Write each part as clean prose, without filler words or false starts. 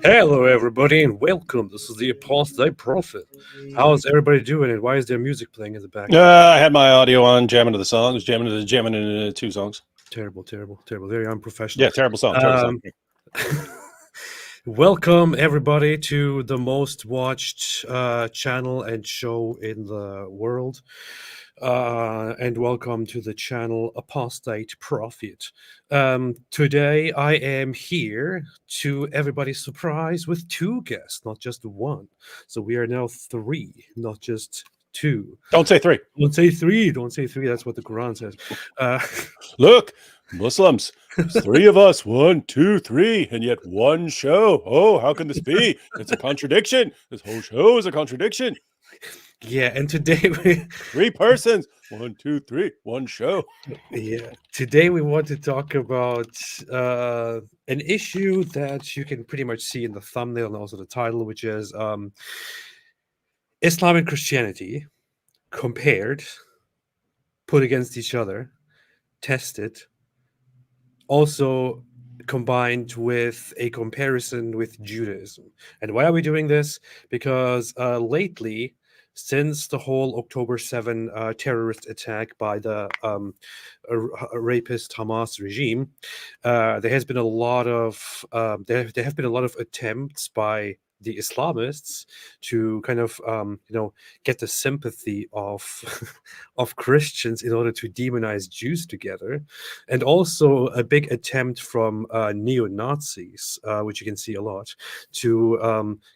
Hello, everybody, and welcome. This is the Apostate Prophet. How's everybody doing, and why is there music playing in the background? I had my audio on, jamming to the songs, jamming into two songs. Terrible. Very unprofessional. Yeah, terrible song. Welcome, everybody, to the most watched channel and show in the world. And welcome to the channel Apostate Prophet. Today I am here, to everybody's surprise, with two guests, not just one. So we are now three, not just two. Don't say three. Don't say three. Don't say three. That's what the Quran says. Look, Muslims, there's three of us. 1, 2, 3, and yet one show. Oh, how can this be? It's a contradiction. This whole show is a contradiction. Yeah, and today three persons. 1, 2, 3, one show. Yeah, today we want to talk about an issue that you can pretty much see in the thumbnail and also the title, which is Islam and Christianity compared, put against each other, tested, also combined with a comparison with Judaism. And why are we doing this? Because lately, since the whole October 7 terrorist attack by the rapist Hamas regime, there has been a lot of there have been a lot of attempts by the Islamists to kind of get the sympathy of of Christians in order to demonize Jews together, and also a big attempt from neo-Nazis, which you can see a lot, to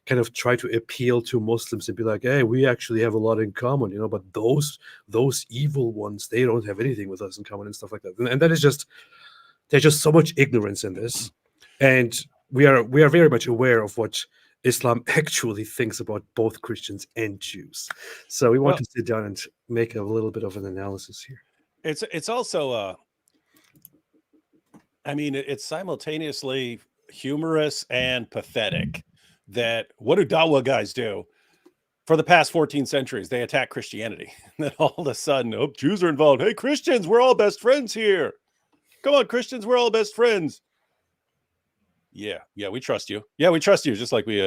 kind of try to appeal to Muslims and be like, hey, we actually have a lot in common, but those evil ones, they don't have anything with us in common and stuff like that. And that is just, there's just so much ignorance in this, and we are very much aware of what Islam actually thinks about both Christians and Jews. So we want to sit down and make a little bit of an analysis here. It's also it's simultaneously humorous and pathetic that what do Dawah guys do? For the past 14 centuries, they attack Christianity. And then all of a sudden, oh, Jews are involved. Hey, Christians, we're all best friends here. Come on, Christians, we're all best friends. Yeah, we trust you. Yeah, we trust you. Just like we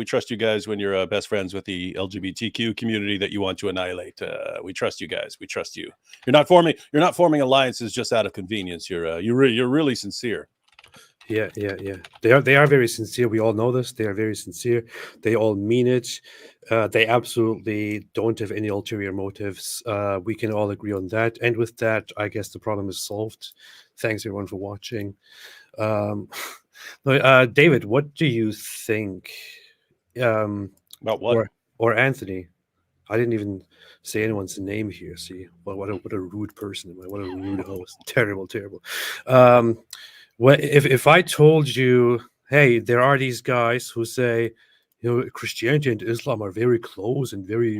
trust you guys when you're best friends with the LGBTQ community that you want to annihilate. We trust you guys. We trust you. You're not forming alliances just out of convenience. You're really sincere. Yeah. They are very sincere. We all know this. They are very sincere. They all mean it. They absolutely don't have any ulterior motives. We can all agree on that. And with that, I guess the problem is solved. Thanks everyone for watching. David, what do you think about what? Or Anthony? I didn't even say anyone's name here. See, what a rude person am I? What a rude host. Terrible. Well, if I told you, hey, there are these guys who say, Christianity and Islam are very close and very,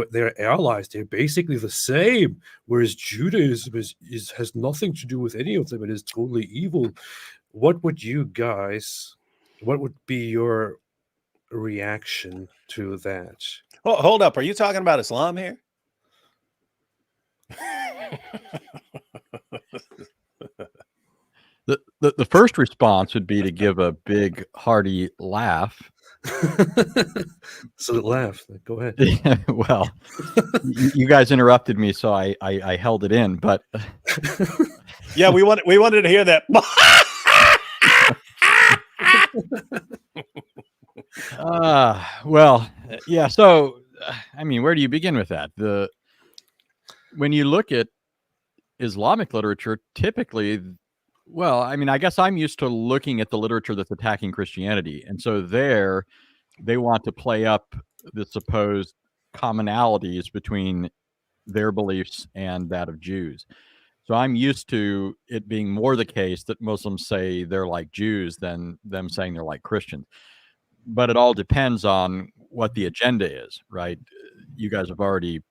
they're allies. They're basically the same. Whereas Judaism has nothing to do with any of them. It is totally evil. What would be your reaction to that? Oh, hold up. Are you talking about Islam here? The first response would be to give a big hearty laugh. So laugh. Go ahead. Yeah, well, you guys interrupted me, so I held it in. But yeah, we wanted to hear that. Well, yeah. So, where do you begin with that? When you look at Islamic literature, typically, well, I guess I'm used to looking at the literature that's attacking Christianity, and so they want to play up the supposed commonalities between their beliefs and that of Jews. So I'm used to it being more the case that Muslims say they're like Jews than them saying they're like Christians. But it all depends on what the agenda is, right? You guys have already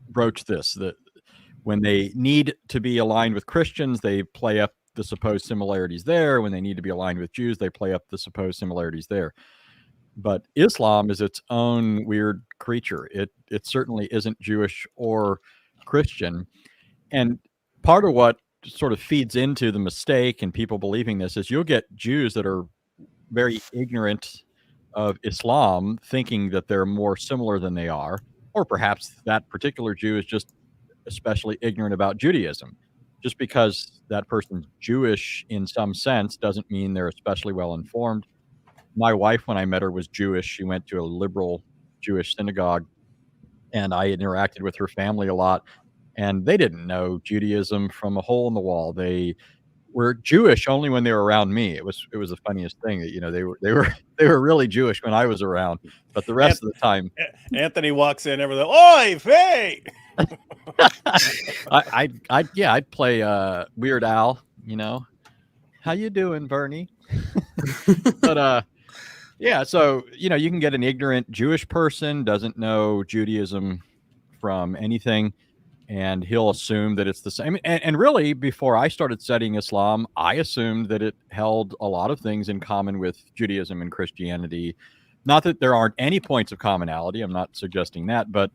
broached this, that when they need to be aligned with Christians, they play up the supposed similarities there. When they need to be aligned with Jews, they play up the supposed similarities there. But Islam is its own weird creature. It certainly isn't Jewish or Christian. And part of what sort of feeds into the mistake and people believing this is you'll get Jews that are very ignorant of Islam, thinking that they're more similar than they are, or perhaps that particular Jew is just especially ignorant about Judaism. Just because that person's Jewish in some sense doesn't mean they're especially well informed. My wife, when I met her, was Jewish. She went to a liberal Jewish synagogue, and I interacted with her family a lot. And they didn't know Judaism from a hole in the wall. They were Jewish only when they were around me. It was the funniest thing that, they were really Jewish when I was around, but the rest of the time, Anthony walks in, everything, "Oi, hey!" I'd play Weird Al. How you doing, Bernie? But yeah, so you can get an ignorant Jewish person, doesn't know Judaism from anything, and he'll assume that it's the same. And really, before I started studying Islam, I assumed that it held a lot of things in common with Judaism and Christianity. Not that there aren't any points of commonality, I'm not suggesting that, but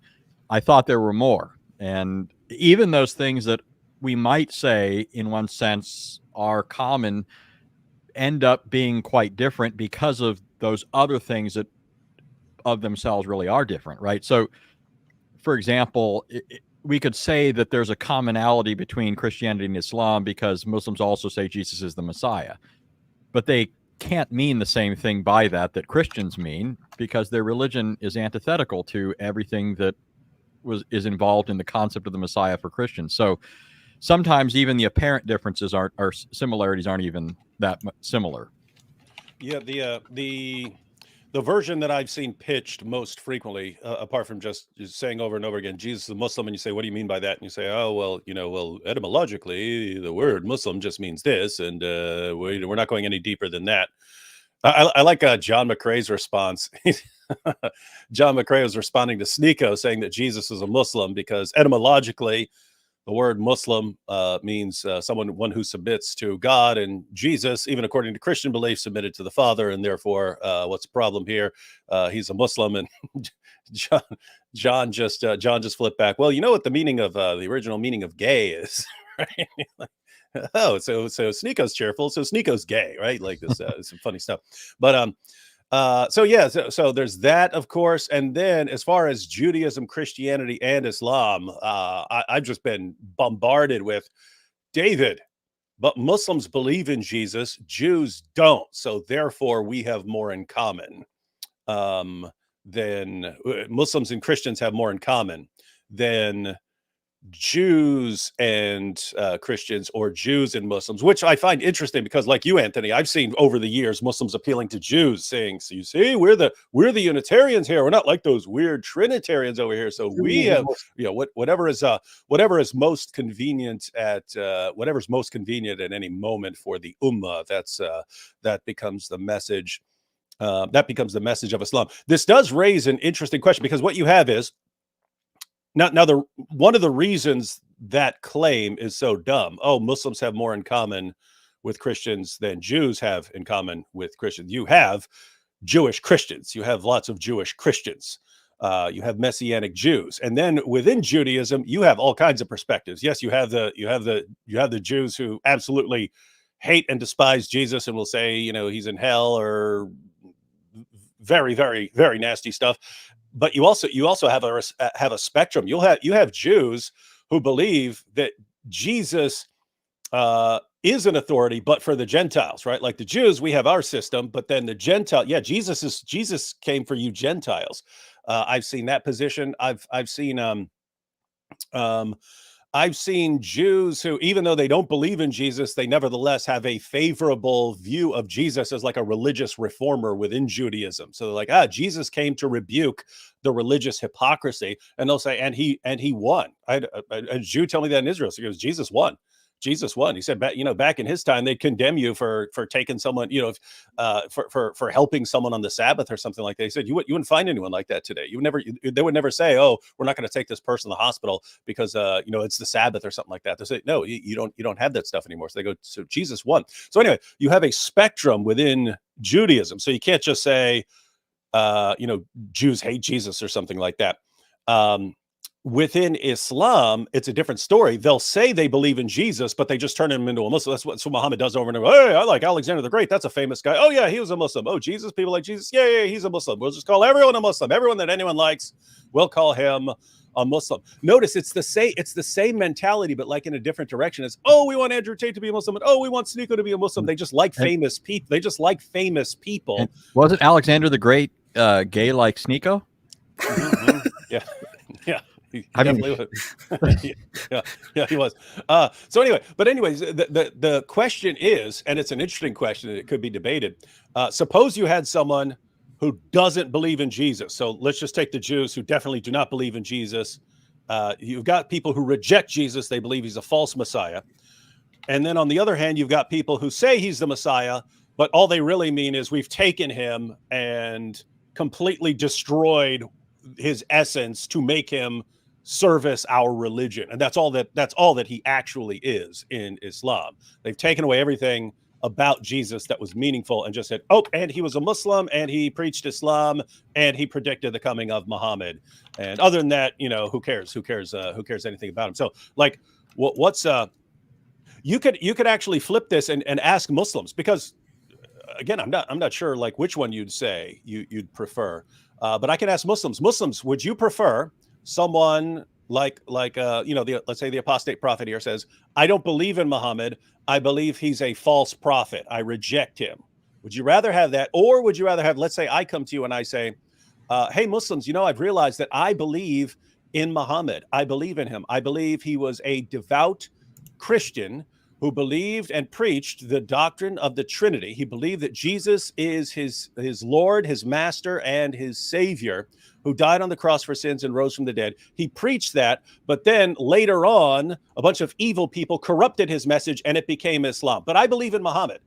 I thought there were more. And even those things that we might say, in one sense, are common end up being quite different because of those other things that of themselves really are different, right? So, for example, we could say that there's a commonality between Christianity and Islam because Muslims also say Jesus is the Messiah, but they can't mean the same thing by that Christians mean, because their religion is antithetical to everything that is involved in the concept of the Messiah for Christians. So sometimes even the apparent differences or similarities aren't even that similar. Yeah, the version that I've seen pitched most frequently, apart from just saying over and over again, Jesus is a Muslim, and you say, what do you mean by that? And you say, oh, well, etymologically, the word Muslim just means this, and we're not going any deeper than that. I like John McCrae's response. John McCrae was responding to Sneeko saying that Jesus is a Muslim because etymologically, the word Muslim means one who submits to God, and Jesus, even according to Christian belief, submitted to the Father, and therefore, what's the problem here? He's a Muslim, and John just flipped back. Well, you know what the meaning of the original meaning of gay is, right? Oh, so Sneeko's cheerful, so Sneeko's gay, right? Like this, some funny stuff. But so there's that, of course. And then as far as Judaism, Christianity, and Islam, I've just been bombarded with, David, but Muslims believe in Jesus, Jews don't. So therefore we have more in common than Muslims and Christians have more in common than Jews and Christians, or Jews and Muslims, which I find interesting because, like you, Anthony, I've seen over the years Muslims appealing to Jews, saying, "So you see, we're the Unitarians here. We're not like those weird Trinitarians over here. So we have, whatever is most convenient at any moment for the ummah. That becomes the message. That becomes the message of Islam. This does raise an interesting question, because what you have is, Now, one of the reasons that claim is so dumb, oh, Muslims have more in common with Christians than Jews have in common with Christians. You have Jewish Christians. You have lots of Jewish Christians. You have Messianic Jews, and then within Judaism, you have all kinds of perspectives. Yes, you have the Jews who absolutely hate and despise Jesus and will say, he's in hell, or very, very, very nasty stuff. But you also have a spectrum. You have Jews who believe that Jesus is an authority, but for the Gentiles, right? Like the Jews, we have our system, but then the Gentile, Jesus came for you Gentiles. I've seen that position. I've seen Jews who, even though they don't believe in Jesus, they nevertheless have a favorable view of Jesus as like a religious reformer within Judaism. So they're like, Jesus came to rebuke the religious hypocrisy, and they'll say, and he won. A Jew tell me that in Israel. So he goes, Jesus won. He said, back in his time, they'd condemn you for taking someone, for helping someone on the Sabbath or something like that. He said, you wouldn't find anyone like that today. They would never say, oh, we're not going to take this person to the hospital because, it's the Sabbath or something like that. They say, no, you don't have that stuff anymore. So they go, so Jesus won. So anyway, you have a spectrum within Judaism. So you can't just say, Jews hate Jesus or something like that. within Islam, it's a different story. They'll say they believe in Jesus, but they just turn him into a Muslim. That's what Muhammad does over and over. Hey, I like Alexander the Great. That's a famous guy. Oh yeah, he was a Muslim. Oh, Jesus, people like Jesus. Yeah, he's a Muslim. We'll just call everyone a Muslim. Everyone that anyone likes, we'll call him a Muslim. Notice it's the same mentality, but like in a different direction. It's, oh, we want Andrew Tate to be a Muslim, and oh, we want Sneeko to be a Muslim. They just like famous people. They just like famous people. Wasn't Alexander the Great gay like Sneeko? Mm-hmm. Yeah. He definitely was. yeah, he was. So anyways, the question is, and it's an interesting question, and it could be debated. Suppose you had someone who doesn't believe in Jesus. So let's just take the Jews who definitely do not believe in Jesus. You've got people who reject Jesus. They believe he's a false Messiah. And then on the other hand, you've got people who say he's the Messiah, but all they really mean is we've taken him and completely destroyed his essence to make him service our religion. And that's all that he actually is in Islam. They've taken away everything about Jesus that was meaningful and just said, oh, and he was a Muslim and he preached Islam and he predicted the coming of Muhammad. And other than that, who cares anything about him? So like what's you could actually flip this and ask Muslims, because again, I'm not sure like which one you'd say you'd prefer. But I can ask Muslims, would you prefer someone like let's say the apostate prophet here says, I don't believe in Muhammad. I believe he's a false prophet. I reject him. Would you rather have that? Or would you rather have, let's say I come to you and I say, hey, Muslims, I've realized that I believe in Muhammad. I believe in him. I believe he was a devout Christian who believed and preached the doctrine of the Trinity. He believed that Jesus is his Lord, his master, and his savior, who died on the cross for sins and rose from the dead. He preached that, but then later on, a bunch of evil people corrupted his message and it became Islam. But I believe in Muhammad.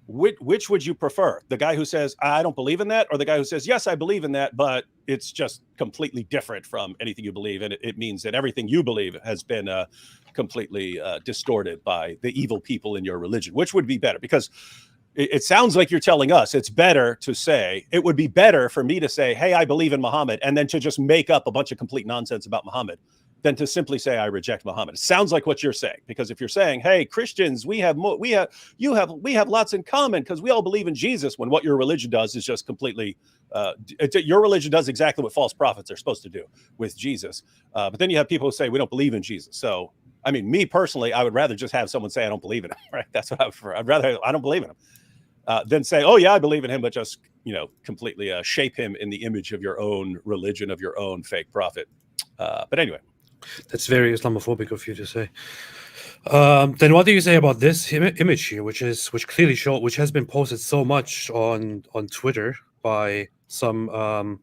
Which would you prefer? The guy who says, I don't believe in that, or the guy who says, yes, I believe in that, but it's just completely different from anything you believe, and it means that everything you believe has been completely distorted by the evil people in your religion? Which would be better? Because it sounds like you're telling us it would be better for me to say, hey, I believe in Muhammad, and then to just make up a bunch of complete nonsense about Muhammad than to simply say I reject Muhammad. It sounds like what you're saying, because if you're saying, hey, Christians, we have lots in common because we all believe in Jesus, when what your religion does is just completely your religion does exactly what false prophets are supposed to do with Jesus. But then you have people who say we don't believe in Jesus. So I mean, me personally, I would rather just have someone say I don't believe in him, right? That's what I would prefer. I'd rather I don't believe in him than say, oh yeah, I believe in him, but just completely shape him in the image of your own religion, of your own fake prophet. But anyway. That's very Islamophobic of you to say. Then what do you say about this image here, which has been posted so much on Twitter by some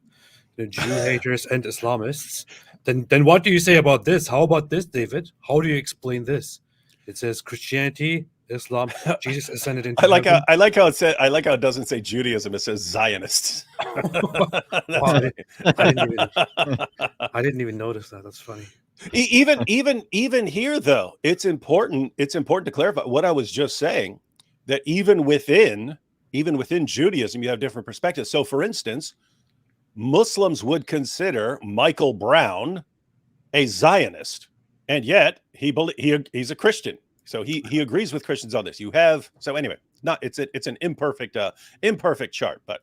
Jew haters and Islamists? Then what do you say about this? How about this, David? How do you explain this? It says Christianity, Islam, Jesus ascended into heaven. I like how it doesn't say Judaism, it says Zionists. I didn't even notice that. That's funny. Even here though, it's important to clarify what I was just saying, that even within Judaism you have different perspectives. So for instance, Muslims would consider Michael Brown a Zionist, and yet he's a Christian. So he agrees with Christians on this. It's an imperfect chart, but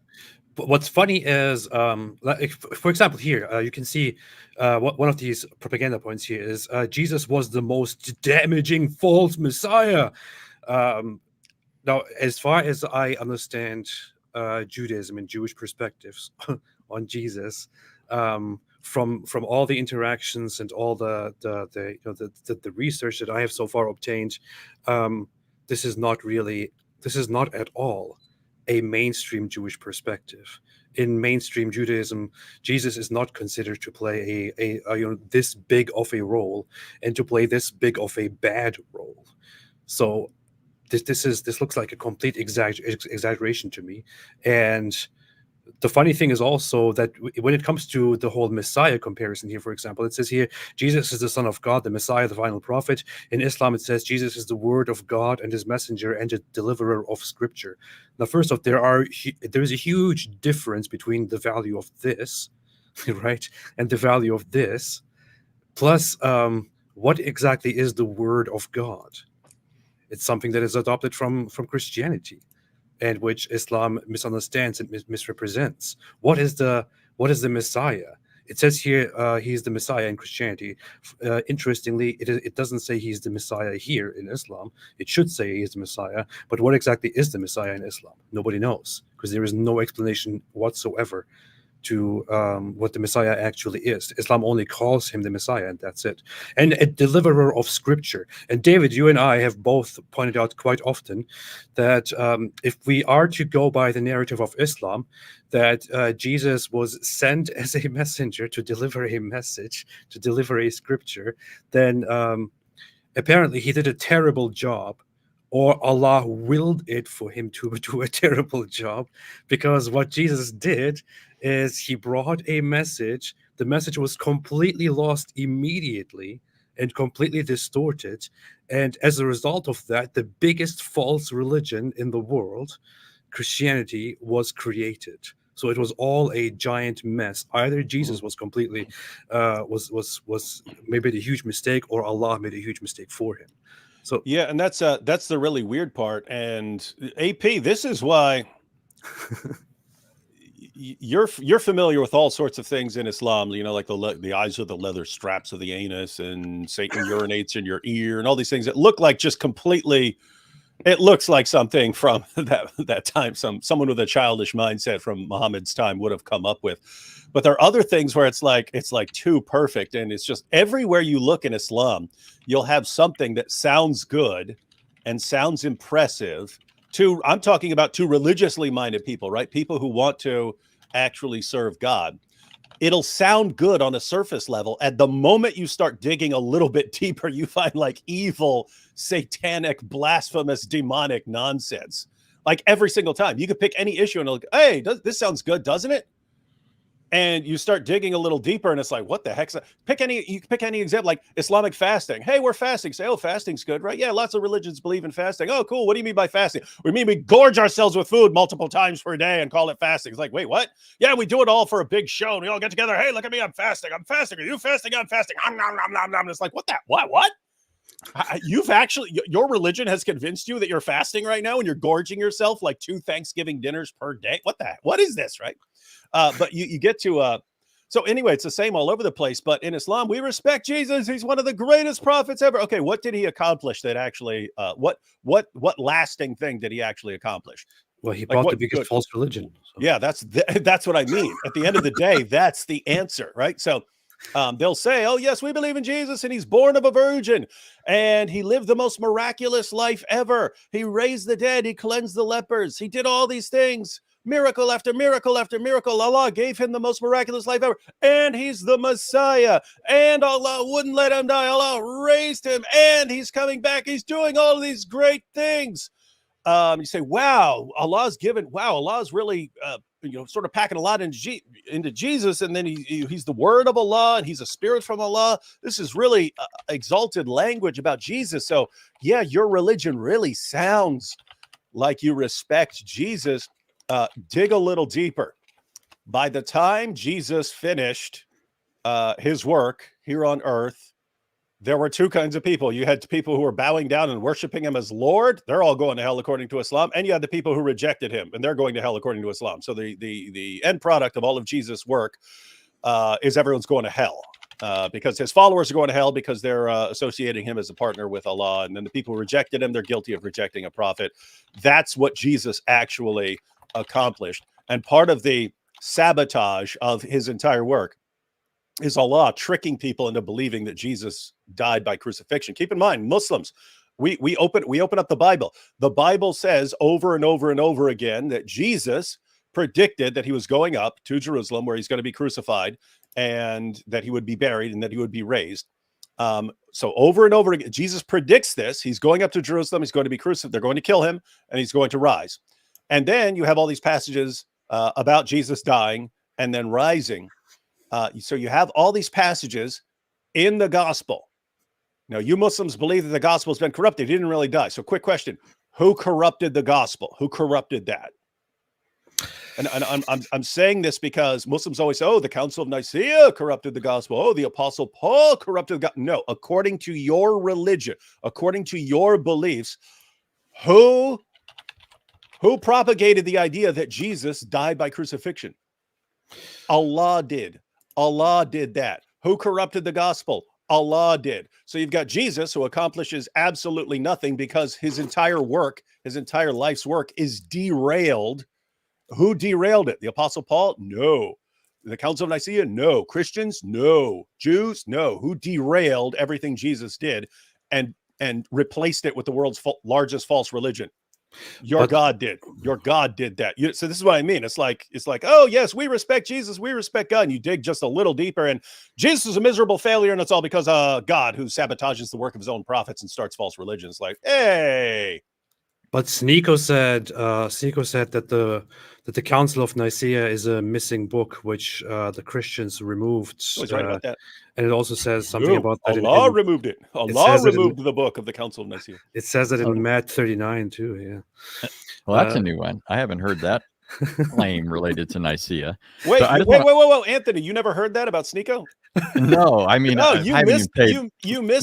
what's funny is, for example, here you can see one of these propaganda points here is Jesus was the most damaging false Messiah. Now, as far as I understand Judaism and Jewish perspectives on Jesus, from all the interactions and all the research that I have so far obtained, this is not at all a mainstream Jewish perspective. In mainstream Judaism, Jesus is not considered to play a this big of a role and to play this big of a bad role. So this looks like a complete exaggeration to me. And the funny thing is also that when it comes to the whole Messiah comparison here, for example, it says here, Jesus is the Son of God, the Messiah, the final prophet. In Islam, it says Jesus is the Word of God and his messenger and the deliverer of Scripture. Now, first off, there is a huge difference between the value of this, right, and the value of this. Plus, what exactly is the word of God? It's something that is adopted from Christianity, and which Islam misunderstands and misrepresents. What is the Messiah? It says here he is the Messiah in Christianity. Interestingly, it doesn't say he's the Messiah here in Islam. It should say he is the Messiah. But what exactly is the Messiah in Islam? Nobody knows, because there is no explanation whatsoever to what the Messiah actually is. Islam only calls him the Messiah, and that's it. And a deliverer of Scripture. And David, you and I have both pointed out quite often that if we are to go by the narrative of Islam, that Jesus was sent as a messenger to deliver a message, to deliver a scripture, then apparently he did a terrible job, or Allah willed it for him to do a terrible job, because what Jesus did is he brought a message. The message was completely lost immediately and completely distorted. And as a result of that, the biggest false religion in the world, Christianity, was created. So it was all a giant mess. Either Jesus was completely was maybe a huge mistake, or Allah made a huge mistake for him. So yeah, and that's the really weird part. And AP, this is why you're familiar with all sorts of things in Islam, you know, like the eyes are the leather straps of the anus, and Satan urinates in your ear, and all these things that look like just completely. It looks like something from that time, someone with a childish mindset from Muhammad's time would have come up with. But there are other things where it's like too perfect, and it's just everywhere you look in Islam, you'll have something that sounds good and sounds impressive. I'm talking about to religiously minded people, right? People who want to actually serve God. It'll sound good on a surface level. At the moment you start digging a little bit deeper, you find like evil, satanic, blasphemous, demonic nonsense. Like every single time. You could pick any issue and like, hey, this sounds good, doesn't it? And you start digging a little deeper, and it's like, what the heck? You can pick any example, like Islamic fasting. Hey, we're fasting. Say, oh, fasting's good, right? Yeah, lots of religions believe in fasting. Oh, cool. What do you mean by fasting? We mean we gorge ourselves with food multiple times per day and call it fasting. It's like, wait, what? Yeah, we do it all for a big show, and we all get together. Hey, look at me, I'm fasting. I'm fasting. Are you fasting? I'm fasting. Nom, nom, nom, nom, nom. And it's like, what that? What? You've actually, your religion has convinced you that you're fasting right now, and you're gorging yourself like 2 Thanksgiving dinners per day. What is this, right? But you get to, so anyway, it's the same all over the place. But in Islam, we respect Jesus. He's one of the greatest prophets ever. Okay, what did he accomplish that actually, what lasting thing did he actually accomplish? Well, he brought the biggest false religion. So. Yeah, that's what I mean. At the end of the day, that's the answer, right? So they'll say, oh, yes, we believe in Jesus, and he's born of a virgin, and he lived the most miraculous life ever. He raised the dead. He cleansed the lepers. He did all these things. Miracle after miracle after miracle. Allah gave him the most miraculous life ever. And he's the Messiah. And Allah wouldn't let him die. Allah raised him. And he's coming back. He's doing all of these great things. You say, wow, Allah's really, sort of packing a lot into Jesus. And then he's the word of Allah, and he's a spirit from Allah. This is really exalted language about Jesus. So yeah, your religion really sounds like you respect Jesus. Dig a little deeper. By the time Jesus finished his work here on earth, there were 2 kinds of people. You had people who were bowing down and worshiping him as Lord. They're all going to hell according to Islam. And you had the people who rejected him, and they're going to hell according to Islam. So the end product of all of Jesus' work is everyone's going to hell. Because his followers are going to hell because they're associating him as a partner with Allah. And then the people who rejected him, they're guilty of rejecting a prophet. That's what Jesus actually accomplished. And part of the sabotage of his entire work is Allah tricking people into believing that Jesus died by crucifixion. Keep in mind, Muslims, we open up the Bible. The Bible says over and over and over again that Jesus predicted that he was going up to Jerusalem, where he's going to be crucified, and that he would be buried, and that he would be raised. So over and over again, Jesus predicts this. He's going up to Jerusalem. He's going to be crucified. They're going to kill him, and he's going to rise. And then you have all these passages about Jesus dying and then rising. So you have all these passages in the gospel. Now, you Muslims believe that the gospel has been corrupted. He didn't really die. So quick question. Who corrupted the gospel? Who corrupted that? And I'm saying this because Muslims always say, oh, the Council of Nicaea corrupted the gospel. Oh, the Apostle Paul corrupted the gospel. No, according to your religion, according to your beliefs, who propagated the idea that Jesus died by crucifixion? Allah did. Allah did that. Who corrupted the gospel? Allah did. So you've got Jesus, who accomplishes absolutely nothing because his entire work, his entire life's work is derailed. Who derailed it? The Apostle Paul? No. The Council of Nicaea? No. Christians? No. Jews? No. Who derailed everything Jesus did and replaced it with the world's largest false religion? Your God did. Your God did that. So this is what I mean. It's like, oh yes, we respect Jesus, we respect God. And you dig just a little deeper, and Jesus is a miserable failure, and it's all because of God, who sabotages the work of his own prophets and starts false religions. Like, hey. But Sneeko said that the Council of Nicaea is a missing book, which the Christians removed. He's right about that. And it also says something about that. Allah removed it. Allah removed the book of the Council of Nicaea. It says it in Matt 39 too. Yeah. Well, that's a new one. I haven't heard that claim related to Nicaea. Wait, Anthony, you never heard that about Sneeko? No, I mean, no, you missed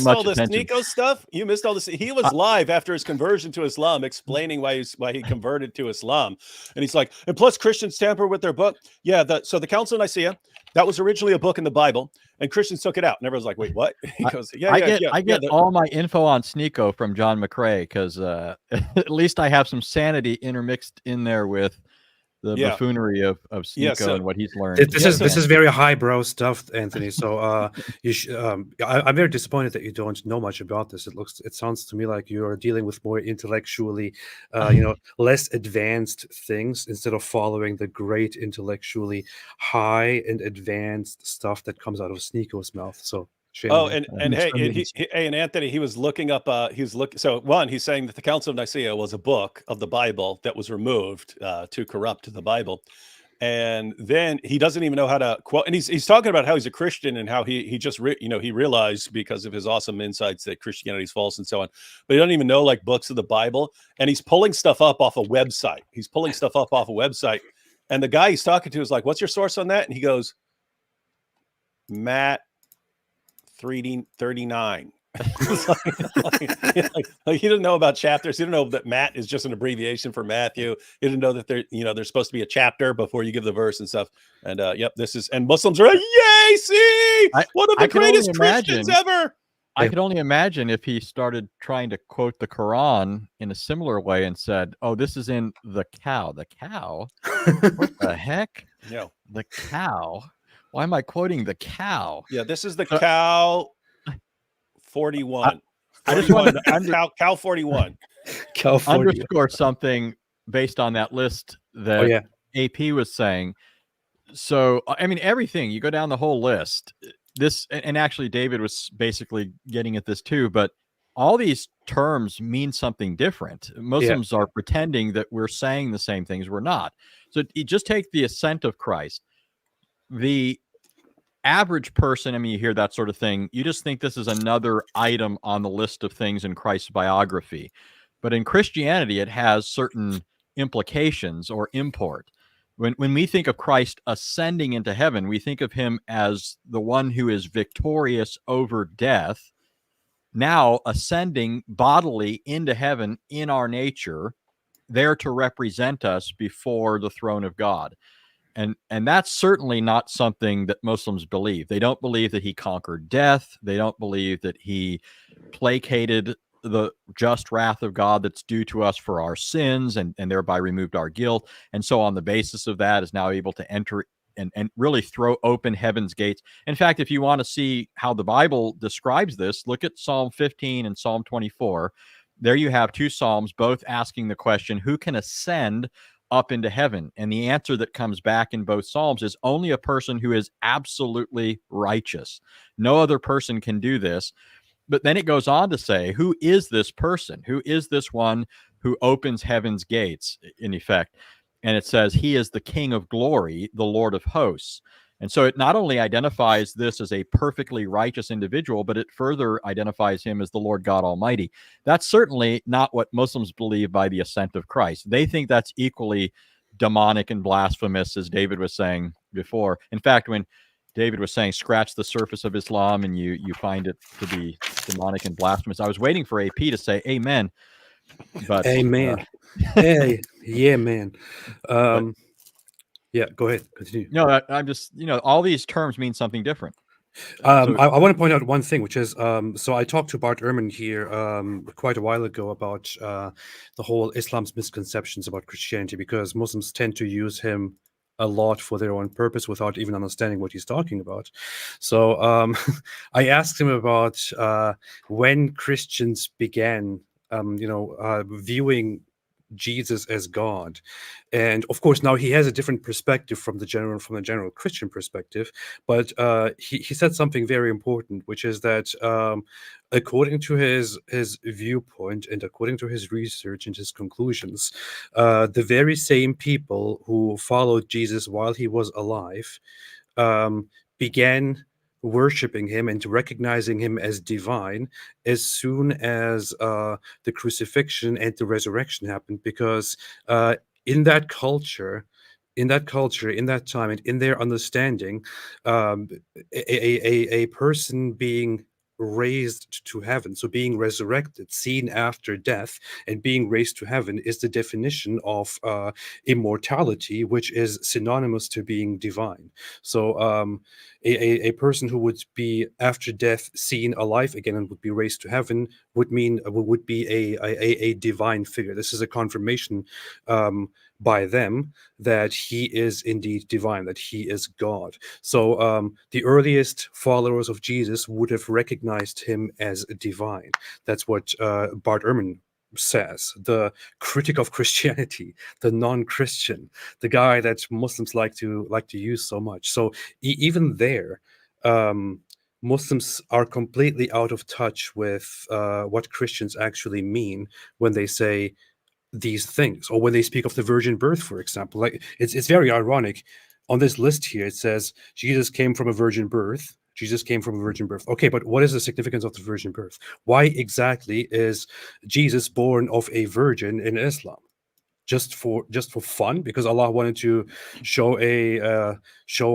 all the Sneeko stuff. You missed all this. He was live after his conversion to Islam, explaining why he converted to Islam, and he's like, and plus Christians tamper with their book. Yeah, so the Council of Nicaea, that was originally a book in the Bible, and Christians took it out, and everyone's like, wait, what? He goes, I get all my info on Sneeko from John McCrae, because at least I have some sanity intermixed in there with the buffoonery of Sneeko and what he's learned. This is very highbrow stuff, Anthony. So I'm very disappointed that you don't know much about this. It sounds to me like you are dealing with more intellectually, less advanced things instead of following the great intellectually high and advanced stuff that comes out of Sneeko's mouth. So. And Anthony, he was looking up. So one, he's saying that the Council of Nicaea was a book of the Bible that was removed to corrupt the Bible, and then he doesn't even know how to quote. And he's talking about how he's a Christian and how he just he realized because of his awesome insights that Christianity is false and so on. But he doesn't even know like books of the Bible, and he's pulling stuff up off a website. And the guy he's talking to is like, "What's your source on that?" And he goes, "Matt 339." He didn't know about chapters. He didn't know that Matt is just an abbreviation for Matthew. He didn't know that there's supposed to be a chapter before you give the verse and stuff. And and Muslims are like, yay, see, one of the greatest Christians ever. I could only imagine if he started trying to quote the Quran in a similar way and said, oh, this is in the cow. The cow? What the heck? No. The cow? Why am I quoting the cow? Yeah, this is the cow 41. I just want to cow 41. Cow 41. Underscore something based on that list that AP was saying. So, I mean, everything, you go down the whole list. This, and actually David was basically getting at this too, but all these terms mean something different. Muslims are pretending that we're saying the same things. We're not. So you just take the ascent of Christ. The average person, I mean, you hear that sort of thing, you just think this is another item on the list of things in Christ's biography. But in Christianity, it has certain implications or import. When we think of Christ ascending into heaven, we think of him as the one who is victorious over death, now ascending bodily into heaven in our nature, there to represent us before the throne of God. And that's certainly not something that Muslims believe. They don't believe that he conquered death. They don't believe that he placated the just wrath of God that's due to us for our sins and thereby removed our guilt. And so on the basis of that is now able to enter and really throw open heaven's gates. In fact, if you want to see how the Bible describes this, look at Psalm 15 and Psalm 24. There you have two Psalms, both asking the question, who can ascend up into heaven? And the answer that comes back in both Psalms is only a person who is absolutely righteous. No other person can do this. But then it goes on to say, who is this person? Who is this one who opens heaven's gates, in effect? And it says, he is the King of glory, the Lord of hosts. And so it not only identifies this as a perfectly righteous individual, but it further identifies him as the Lord God Almighty. That's certainly not what Muslims believe by the ascent of Christ. They think that's equally demonic and blasphemous, as David was saying before. In fact, when David was saying scratch the surface of Islam and you find it to be demonic and blasphemous, I was waiting for AP to say amen. But Amen. Hey, yeah, man. Yeah, go ahead. Continue. no, I'm just, all these terms mean something different. I want to point out one thing, which is, so I talked to Bart Ehrman here quite a while ago about the whole Islam's misconceptions about Christianity, because Muslims tend to use him a lot for their own purpose without even understanding what he's talking about. So I asked him about when Christians began, viewing Jesus as God, and of course now he has a different perspective from the general Christian perspective. But he said something very important, which is that according to his viewpoint and according to his research and his conclusions, the very same people who followed Jesus while he was alive began worshiping him and recognizing him as divine as soon as the crucifixion and the resurrection happened, because in that culture, in that time, and in their understanding, a person being raised to heaven, so being resurrected, seen after death, and being raised to heaven is the definition of immortality, which is synonymous to being divine. So a person who would be after death seen alive again and would be raised to heaven would be a divine figure. This is a confirmation by them that he is indeed divine, that he is God. So the earliest followers of Jesus would have recognized him as divine. That's what Bart Ehrman says, the critic of Christianity, the non-Christian, the guy that Muslims like to use so much. So even there, Muslims are completely out of touch with what Christians actually mean when they say these things, or when they speak of the virgin birth, for example. Like it's very ironic. On this list here, it says Jesus came from a virgin birth. Jesus came from a virgin birth. Okay, but what is the significance of the virgin birth? Why exactly is Jesus born of a virgin in Islam? Just for fun, because Allah wanted to show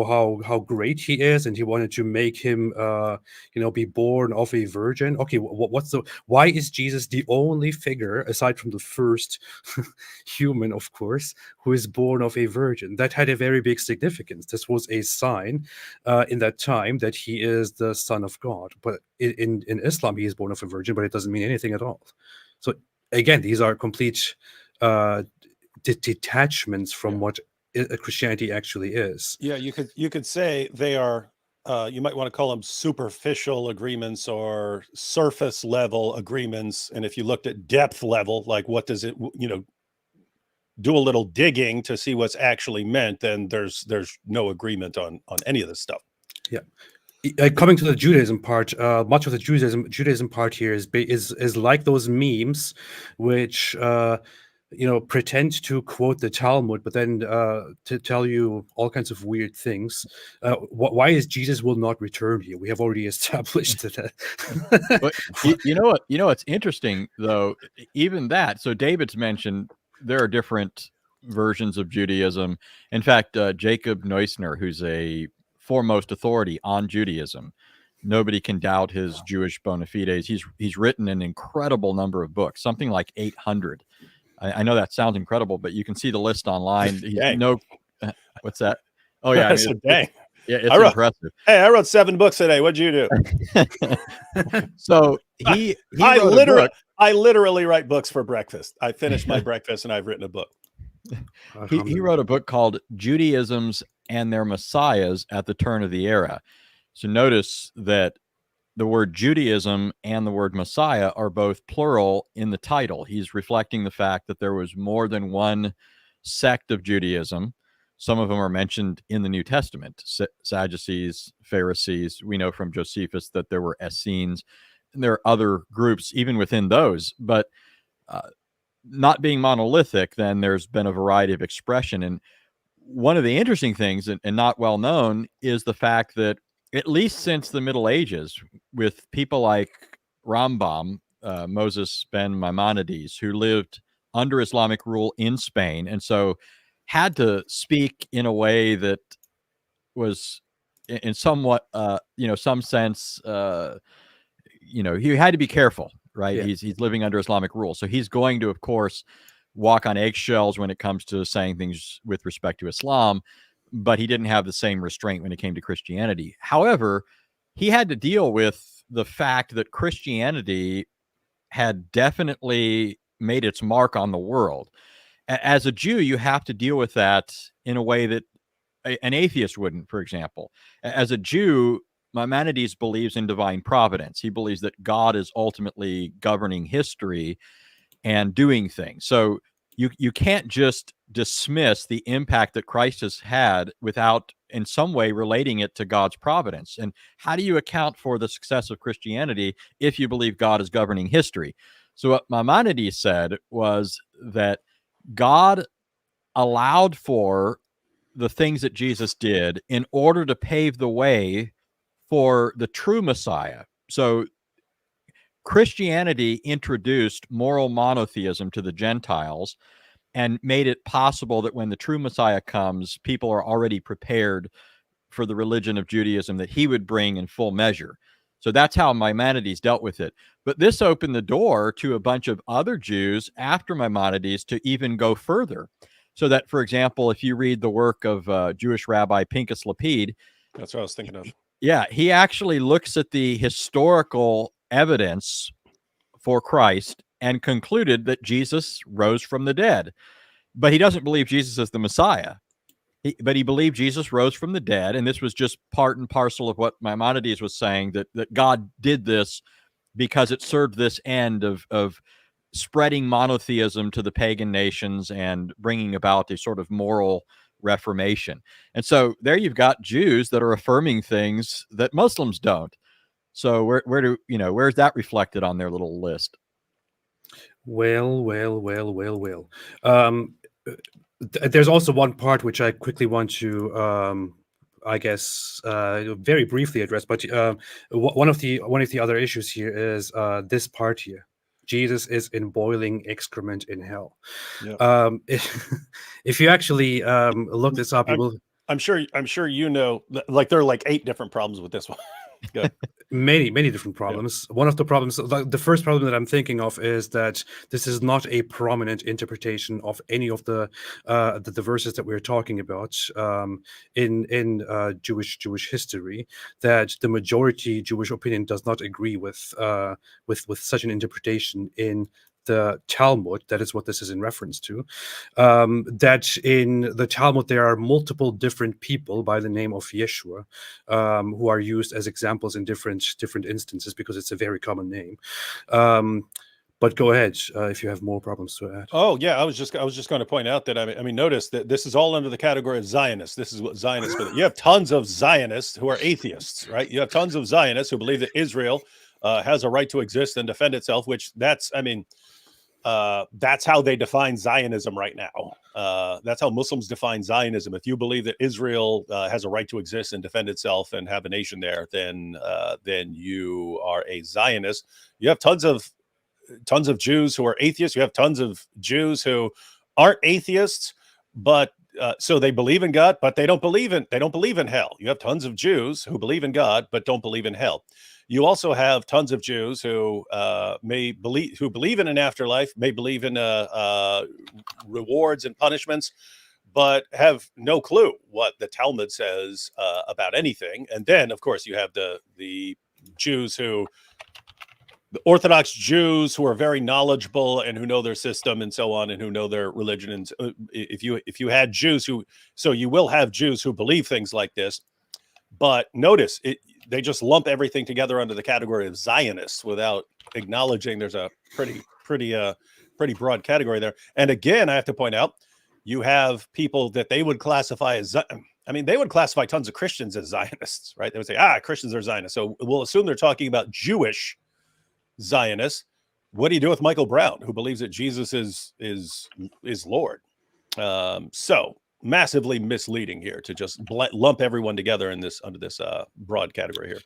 how great he is, and he wanted to make him be born of a virgin. Okay, why is Jesus the only figure, aside from the first human, of course, who is born of a virgin? That had a very big significance. This was a sign in that time that he is the Son of God. But in Islam, he is born of a virgin, but it doesn't mean anything at all. So again, these are complete detachments from what Christianity actually is. Yeah, you could say they are. You might want to call them superficial agreements or surface level agreements. And if you looked at depth level, like what does it, do a little digging to see what's actually meant, then there's no agreement on any of this stuff. Yeah. Coming to the Judaism part, much of the Judaism part here is like those memes, which pretend to quote the Talmud, but then to tell you all kinds of weird things. Why is Jesus will not return here? We have already established that. But you know what's interesting though, even that. So David's mentioned there are different versions of Judaism. In fact, Jacob Neusner, who's a foremost authority on Judaism, nobody can doubt his Jewish bona fides. He's written an incredible number of books, something like 800. I know that sounds incredible, but you can see the list online. What's that? Oh yeah, dang. It's impressive. Hey, I wrote 7 books today. What'd you do? So I literally write books for breakfast. I finish my breakfast and I've written a book. He wrote a book called Judaisms and Their Messiahs at the Turn of the Era. So notice that the word Judaism and the word Messiah are both plural in the title. He's reflecting the fact that there was more than one sect of Judaism. Some of them are mentioned in the New Testament, Sadducees, Pharisees. We know from Josephus that there were Essenes, and there are other groups even within those. But not being monolithic, then there's been a variety of expression. And one of the interesting things, and not well known, is the fact that at least since the Middle Ages, with people like Rambam, Moses ben Maimonides, who lived under Islamic rule in Spain, and so had to speak in a way that was in somewhat, some sense, he had to be careful, right? Yeah. He's living under Islamic rule. So he's going to, of course, walk on eggshells when it comes to saying things with respect to Islam, but he didn't have the same restraint when it came to Christianity. However, he had to deal with the fact that Christianity had definitely made its mark on the world. As a Jew, you have to deal with that in a way that an atheist wouldn't, for example. As a Jew, Maimonides believes in divine providence. He believes that God is ultimately governing history and doing things. So you can't just dismiss the impact that Christ has had without in some way relating it to God's providence. And how do you account for the success of Christianity if you believe God is governing history? So what Maimonides said was that God allowed for the things that Jesus did in order to pave the way for the true Messiah. So Christianity introduced moral monotheism to the Gentiles and made it possible that when the true Messiah comes, people are already prepared for the religion of Judaism that he would bring in full measure. So that's how Maimonides dealt with it. But this opened the door to a bunch of other Jews after Maimonides to even go further. So that, for example, if you read the work of Jewish Rabbi Pinchas Lapid, That's what I was thinking of. yeah, he actually looks at the historical evidence for Christ and concluded that Jesus rose from the dead. But he doesn't believe Jesus is the Messiah. But he believed Jesus rose from the dead, and this was just part and parcel of what Maimonides was saying, that God did this because it served this end of spreading monotheism to the pagan nations and bringing about a sort of moral reformation. And so there you've got Jews that are affirming things that Muslims don't. So where's that reflected on their little list? Well. There's also one part which I quickly want to, very briefly address. But one of the other issues here is this part here. Jesus is in boiling excrement in hell. Yep. If you actually look this up, you will. I'm sure like there are like 8 different problems with this one. Good. Many different problems. Yeah. One of the problems, the first problem that I'm thinking of, is that this is not a prominent interpretation of any of the verses that we're talking about in Jewish history. That the majority Jewish opinion does not agree with such an interpretation in the Talmud. That is what this is in reference to. That in the Talmud there are multiple different people by the name of Yeshua who are used as examples in different instances because it's a very common name. But go ahead if you have more problems to add. Oh yeah, I was just going to point out that I mean, notice that this is all under the category of Zionists. This is what Zionists believe. You have tons of Zionists who are atheists, right? You have tons of Zionists who believe that Israel has a right to exist and defend itself, which that's how they define Zionism right now. That's how Muslims define Zionism. If you believe that Israel has a right to exist and defend itself and have a nation there, then you are a Zionist. You have tons of Jews who are atheists. You have tons of Jews who aren't atheists, but so they believe in God, but they don't believe in hell. You have tons of Jews who believe in God but don't believe in hell. You also have tons of Jews who believe in an afterlife, may believe in rewards and punishments, but have no clue what the Talmud says about anything. And then, of course, you have the Jews the Orthodox Jews who are very knowledgeable and who know their system and so on, and who know their religion. And if you had Jews so you will have Jews who believe things like this, but notice they just lump everything together under the category of Zionists without acknowledging there's a pretty broad category there. And again, I have to point out, you have people that they would classify as, they would classify tons of Christians as Zionists, right? They would say, Christians are Zionists. So we'll assume they're talking about Jewish Zionists. What do you do with Michael Brown, who believes that Jesus is Lord? So massively misleading here to just lump everyone together in under this broad category here.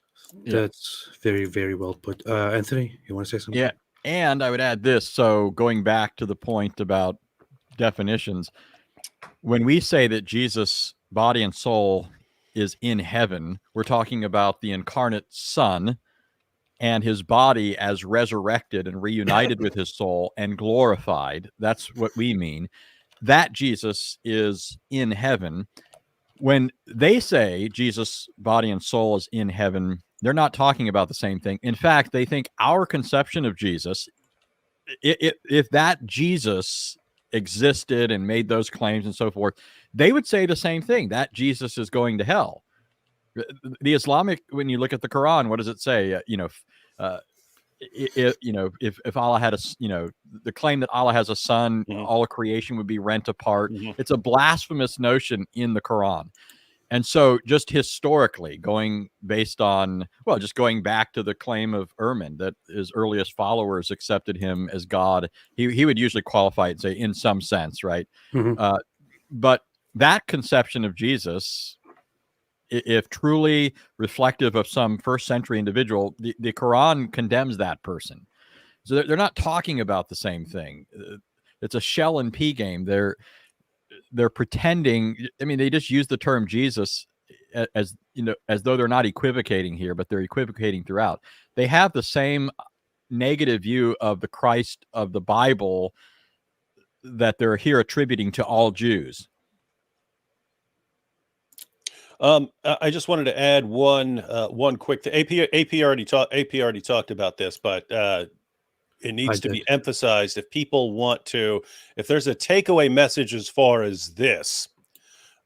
That's very, very well put. Anthony, you want to say something? Yeah, and I would add this. So going back to the point about definitions, when we say that Jesus' body and soul is in heaven, we're talking about the incarnate Son and his body as resurrected and reunited with his soul and glorified. That's what we mean. That Jesus is in heaven. When they say Jesus' body and soul is in heaven, they're not talking about the same thing. In fact, they think our conception of Jesus, if that Jesus existed and made those claims and so forth, they would say the same thing, that Jesus is going to hell. The Islamic, when you look at the Quran, what does it say? If Allah had the claim that Allah has a son, all of creation would be rent apart. It's a blasphemous notion in the Quran. And so just historically, going back to the claim of Ehrman, that his earliest followers accepted him as God, he would usually qualify it and say, in some sense, right? But that conception of Jesus, if truly reflective of some first century individual, the Quran condemns that person. So they're not talking about the same thing. It's a shell and pea game. They're pretending. I mean, they just use the term Jesus as though they're not equivocating here, but they're equivocating throughout. They have the same negative view of the Christ of the Bible that they're here attributing to all Jews. I just wanted to add one quick thing. AP already talked about this, but it needs to be emphasized if people want to. If there's a takeaway message as far as this,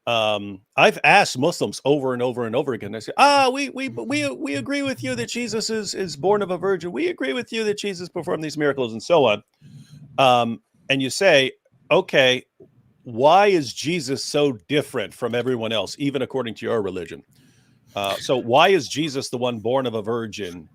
I've asked Muslims over and over and over again. They say, we agree with you that Jesus is born of a virgin. We agree with you that Jesus performed these miracles and so on. And you say, okay, why is Jesus so different from everyone else, even according to your religion? So why is Jesus the one born of a virgin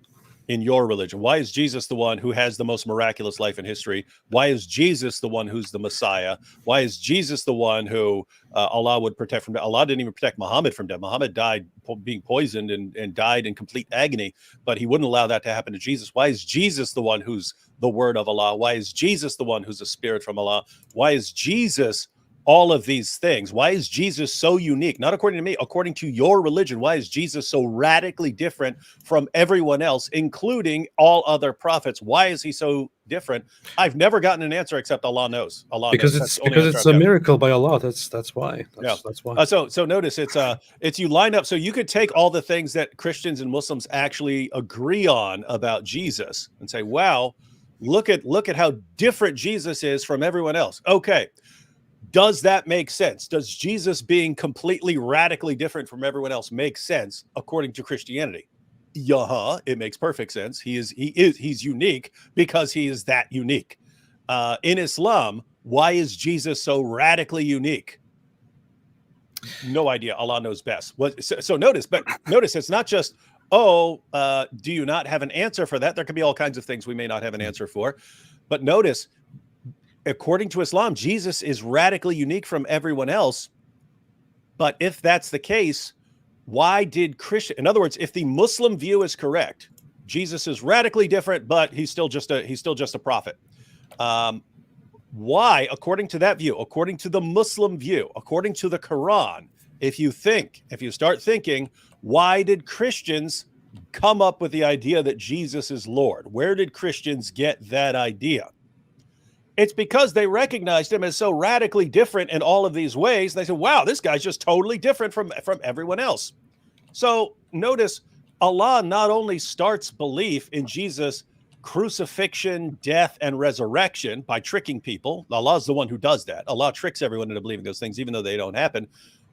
in your religion? Why is Jesus the one who has the most miraculous life in history? Why is Jesus the one who's the Messiah? Why is Jesus the one who Allah would protect from death? Allah didn't even protect Muhammad from death. Muhammad died being poisoned and died in complete agony, but he wouldn't allow that to happen to Jesus. Why is Jesus the one who's the word of Allah? Why is Jesus the one who's a spirit from Allah? Why is Jesus all of these things? Why is Jesus so unique? Not according to me, according to your religion. Why is Jesus so radically different from everyone else, including all other prophets? Why is he so different? I've never gotten an answer except Allah knows. Because it's a miracle by Allah. That's why. That's why. So notice it's you line up. So you could take all the things that Christians and Muslims actually agree on about Jesus and say, wow, look at how different Jesus is from everyone else. Okay. Does that make sense? Does Jesus being completely radically different from everyone else make sense according to Christianity? It makes perfect sense. He's unique because he is that unique. In Islam, why is Jesus so radically unique? No idea. Allah knows best. So notice, it's not just, do you not have an answer for that? There could be all kinds of things we may not have an answer for. But notice, according to Islam, Jesus is radically unique from everyone else. But if that's the case, why did in other words, if the Muslim view is correct, Jesus is radically different, but he's still just a prophet. Why, according to that view, according to the Muslim view, according to the Quran, if you start thinking, why did Christians come up with the idea that Jesus is Lord? Where did Christians get that idea? It's because they recognized him as so radically different in all of these ways. They said, wow, this guy's just totally different from everyone else. So notice Allah not only starts belief in Jesus' crucifixion, death, and resurrection by tricking people. Allah is the one who does that. Allah tricks everyone into believing those things, even though they don't happen.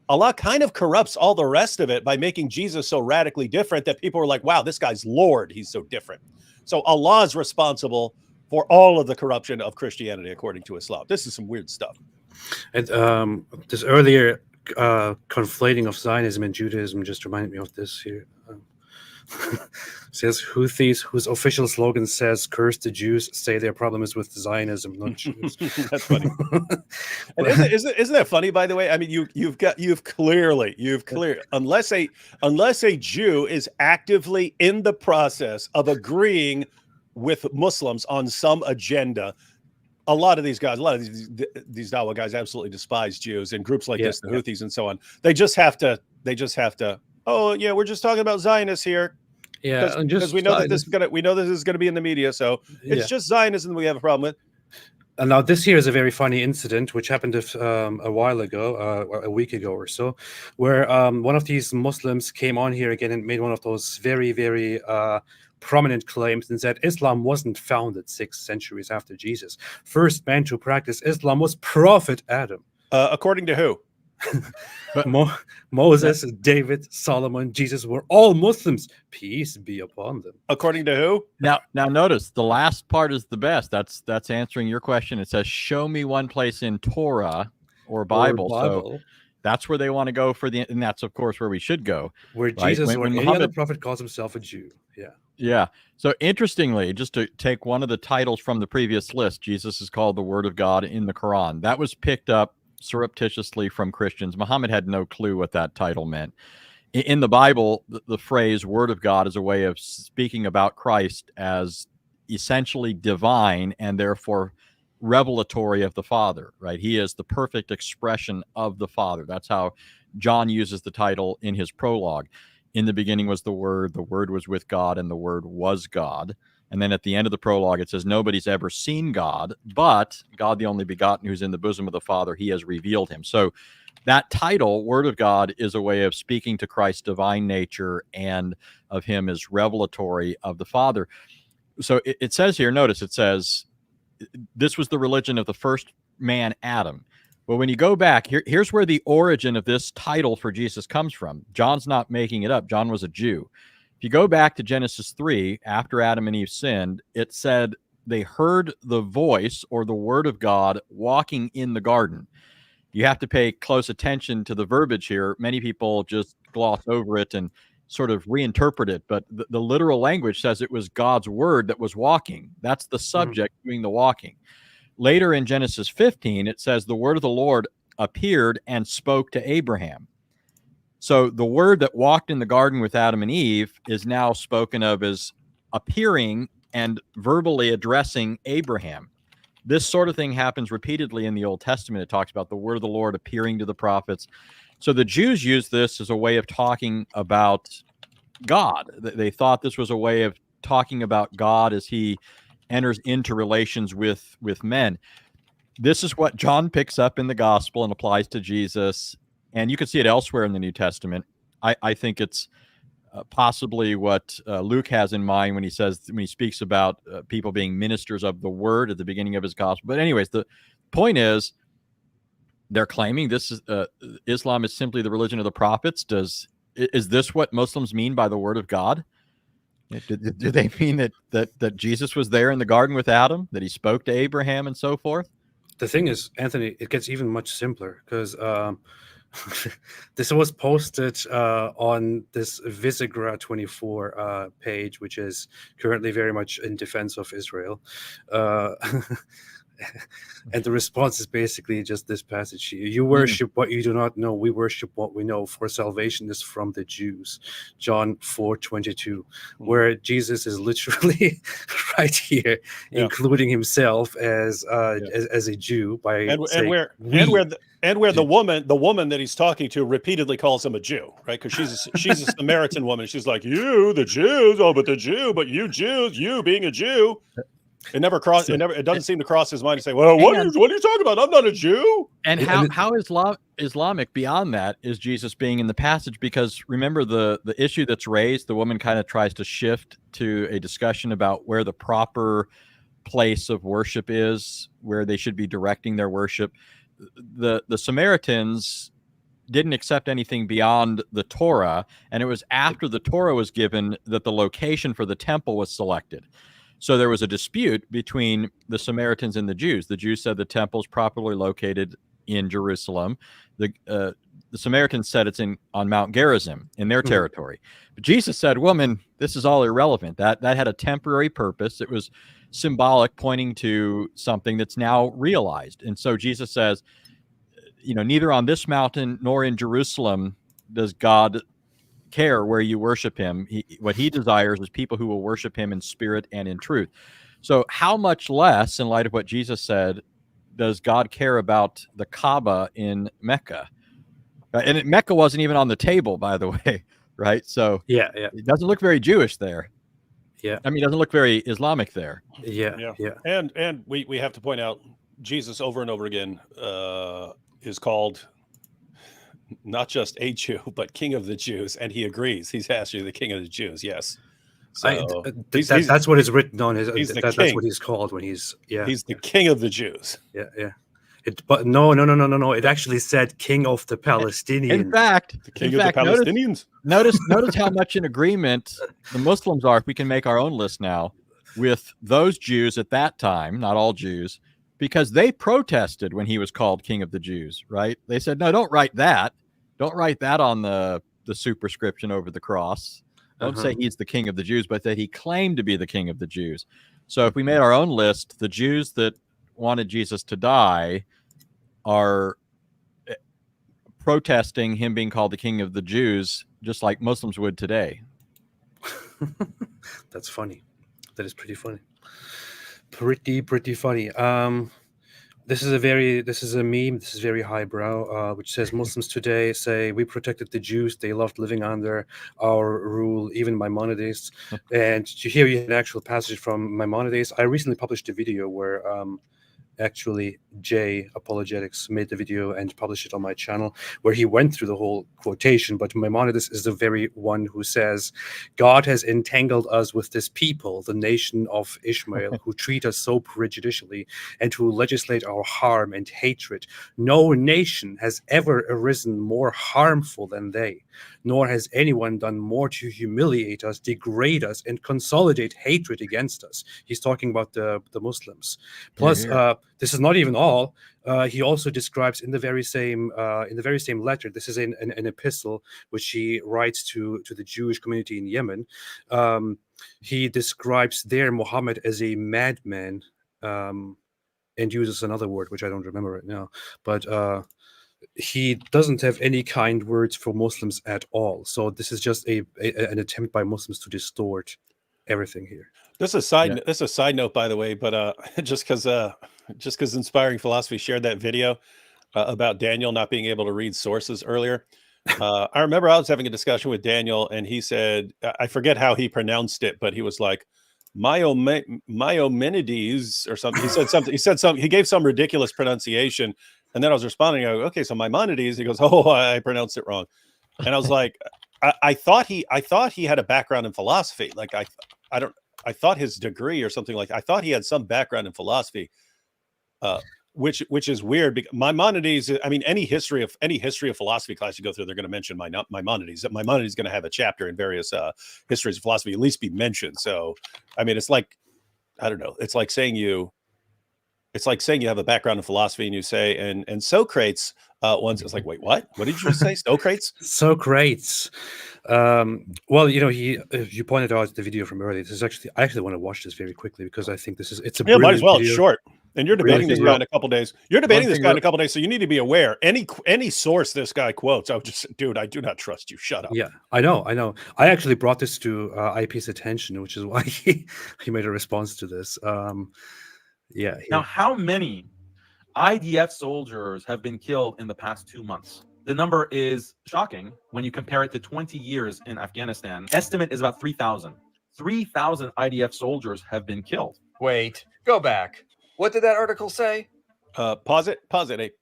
Allah kind of corrupts all the rest of it by making Jesus so radically different that people are like, wow, this guy's Lord. He's so different. So Allah is responsible for all of the corruption of Christianity, according to Islam. This is some weird stuff. And this earlier conflating of Zionism and Judaism just reminded me of this here. Says Houthis, whose official slogan says, "Curse the Jews," say their problem is with Zionism, not Jews. That's funny. And isn't that funny, by the way? I mean, you've clearly, unless a Jew is actively in the process of agreeing with Muslims on some agenda, a lot of these guys, these Dawah guys absolutely despise Jews, and groups like this, the Houthis and so on. They just have to. Oh yeah, we're just talking about Zionists here. Yeah, because we know that this is gonna be in the media, so it's just Zionism we have a problem with. And now this here is a very funny incident which happened a while ago, a week ago or so, where one of these Muslims came on here again and made one of those very, very prominent claims and said Islam wasn't founded 6 centuries after Jesus. First man to practice Islam was Prophet Adam. According to who? Moses, David, Solomon, Jesus were all Muslims. Peace be upon them. According to who? Now notice the last part is the best. That's answering your question. It says, "Show me one place in Torah or Bible." So that's where they want to go and that's of course where we should go. Where Jesus or any other prophet calls himself a Jew. Yeah. Yeah. So interestingly, just to take one of the titles from the previous list, Jesus is called the Word of God in the Quran. That was picked up surreptitiously from Christians. Muhammad had no clue what that title meant. In the Bible, the phrase Word of God is a way of speaking about Christ as essentially divine and therefore revelatory of the Father, right? He is the perfect expression of the Father. That's how John uses the title in his prologue. In the beginning was the Word was with God, and the Word was God. And then at the end of the prologue, it says, nobody's ever seen God, but God, the only begotten, who's in the bosom of the Father, he has revealed him. So that title, Word of God, is a way of speaking to Christ's divine nature and of him as revelatory of the Father. So it says here, notice it says, this was the religion of the first man, Adam. Well, when you go back, here's where the origin of this title for Jesus comes from. John's not making it up. John was a Jew. If you go back to Genesis 3, after Adam and Eve sinned, it said they heard the voice or the word of God walking in the garden. You have to pay close attention to the verbiage here. Many people just gloss over it and sort of reinterpret it, but the literal language says it was God's word that was walking. That's the subject doing the walking. Later in Genesis 15, it says the word of the Lord appeared and spoke to Abraham. So the word that walked in the garden with Adam and Eve is now spoken of as appearing and verbally addressing Abraham. This sort of thing happens repeatedly in the Old Testament. It talks about the word of the Lord appearing to the prophets. So the Jews used this as a way of talking about God. They thought this was a way of talking about God as he enters into relations with men. This is what John picks up in the gospel and applies to Jesus. And you can see it elsewhere in the New Testament. I think it's possibly what Luke has in mind when he speaks about people being ministers of the word at the beginning of his gospel. But anyways, the point is they're claiming this is Islam is simply the religion of the prophets. Is this what Muslims mean by the word of God? Do they mean that Jesus was there in the garden with Adam, that he spoke to Abraham and so forth? The thing is, Anthony, it gets even much simpler because this was posted on this Visegrad 24 page, which is currently very much in defense of Israel. And the response is basically just this passage here. You worship what you do not know. We worship what we know, for salvation is from the Jews. John 4:22, where Jesus is literally right here, including himself as a Jew by where the woman that he's talking to repeatedly calls him a Jew, right? Because she's a Samaritan woman. She's like, you, the Jews, but you Jews, you being a Jew. It doesn't seem to cross his mind to say, well, what are you talking about? I'm not a Jew. And how Islamic beyond that is Jesus being in the passage? Because remember the issue that's raised, the woman kind of tries to shift to a discussion about where the proper place of worship is, where they should be directing their worship. The Samaritans didn't accept anything beyond the Torah, and it was after the Torah was given that the location for the temple was selected. So there was a dispute between the Samaritans and the Jews. The Jews said the temple is properly located in Jerusalem. The Samaritans said it's on Mount Gerizim in their territory. But Jesus said, woman, this is all irrelevant. That had a temporary purpose. It was symbolic, pointing to something that's now realized. And so Jesus says, neither on this mountain nor in Jerusalem does God care where you worship him. What he desires is people who will worship him in spirit and in truth. So how much less, in light of what Jesus said, does God care about the Kaaba in Mecca? And Mecca wasn't even on the table, by the way, right? So Yeah. it doesn't look very Jewish there. Yeah. I mean, it doesn't look very Islamic there. Yeah. And we have to point out, Jesus over and over again is called not just a Jew, but King of the Jews, and he agrees. He's actually the King of the Jews. Yes. So that's what is written on his. That's what he's called when he's. Yeah. He's the King of the Jews. Yeah. But no. It actually said King of the Palestinians. In fact, the King of the Palestinians. Notice how much in agreement the Muslims are, if we can make our own list now, with those Jews at that time, not all Jews, because they protested when he was called King of the Jews, right? They said, no, don't write that. Don't write that on the superscription over the cross. Don't say he's the King of the Jews, but that he claimed to be the King of the Jews. So if we made our own list, the Jews that wanted Jesus to die are protesting him being called the King of the Jews, just like Muslims would today. That's funny. That is pretty funny. Pretty funny. This is a meme. This is very highbrow, which says Muslims today say we protected the Jews. They loved living under our rule, even Maimonides. And here you have an actual passage from Maimonides. I recently published a video where actually Jay Apologetics made the video and published it on my channel, where he went through the whole quotation. But Maimonides is the very one who says, God has entangled us with this people, the nation of Ishmael, who treat us so prejudicially and who legislate our harm and hatred. No nation has ever arisen more harmful than they, nor has anyone done more to humiliate us, degrade us, and consolidate hatred against us. He's talking about the Muslims. Plus, this is not even all. He also describes in the very same letter. This is an epistle which he writes to the Jewish community in Yemen. He describes there Muhammad as a madman, and uses another word which I don't remember right now. But he doesn't have any kind words for Muslims at all. So this is just an attempt by Muslims to distort everything here. This is a side note, by the way, but just because Inspiring Philosophy shared that video about Daniel not being able to read sources earlier. I remember I was having a discussion with Daniel, and he said, I forget how he pronounced it, but he was like, Maimonides or something. He said something. He gave some ridiculous pronunciation, and then I was responding. I go, okay, so Maimonides. He goes, oh, I pronounced it wrong, and I was like, I thought he had a background in philosophy. Like I thought his degree or something like. I thought he had some background in philosophy, which is weird. Because Maimonides. I mean, any history of philosophy class you go through, they're going to mention Maimonides. Maimonides is going to have a chapter in various histories of philosophy, at least be mentioned. So, I mean, it's like, I don't know. It's like saying you have a background in philosophy, and you say, and Socrates once. It's like, wait, what? What did you say? Socrates? Socrates. Well, you pointed out the video from earlier. This is I actually want to watch this very quickly because I think it's a might as well. video. It's short, and you're debating this guy in a couple days. You're debating this guy in a couple days, so you need to be aware. Any source this guy quotes, I do not trust you. Shut up. Yeah, I know. I actually brought this to IP's attention, which is why he made a response to this. Now, how many IDF soldiers have been killed in the past 2 months? The number is shocking when you compare it to 20 years in Afghanistan. Estimate is about 3,000. 3,000 IDF soldiers have been killed. Wait, go back. What did that article say? Pause it. Pause it.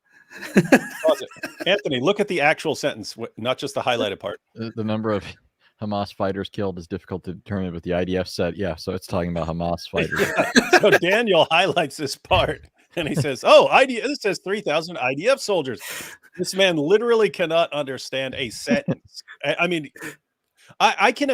Anthony, look at the actual sentence, not just the highlighted part. The number of Hamas fighters killed is difficult to determine, but the IDF said, so it's talking about Hamas fighters. Yeah. So Daniel highlights this part, and he says, this says 3,000 IDF soldiers. This man literally cannot understand a sentence. I mean, I can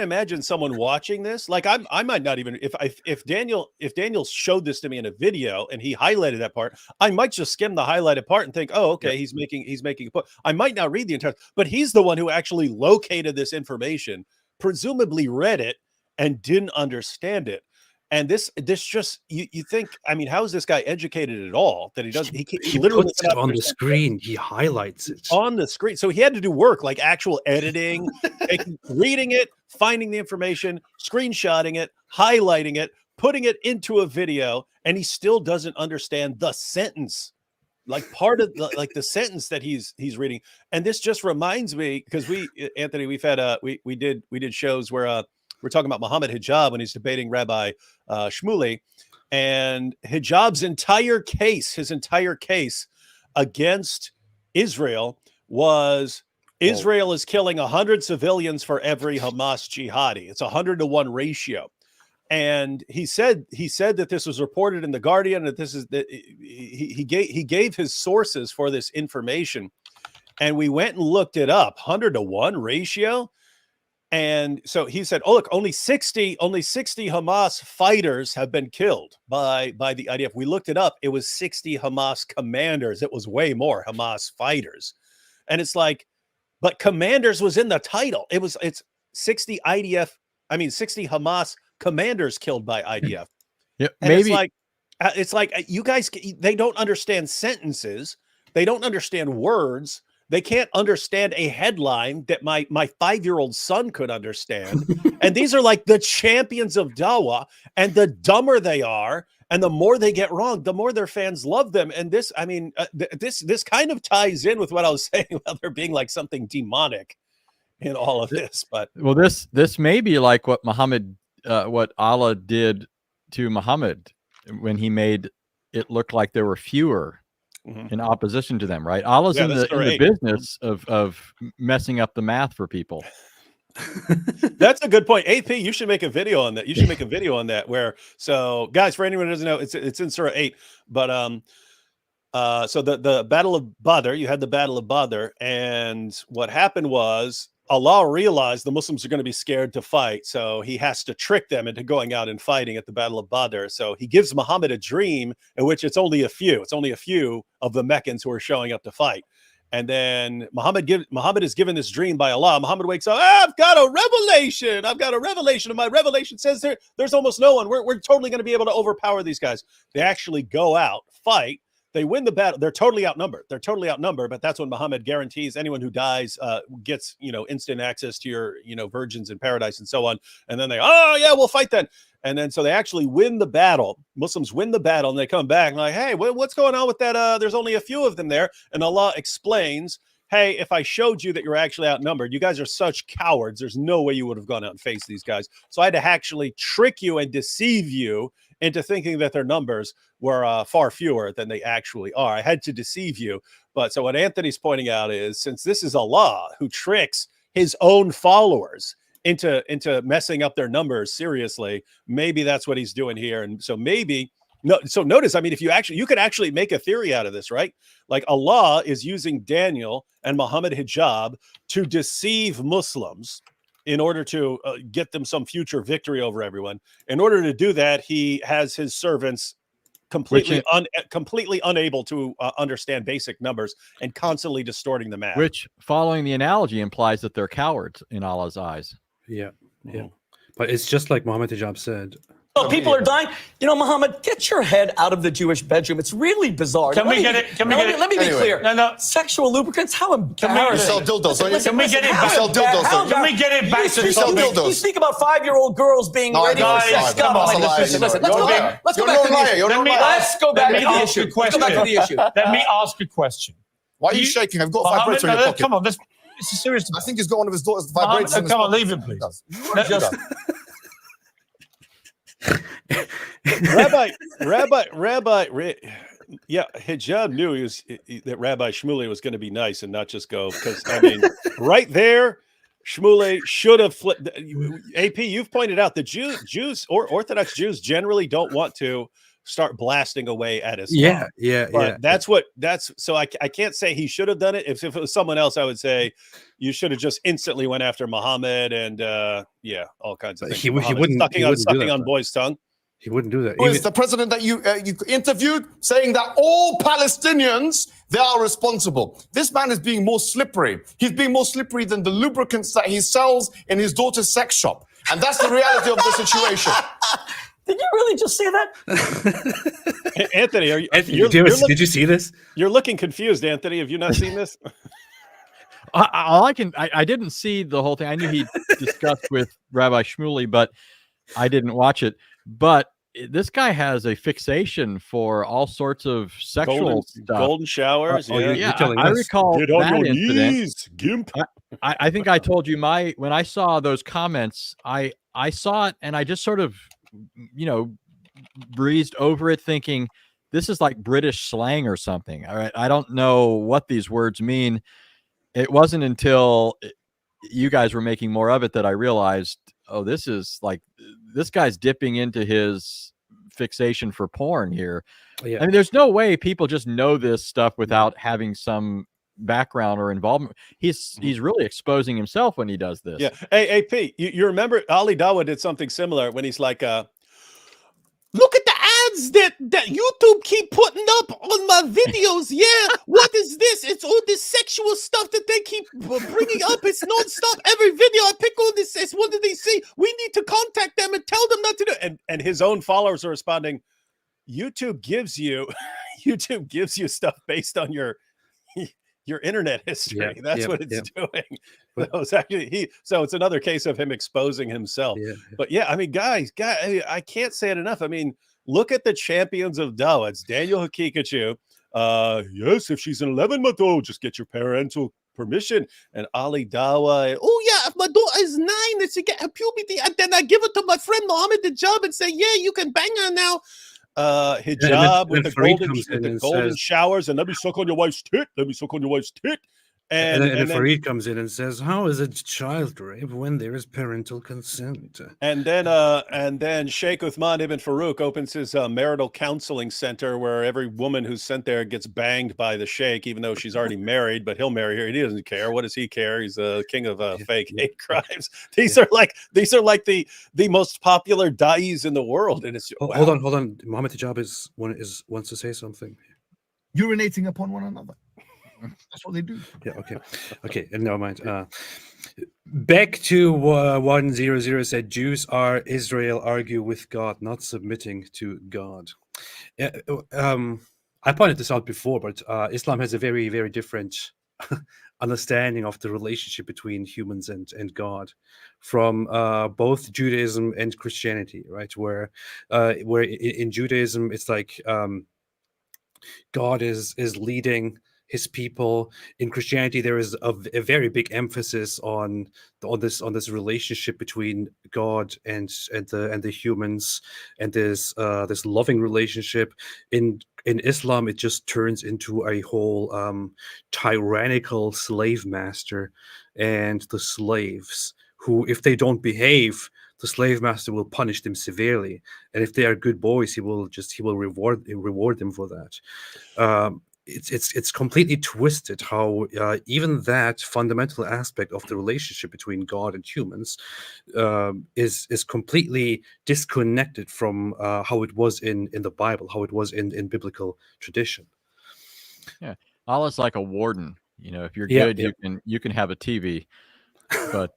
imagine someone watching this. Like I might not even, if Daniel showed this to me in a video and he highlighted that part, I might just skim the highlighted part and think, oh, okay, he's making a point. I might not read the entire, but he's the one who actually located this information, presumably read it and didn't understand it. And this just you think, I mean, how is this guy educated at all that he doesn't? He literally puts it on the screen. He highlights it on the screen. So he had to do work like actual editing, reading it, finding the information, screenshotting it, highlighting it, putting it into a video, and he still doesn't understand the sentence, like part of the sentence that he's reading. And this just reminds me, because Anthony, we've had we did shows where we're talking about Muhammad Hijab when he's debating Rabbi Shmuley, and Hijab's entire case against Israel was Israel is killing 100 civilians for every Hamas jihadi. It's 100-to-1 ratio. And he said that this was reported in the Guardian, that this is that he gave his sources for this information, and we went and looked it up. 100-to-1 ratio. And so he said, "Oh, look, only 60 Hamas fighters have been killed by the IDF." We looked it up. It was 60 Hamas commanders. It was way more Hamas fighters. And it's like, but commanders was in the title. It's 60 Hamas commanders killed by IDF. Yeah, and maybe it's like you guys, they don't understand sentences. They don't understand words. They can't understand a headline that my 5-year-old son could understand. And these are like the champions of Dawah, and the dumber they are and the more they get wrong, the more their fans love them. And this, I mean, this kind of ties in with what I was saying about there being like something demonic in all of this. But well, this may be like what what Allah did to Muhammad when he made it look like there were fewer in opposition to them, right? Allah's in the business of messing up the math for people. That's a good point. AP, you should make a video on that. You should make a video on that where, so guys, for anyone who doesn't know, it's in Surah 8, but so the Battle of Badr, you had the Battle of Badr, and what happened was Allah realized the Muslims are going to be scared to fight, so he has to trick them into going out and fighting at the Battle of Badr. So he gives Muhammad a dream in which it's only a few of the Meccans who are showing up to fight. And then Muhammad is given this dream by Allah. Muhammad wakes up, I've got a revelation. And my revelation says there's almost no one. We're totally going to be able to overpower these guys. They actually go out, fight. They win the battle. They're totally outnumbered. But that's when Muhammad guarantees anyone who dies gets, instant access to your, virgins in paradise and so on. And then we'll fight then. And then so they actually win the battle. Muslims win the battle, and they come back and like, hey, what's going on with that? There's only a few of them there. And Allah explains, hey, if I showed you that you're actually outnumbered, you guys are such cowards. There's no way you would have gone out and faced these guys. So I had to actually trick you and deceive you into thinking that their numbers were far fewer than they actually are. I had to deceive you. But so what Anthony's pointing out is, since this is Allah who tricks his own followers into messing up their numbers seriously, maybe that's what he's doing here. And so so notice, I mean, if you could actually make a theory out of this, right? Like Allah is using Daniel and Muhammad Hijab to deceive Muslims in order to get them some future victory over everyone. In order to do that, he has his servants completely unable to understand basic numbers and constantly distorting the math. Which, following the analogy, implies that they're cowards in Allah's eyes. Yeah. But it's just like Muhammad Hijab said. Oh, people are dying. Muhammad, get your head out of the Jewish bedroom. It's really bizarre. Let me be clear. No. Sexual lubricants? How embarrassing. You sell dildos. Can we get it back to dildos? You speak about 5-year-old girls being ready for sex. Listen, let's go back to the issue. Let me ask a question. Why are you shaking? I've got a vibrator in your pocket. Come on, this is a serious. I think he's got one of his daughter's vibrators. Come on, leave him, please. Hijab knew that Rabbi Shmuley was going to be nice and not just go, because I mean, right there, Shmuley should have flipped. AP, you've pointed out the Jews or Orthodox Jews generally don't want to start blasting away at Islam. So I can't say he should have done it. If it was someone else, I would say you should have just instantly went after Muhammad and all kinds of things. He wouldn't sucking on boys' tongue. He wouldn't do that. Who is the president that you interviewed saying that all Palestinians, they are responsible? This man is being more slippery. He's being more slippery than the lubricants that he sells in his daughter's sex shop. And that's the reality of the situation. Did you really just say that? Anthony, did you see this? You're looking confused, Anthony. Have you not seen this? I didn't see the whole thing. I knew he discussed with Rabbi Shmuley, but I didn't watch it. But this guy has a fixation for all sorts of sexual stuff. Golden showers. Yeah, I recall Get on that your incident. knees, gimp. I think I told you when I saw those comments, I saw it and I just sort of, breezed over it thinking this is like British slang or something. All right. I don't know what these words mean. It wasn't until you guys were making more of it that I realized, oh, this guy's dipping into his fixation for porn here. Yeah. I mean, there's no way people just know this stuff without having some background or involvement. He's really exposing himself when he does this. Yeah. Hey, Pete, you remember Ali Dawah did something similar when he's like, look at the ads that YouTube keep putting up on my videos. Yeah, what is this? It's all this sexual stuff that they keep bringing up. It's nonstop. Every video I pick on this says, what did they see? We need to contact them and tell them not to do it. And his own followers are responding, YouTube gives you stuff based on your internet history. Yeah, That's what it's doing. That was actually so it's another case of him exposing himself. But yeah, I mean, guys, I can't say it enough. I mean, look at the champions of Dawah. It's Daniel Hakikachu. Yes, if she's an 11-month-old, just get your parental permission. And Ali Dawah. Oh yeah, if my daughter is 9, then she get her puberty, and then I give it to my friend Mohammed Hijab and say, yeah, you can bang her now. Hijab with the golden showers, and let me suck on your wife's tit. Let me suck on your wife's tit. And then Farid comes in and says, how is it child rape when there is parental consent? And then Sheikh Uthman ibn Farouk opens his marital counseling center where every woman who's sent there gets banged by the Sheikh, even though she's already married, but he'll marry her. He doesn't care. What does he care? He's a king of fake hate crimes. These are like the most popular da'is in the world. And it's hold on. Mohammed Hijab wants to say something. Urinating upon one another. That's what they do. Yeah. Okay. And never mind. Back to 100 said Jews are Israel argue with God, not submitting to God. I pointed this out before, but Islam has a very, very different understanding of the relationship between humans and God from both Judaism and Christianity, right? Where in Judaism it's like God is leading his people. In Christianity, there is a very big emphasis on this relationship between God and the humans, and this loving relationship. In Islam, it just turns into a whole tyrannical slave master and the slaves who, if they don't behave, the slave master will punish them severely, and if they are good boys, he will reward them for that. It's completely twisted how even that fundamental aspect of the relationship between God and humans is completely disconnected from how it was in the Bible, how it was in biblical tradition. Yeah, Allah's like a warden. If you're good, you can have a TV, but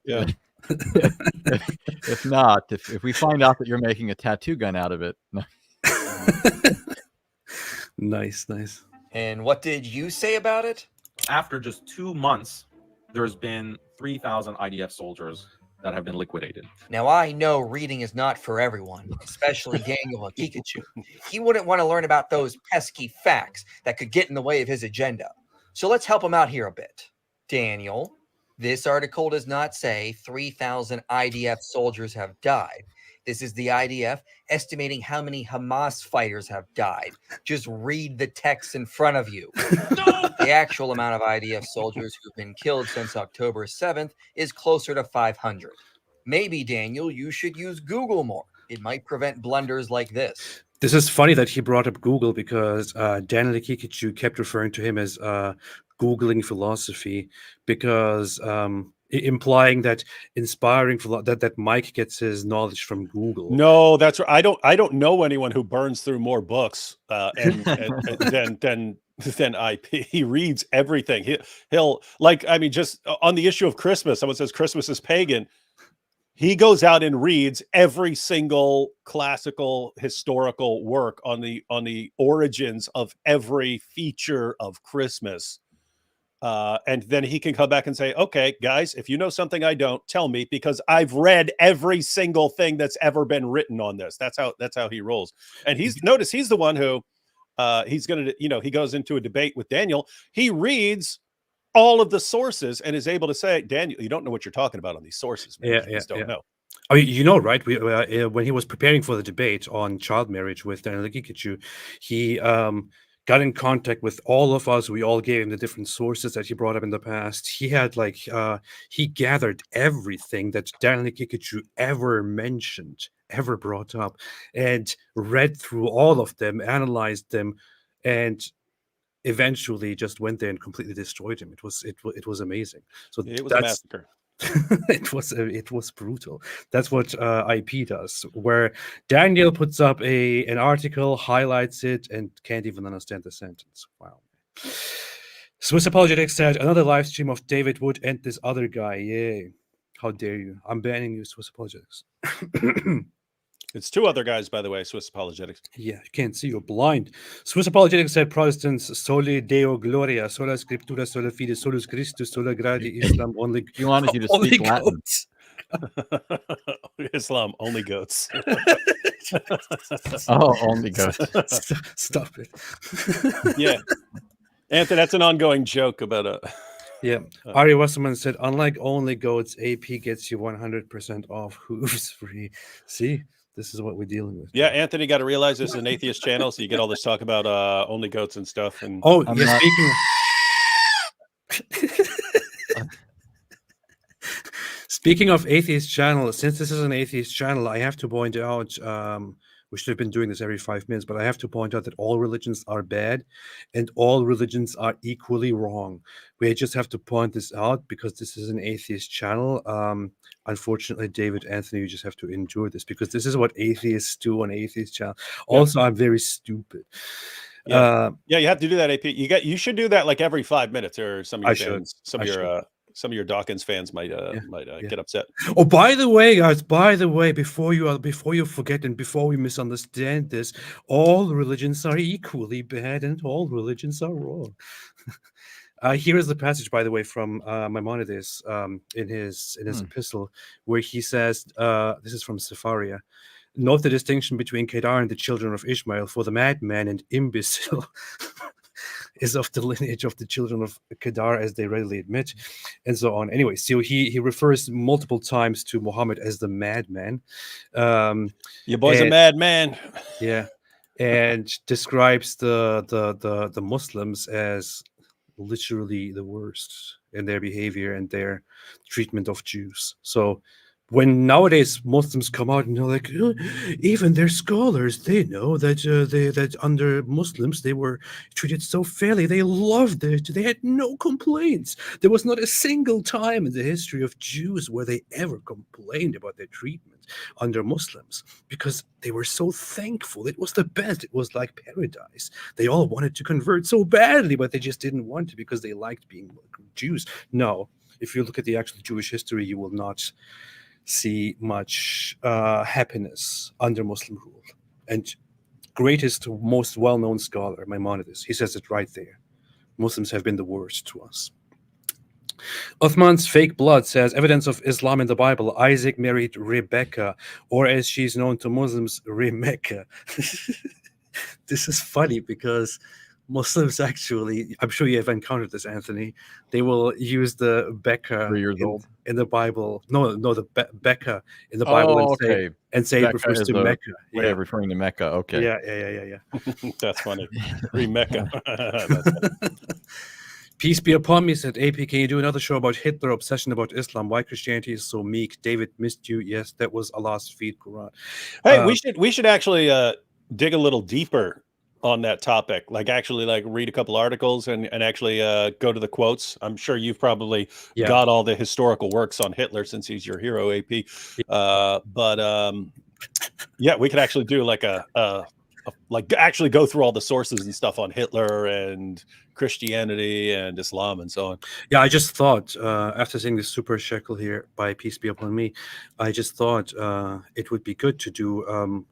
if not, if we find out that you're making a tattoo gun out of it, nice. And what did you say about it? After just 2 months, there's been 3,000 IDF soldiers that have been liquidated. Now, I know reading is not for everyone, especially Daniel Hakikachu. He wouldn't want to learn about those pesky facts that could get in the way of his agenda. So let's help him out here a bit. Daniel, this article does not say 3,000 IDF soldiers have died. This is the IDF estimating how many Hamas fighters have died. Just read the text in front of you. The actual amount of IDF soldiers who've been killed since October 7th is closer to 500. Maybe, Daniel, you should use Google more. It might prevent blunders like this. This is funny that he brought up Google, because Daniel Hakikachu kept referring to him as Googling philosophy, because implying that that Mike gets his knowledge from Google. No, that's right. I don't know anyone who burns through more books than IP. He reads everything. He'll just on the issue of Christmas, someone says Christmas is pagan. He goes out and reads every single classical historical work on the origins of every feature of Christmas. And then he can come back and say, okay, guys, if you know something I don't, tell me, because I've read every single thing that's ever been written on this. That's how he rolls. And he's the one who he's going to, he goes into a debate with Daniel. He reads all of the sources and is able to say, Daniel, you don't know what you're talking about on these sources, man. You just don't know. I mean, right? When he was preparing for the debate on child marriage with Daniel Gekichu, he got in contact with all of us. We all gave him the different sources that he brought up in the past. He had he gathered everything that Daniel Gekichu ever mentioned, ever brought up, and read through all of them, analyzed them, and eventually just went there and completely destroyed him. It was amazing. So it was a massacre. it was brutal. That's what IP does, where Daniel puts up an article, highlights it, and can't even understand the sentence. Wow. Swiss Apologetics said another live stream of David Wood and this other guy. Yay. How dare you? I'm banning you, Swiss Apologetics. It's two other guys, by the way, Swiss Apologetics. Yeah, you can't see, you're blind. Swiss Apologetics said Protestants, soli Deo gloria, sola scriptura, sola fide, solus Christus, sola gradi, Islam, only... He wanted you to speak Latin. Islam, only goats. Oh, only goats. Stop it. Yeah. Anthony, that's an ongoing joke about Yeah. Ari Wasserman said, unlike only goats, AP gets you 100% off hooves free. See? This is what we're dealing with. Yeah, Anthony, got to realize this is an atheist channel, so you get all this talk about only goats and stuff. And Speaking of atheist channel, since this is an atheist channel, I have to point out, we should have been doing this every 5 minutes, but I have to point out that all religions are bad and all religions are equally wrong. We just have to point this out because this is an atheist channel. Unfortunately, David, Anthony, you just have to endure this because this is what atheists do on atheist channel. Also, I'm very stupid. Yeah, you have to do that, AP. You should do that like every 5 minutes, or some of your fans, some of your Dawkins fans might get upset. Oh, by the way, guys, before you forget and before we misunderstand this, all religions are equally bad and all religions are wrong. Here is the passage, by the way, from Maimonides in his epistle, where he says, this is from Sepharia, note the distinction between Kedar and the children of Ishmael, for the madman and imbecile is of the lineage of the children of Kedar, as they readily admit, and so on. Anyway, so he refers multiple times to Muhammad as the madman. Your boy's a madman. Yeah, and describes the Muslims as literally the worst in their behavior and their treatment of Jews. So when nowadays Muslims come out and they're like, even their scholars, they know that that under Muslims they were treated so fairly. They loved it. They had no complaints. There was not a single time in the history of Jews where they ever complained about their treatment under Muslims because they were so thankful. It was the best. It was like paradise. They all wanted to convert so badly, but they just didn't want to because they liked being Jews. No, if you look at the actual Jewish history, you will not see much happiness under Muslim rule. And greatest, most well-known scholar, Maimonides, he says it right there. Muslims have been the worst to us. Uthman's fake blood says, evidence of Islam in the Bible, Isaac married Rebecca, or as she's known to Muslims, Remecca. This is funny because Muslims actually, I'm sure you have encountered this, Anthony, they will use the Becca 3 years old in the Bible. No, the Becca in the Bible and say it refers to Mecca. Way of referring to Mecca. Okay. Yeah. That's funny. Remecca. Peace be upon me, said AP. Can you do another show about Hitler obsession about Islam? Why Christianity is so meek? David missed you. Yes, that was Allah's feed Quran. Hey, we should actually dig a little deeper on that topic, like actually like read a couple articles and actually go to the quotes. I'm sure you've probably got all the historical works on Hitler since he's your hero, AP. Yeah, we could actually do like like actually go through all the sources and stuff on Hitler and Christianity and Islam and so on. Yeah, I just thought after seeing the super shekel here by Peace Be Upon Me, I just thought it would be good to do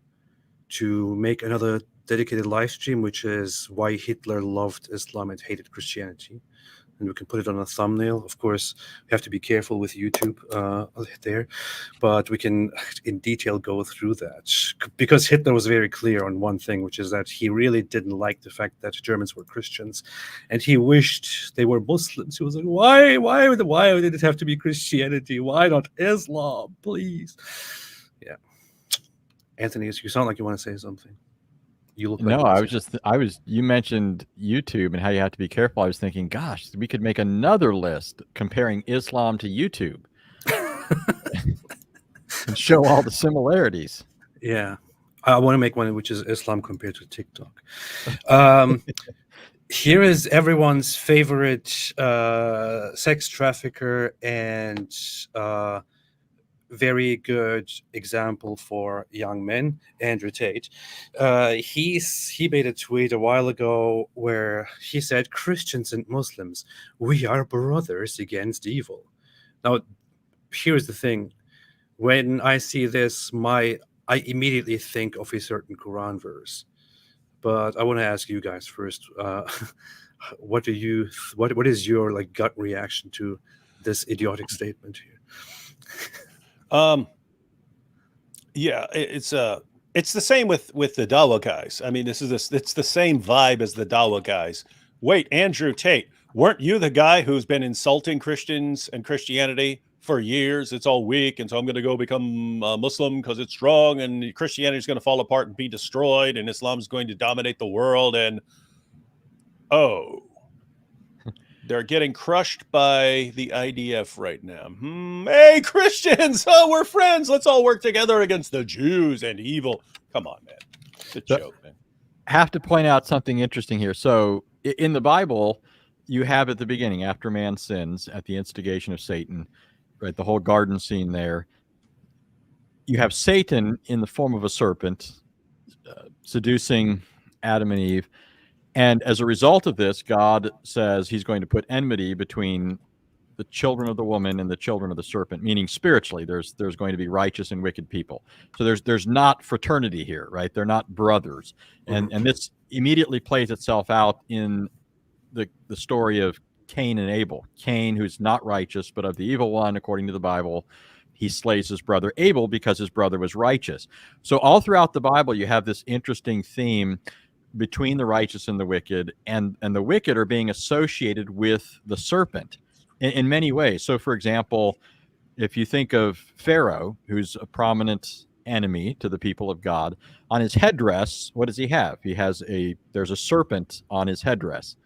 to make another dedicated live stream, which is why Hitler loved Islam and hated Christianity. and we can put it on a thumbnail. Of course, we have to be careful with YouTube there, but we can in detail go through that, because Hitler was very clear on one thing, which is that he really didn't like the fact that Germans were Christians, and he wished they were Muslims. He was like, why did it have to be Christianity? Why not Islam, please? Yeah. Anthony, you sound like you want to say something. You look like no, you mentioned YouTube and how you have to be careful. I was thinking, gosh, we could make another list comparing Islam to YouTube and show all the similarities. Yeah. I want to make one which is Islam compared to TikTok. Here is everyone's favorite sex trafficker and very good example for young men, Andrew Tate. He made a tweet a while ago where he said, "Christians and Muslims, we are brothers against evil." Now, here's the thing. When I see this, I immediately think of a certain Quran verse. But I want to ask you guys first, what is your like gut reaction to this idiotic statement here? Yeah, it's the same with the Dawah guys. I mean, it's the same vibe as the Dawah guys. Wait, Andrew Tate, weren't you the guy who's been insulting Christians and Christianity for years? It's all weak, and so I'm going to go become a Muslim because it's strong, and Christianity is going to fall apart and be destroyed, and Islam is going to dominate the world. And oh, they're getting crushed by the IDF right now. Hey, Christians! Oh, we're friends. Let's all work together against the Jews and evil. Come on, man. It's a joke, man. I have to point out something interesting here. So in the Bible, you have at the beginning, after man sins, at the instigation of Satan, right, the whole garden scene there, you have Satan in the form of a serpent seducing Adam and Eve. And as a result of this, God says he's going to put enmity between the children of the woman and the children of the serpent, meaning spiritually there's going to be righteous and wicked people. So there's not fraternity here, right? They're not brothers. And this immediately plays itself out in the story of Cain and Abel. Cain, who's not righteous, but of the evil one, according to the Bible, he slays his brother Abel because his brother was righteous. So all throughout the Bible, you have this interesting theme between the righteous and the wicked, and the wicked are being associated with the serpent in many ways. So, for example, if you think of Pharaoh, who's a prominent enemy to the people of God, on his headdress, what does he have? There's a serpent on his headdress.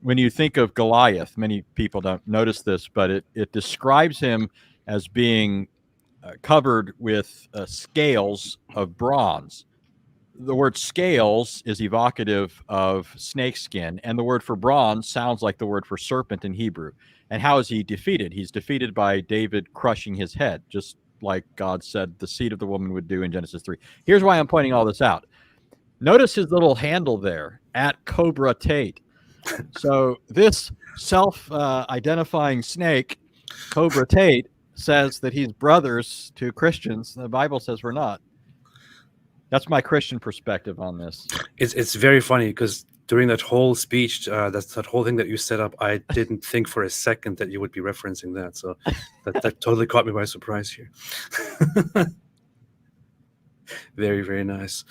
When you think of Goliath, many people don't notice this, but it describes him as being covered with scales of bronze. The word scales is evocative of snakeskin, and the word for bronze sounds like the word for serpent in Hebrew. And how is he defeated? He's defeated by David crushing his head, just like God said the seed of the woman would do in Genesis 3. Here's why I'm pointing all this out. Notice his little handle there, @Cobra Tate. So this self-identifying snake, Cobra Tate, says that he's brothers to Christians. The Bible says we're not. That's my Christian perspective on this. It's very funny because during that whole speech, that whole thing that you set up, I didn't think for a second that you would be referencing that. So that totally caught me by surprise here. Very, very nice.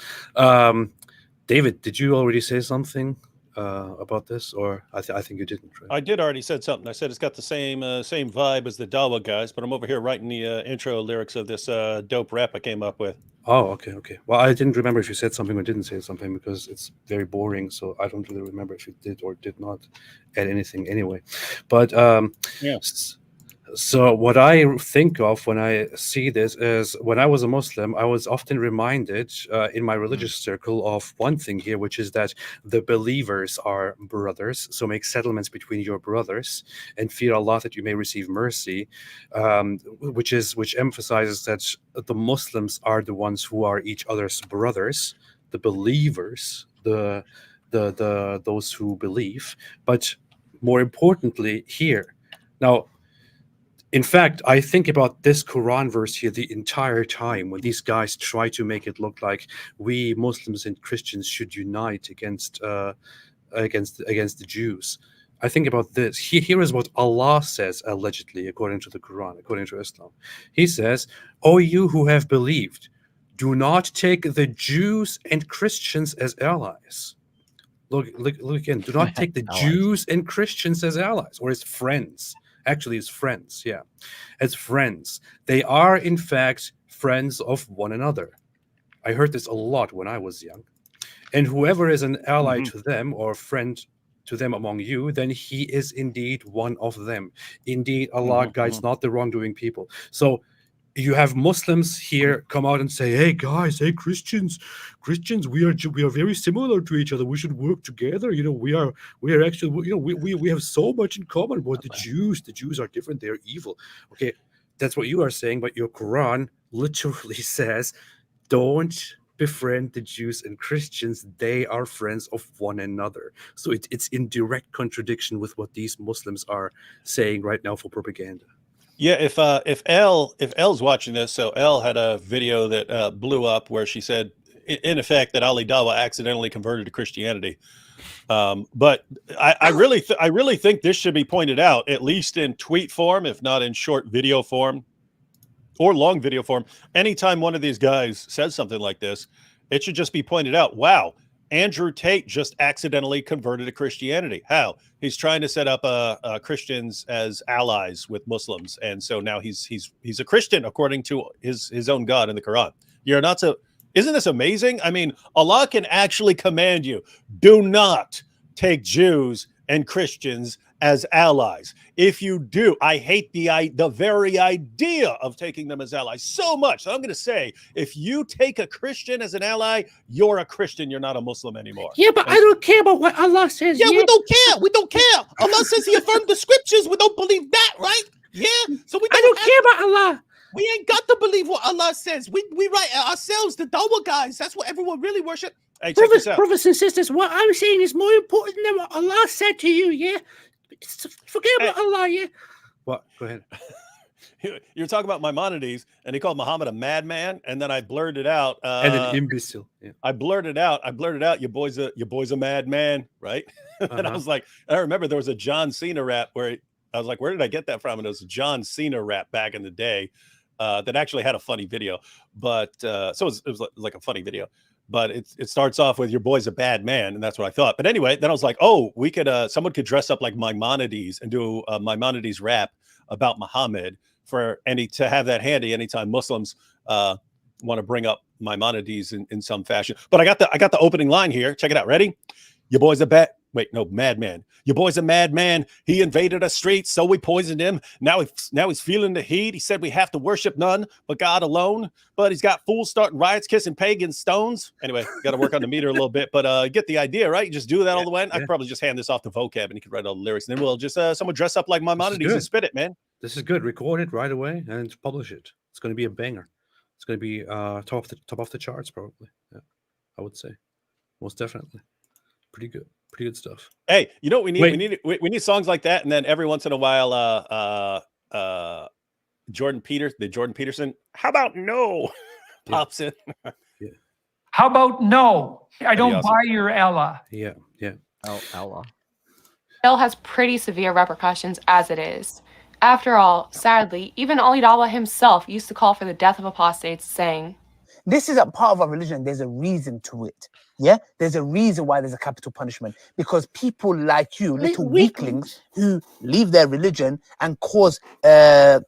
David, did you already say something about this, or I think you didn't, right? I did already said something. I said it's got the same vibe as the Dawah guys, but I'm over here writing the intro lyrics of this dope rap I came up with. Oh, okay. Well, I didn't remember if you said something or didn't say something because it's very boring. So I don't really remember if you did or did not add anything anyway. But yeah. So what I think of when I see this is when I was a Muslim, I was often reminded in my religious circle of one thing here, which is that the believers are brothers. So make settlements between your brothers and fear Allah that you may receive mercy, which emphasizes that the Muslims are the ones who are each other's brothers, the believers, the those who believe. But more importantly here, now, in fact, I think about this Quran verse here the entire time when these guys try to make it look like we Muslims and Christians should unite against the Jews. I think about this. Here is what Allah says, allegedly, according to the Quran, according to Islam. He says, "O you who have believed, do not take the Jews and Christians as allies." Look again. Do not take the Jews and Christians as allies or as friends. Actually, as friends, yeah. As friends. They are, in fact, friends of one another. I heard this a lot when I was young. And whoever is an ally to them or friend to them among you, then he is indeed one of them. Indeed, Allah guides not the wrongdoing people. So you have Muslims here come out and say, "Hey guys, hey Christians, we are very similar to each other. We should work together. You know, we are actually, you know, we have so much in common." But the Jews are different. They're evil. Okay, that's what you are saying, but your Quran literally says, "Don't befriend the Jews and Christians. They are friends of one another." So it's in direct contradiction with what these Muslims are saying right now for propaganda. Yeah, if Elle's watching this, so Elle had a video that blew up where she said, in effect, that Ali Dawah accidentally converted to Christianity. But I really think this should be pointed out, at least in tweet form, if not in short video form or long video form. Anytime one of these guys says something like this, it should just be pointed out. Wow, Andrew Tate just accidentally converted to Christianity. How? He's trying to set up Christians as allies with Muslims, and so now he's a Christian according to his own God in the Quran. You're not so. Isn't this amazing? I mean, Allah can actually command you, do not take Jews and Christians as allies. If you do, I hate the very idea of taking them as allies so much. So I'm going to say, if you take a Christian as an ally, you're a Christian. You're not a Muslim anymore. Yeah, but I don't care about what Allah says. Yeah, we don't care. We don't care. Allah says he affirmed the scriptures. We don't believe that, right? Yeah. So I don't care about Allah. We ain't got to believe what Allah says. We write ourselves, the Dawah guys. That's what everyone really worship. Hey, check this out. Brothers and sisters, what I'm saying is more important than what Allah said to you, yeah? Forget about Allah, yeah? What? Go ahead. You're talking about Maimonides, and he called Muhammad a madman, and then I blurted out and an imbecile. Yeah. I blurted out, your boy's a madman, right? And I was like, I remember there was a John Cena rap where I was like, where did I get that from? And it was a John Cena rap back in the day that actually had a funny video. But so it was like a funny video. But it starts off with, "Your boy's a bad man," and that's what I thought. But anyway, then I was like, oh, we could someone could dress up like Maimonides and do a Maimonides rap about Muhammad to have that handy anytime Muslims want to bring up Maimonides in some fashion. But I got the opening line here. Check it out. Ready? "Your boy's a madman. Your boy's a madman. He invaded our streets, so we poisoned him. Now he's feeling the heat. He said we have to worship none but God alone. But he's got fools starting riots, kissing pagan stones." Anyway, got to work on the meter a little bit, but get the idea, right? You just do that all the way. I could probably just hand this off to vocab, and he could write all the lyrics, and then we'll just someone dress up like Maimonides and spit it, man. This is good. Record it right away and publish it. It's going to be a banger. It's going to be top of the charts, probably. Yeah, I would say, most definitely. Pretty good stuff. Hey, you know what we need? We need songs like that, and then every once in a while, Jordan Peterson. How about no? Pops in. Yeah. How about no? I don't buy your Allah. Yeah. Allah. Bill has pretty severe repercussions as it is. After all, sadly, even Ali Dawah himself used to call for the death of apostates, saying, "This is a part of our religion. There's a reason to it. Yeah, there's a reason why there's a capital punishment, because people like you, little weaklings who leave their religion and cause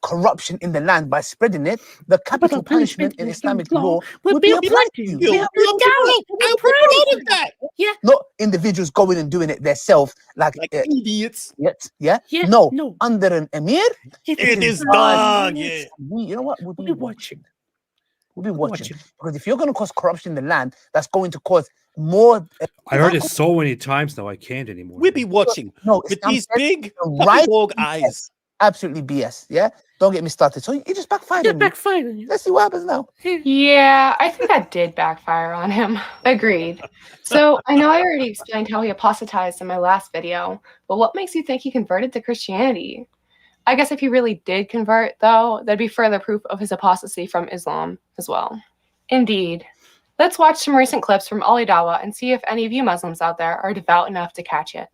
corruption in the land by spreading it, the capital punishment in Islamic law would be applied to you. Yeah, not individuals going and doing it themselves like idiots. Yeah. No, under an emir, it is done. Yeah, you know what? We'll be watching. We'll be watching. Because if you're going to cause corruption in the land, that's going to cause more. I heard it so many times now, I can't anymore. We'll be watching. No, with these big eyes. Absolutely BS. Yeah, don't get me started. So it just backfired on you. Let's see what happens now. Yeah, I think that did backfire on him. Agreed. So I know I already explained how he apostatized in my last video, but what makes you think he converted to Christianity? I guess if he really did convert, though, that'd be further proof of his apostasy from Islam as well. Indeed. Let's watch some recent clips from Ali Dawah and see if any of you Muslims out there are devout enough to catch it.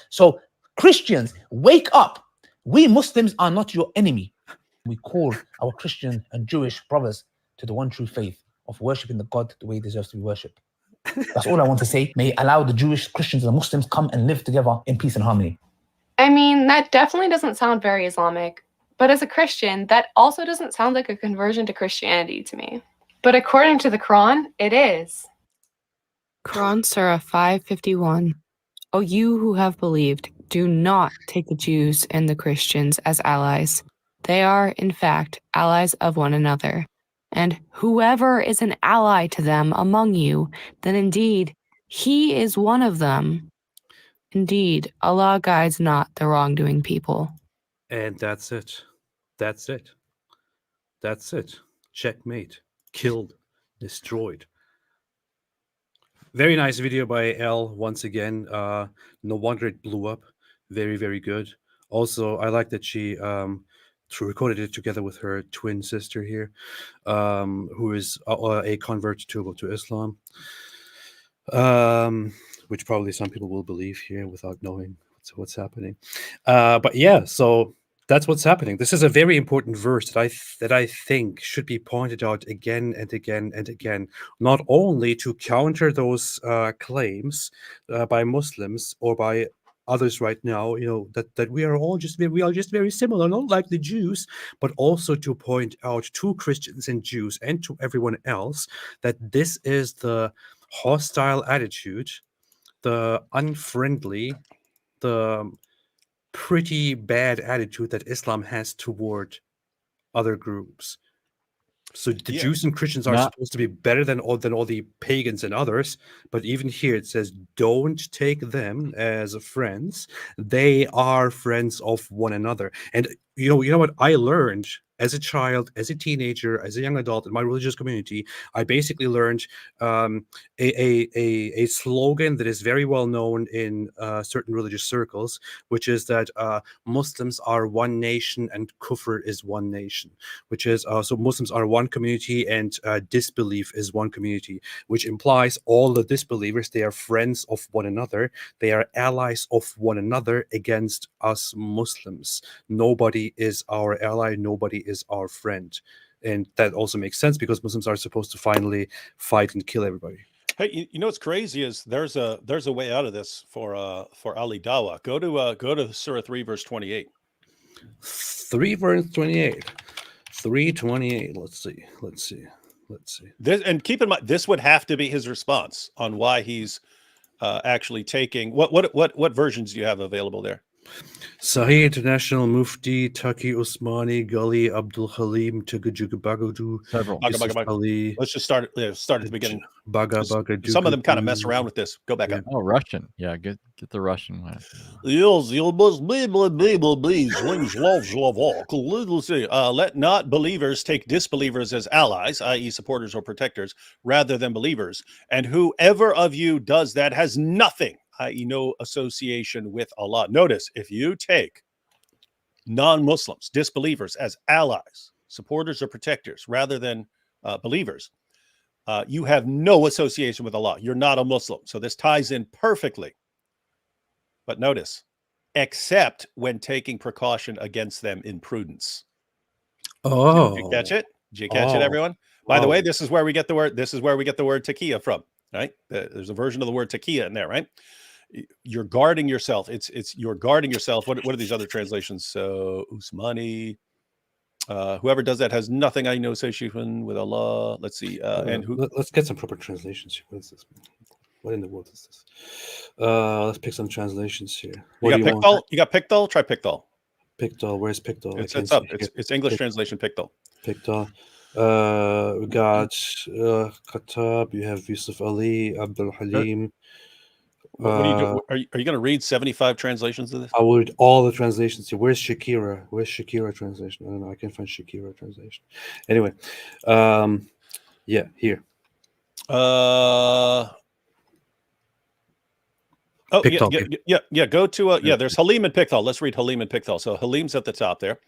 So Christians, wake up. We Muslims are not your enemy. We call our Christian and Jewish brothers to the one true faith of worshiping the God the way he deserves to be worshipped. That's all I want to say. May allow the Jewish, Christians, and the Muslims come and live together in peace and harmony. I mean, that definitely doesn't sound very Islamic. But as a Christian, that also doesn't sound like a conversion to Christianity to me. But according to the Quran, it is. Quran Surah 551. O you who have believed, do not take the Jews and the Christians as allies. They are, in fact, allies of one another. And whoever is an ally to them among you, then indeed, he is one of them. Indeed, Allah guides not the wrongdoing people. And that's it. That's it. That's it. Checkmate. Killed. Destroyed. Very nice video by Elle once again. No wonder it blew up. Very, very good. Also, I like that she recorded it together with her twin sister here, who is a convert to Islam, which probably some people will believe here without knowing what's happening. But yeah, so that's what's happening. This is a very important verse that I think should be pointed out again and again and again, not only to counter those claims by Muslims or by others right now, that we are just very similar, not like the Jews, but also to point out to Christians and Jews and to everyone else that this is the hostile attitude, the unfriendly, the pretty bad attitude that Islam has toward other groups. So the Jews and Christians are supposed to be better than all the pagans and others, but even here it says, don't take them as friends. They are friends of one another. And you know what I learned as a child, as a teenager, as a young adult in my religious community? I basically learned a slogan that is very well known in certain religious circles, which is that Muslims are one nation and kufr is one nation, which is so Muslims are one community and disbelief is one community, which implies all the disbelievers, they are friends of one another, they are allies of one another against us Muslims. Nobody is our ally, nobody is our friend. And that also makes sense because Muslims are supposed to finally fight and kill everybody. Hey, you know what's crazy is there's a way out of this for Ali Dawah. Go to Surah 3 verse 28. 3 verse 28. 328. Let's see. This, and keep in mind, this would have to be his response on why he's actually taking what versions do you have available there? Sahih International, Mufti, Taki Usmani, Gully, Abdul Halim, Bagadu, several. Let's just start at the beginning. Some of them kind of mess around with this. Go back up. Oh, Russian. Yeah, get the Russian one. Let not believers take disbelievers as allies, i.e. supporters or protectors, rather than believers. And whoever of you does that has nothing, i.e. no association with Allah. Notice, if you take non-Muslims, disbelievers, as allies, supporters or protectors, rather than believers, you have no association with Allah. You're not a Muslim. So this ties in perfectly. But notice, except when taking precaution against them in prudence. Oh. Did you catch it? Did you catch it, everyone? By the way, this is where we get the word taqiyya from, right? There's a version of the word taqiyya in there, right? You're guarding yourself. It's you're guarding yourself. What are these other translations? So Usmani, whoever does that has nothing I know association with Allah. Let's see. Let's get some proper translations. What is this? What in the world is this? Let's pick some translations here. You got Pictol? Try Pictol. Pictol. Where's Pictol? It's up. It's English translation Pictol. Pictol. We got Khattab. You have Yusuf Ali, Abdul Halim. What are you doing? Are you going to read 75 translations of this? I would all the translations here. Where's Shakira? Where's Shakira translation? I don't know. I can't find Shakira translation. Anyway, yeah, here. Oh, Pickthall. yeah. Go to there's Halim and Pickthall. Let's read Halim and Pickthall. So Halim's at the top there.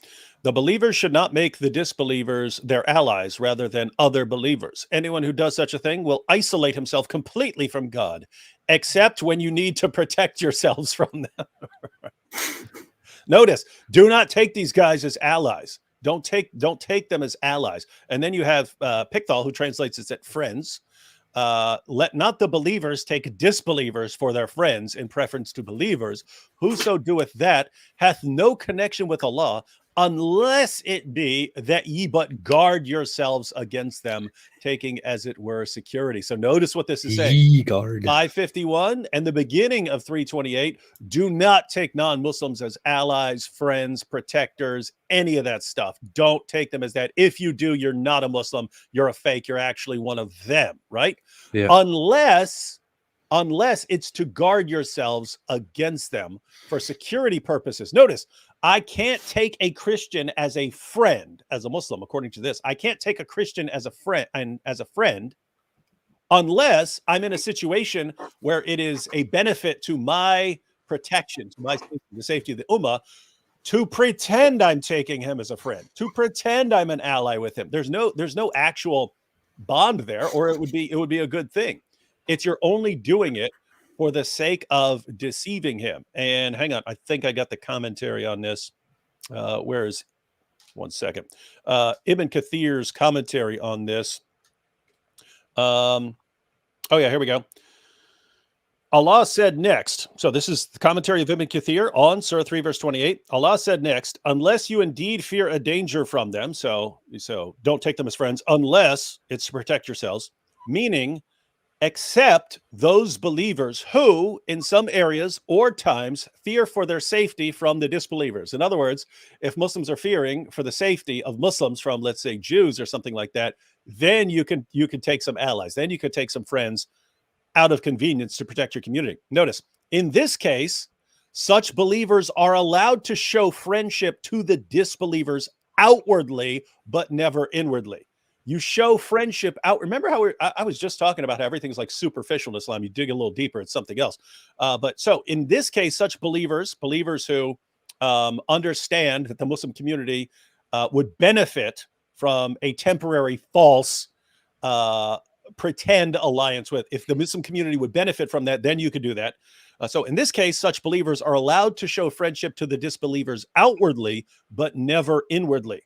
The believers should not make the disbelievers their allies rather than other believers. Anyone who does such a thing will isolate himself completely from God, except when you need to protect yourselves from them. Notice, do not take these guys as allies. Don't take them as allies. And then you have Pickthall, who translates it as friends. Let not the believers take disbelievers for their friends in preference to believers. Whoso doeth that hath no connection with Allah, unless it be that ye but guard yourselves against them, taking as it were security. So notice what this is saying. 551 and the beginning of 328, do not take non-Muslims as allies, friends, protectors, any of that stuff. Don't take them as that. If you do, you're not a Muslim. You're a fake. You're actually one of them, right? Yeah. Unless it's to guard yourselves against them for security purposes. Notice, I can't take a Christian as a friend, as a Muslim, according to this. I can't take a Christian as a friend unless I'm in a situation where it is a benefit to my protection, to my safety, the safety of the Ummah, to pretend I'm taking him as a friend, to pretend I'm an ally with him. There's no actual bond there, or it would be a good thing. It's you're only doing it for the sake of deceiving him. And hang on, I think I got the commentary on this. Where is, one second. Ibn Kathir's commentary on this. Oh yeah, here we go. Allah said next. So this is the commentary of Ibn Kathir on Surah 3, verse 28. Allah said next, unless you indeed fear a danger from them, so don't take them as friends, unless it's to protect yourselves, meaning except those believers who, in some areas or times, fear for their safety from the disbelievers. In other words, if Muslims are fearing for the safety of Muslims from, let's say, Jews or something like that, then you can take some allies. Then you could take some friends out of convenience to protect your community. Notice, in this case, such believers are allowed to show friendship to the disbelievers outwardly, but never inwardly. You show friendship out. Remember how I was just talking about how everything's like superficial in Islam. You dig a little deeper, it's something else. But so in this case, such believers who understand that the Muslim community would benefit from a temporary false pretend alliance with, if the Muslim community would benefit from that, then you could do that. So in this case, such believers are allowed to show friendship to the disbelievers outwardly, but never inwardly.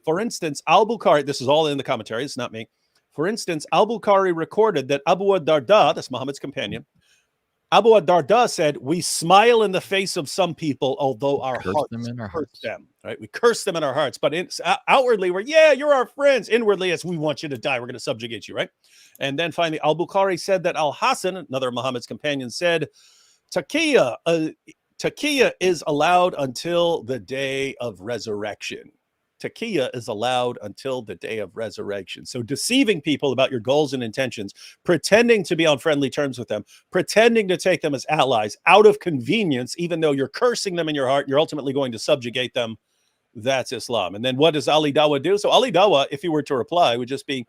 For instance, Al-Bukhari, this is all in the commentary, it's not me. For instance, Al-Bukhari recorded that Abu ad-Darda, that's Muhammad's companion, Abu ad-Darda said, we smile in the face of some people, although our hearts curse them, right? We curse them in our hearts, but outwardly we're, yeah, you're our friends. Inwardly, it's we want you to die. We're going to subjugate you, right? And then finally, Al-Bukhari said that Al-Hasan, another Muhammad's companion, said, Taqiyya is allowed until the day of resurrection. Taqiyya is allowed until the day of resurrection. So deceiving people about your goals and intentions, pretending to be on friendly terms with them, pretending to take them as allies out of convenience, even though you're cursing them in your heart, you're ultimately going to subjugate them. That's Islam. And then what does Ali Dawah do? So Ali Dawah, if he were to reply, would just be,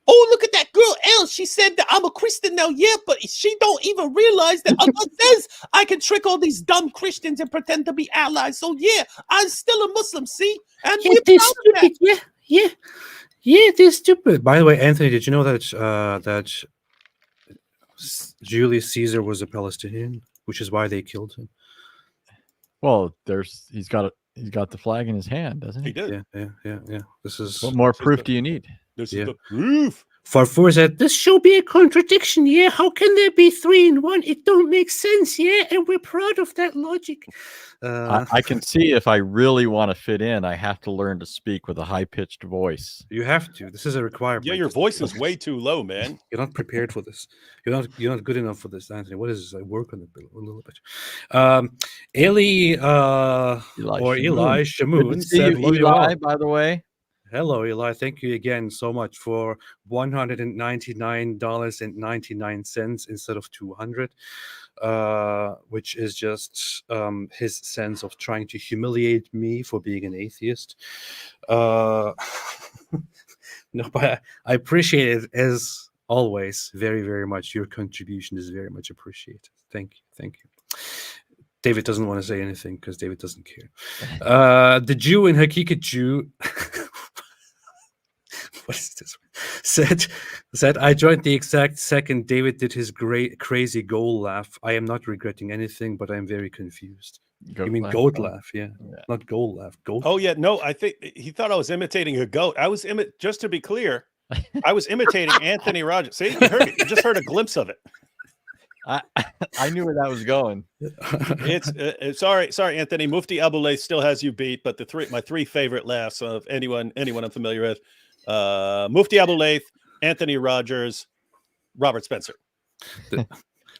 oh, look at that girl, Elle. She said that I'm a Christian now. Yeah, but she don't even realize that Allah says I can trick all these dumb Christians and pretend to be allies. So yeah, I'm still a Muslim, see? And yeah, they're stupid. Yeah, they're stupid. By the way, Anthony, did you know that that Julius Caesar was a Palestinian, which is why they killed him? Well, he's got the flag in his hand, doesn't he? He did. Yeah. This is what more proof do you need? This is the proof. Farfour said, this should be a contradiction, yeah? How can there be 3 in 1? It don't make sense, yeah? And we're proud of that logic. I can see if I really want to fit in, I have to learn to speak with a high-pitched voice. You have to. This is a requirement. Yeah, your voice is way too low, man. You're not prepared for this. You're not good enough for this, Anthony. What is this? I work on it a little bit. Eli Shamoon said, Eli, by the way. Hello, Eli. Thank you again so much for $199.99 instead of $200, which is just his sense of trying to humiliate me for being an atheist. No, but I appreciate it as always very, very much. Your contribution is very much appreciated. Thank you. David doesn't want to say anything because David doesn't care. The Jew in Hakikat Jew, what is this? Said, I joined the exact second David did his great crazy goal laugh. I am not regretting anything, but I'm very confused. You mean goat laugh? Yeah, not goal laugh. Goat. Oh yeah, no. I think he thought I was imitating a goat. I was just to be clear, I was imitating Anthony Rogers. See, you heard it. You just heard a glimpse of it. I knew where that was going. It's sorry, Anthony. Mufti Abulay still has you beat, but my three favorite laughs of anyone I'm familiar with: Mufti Abulay, Anthony Rogers, Robert Spencer.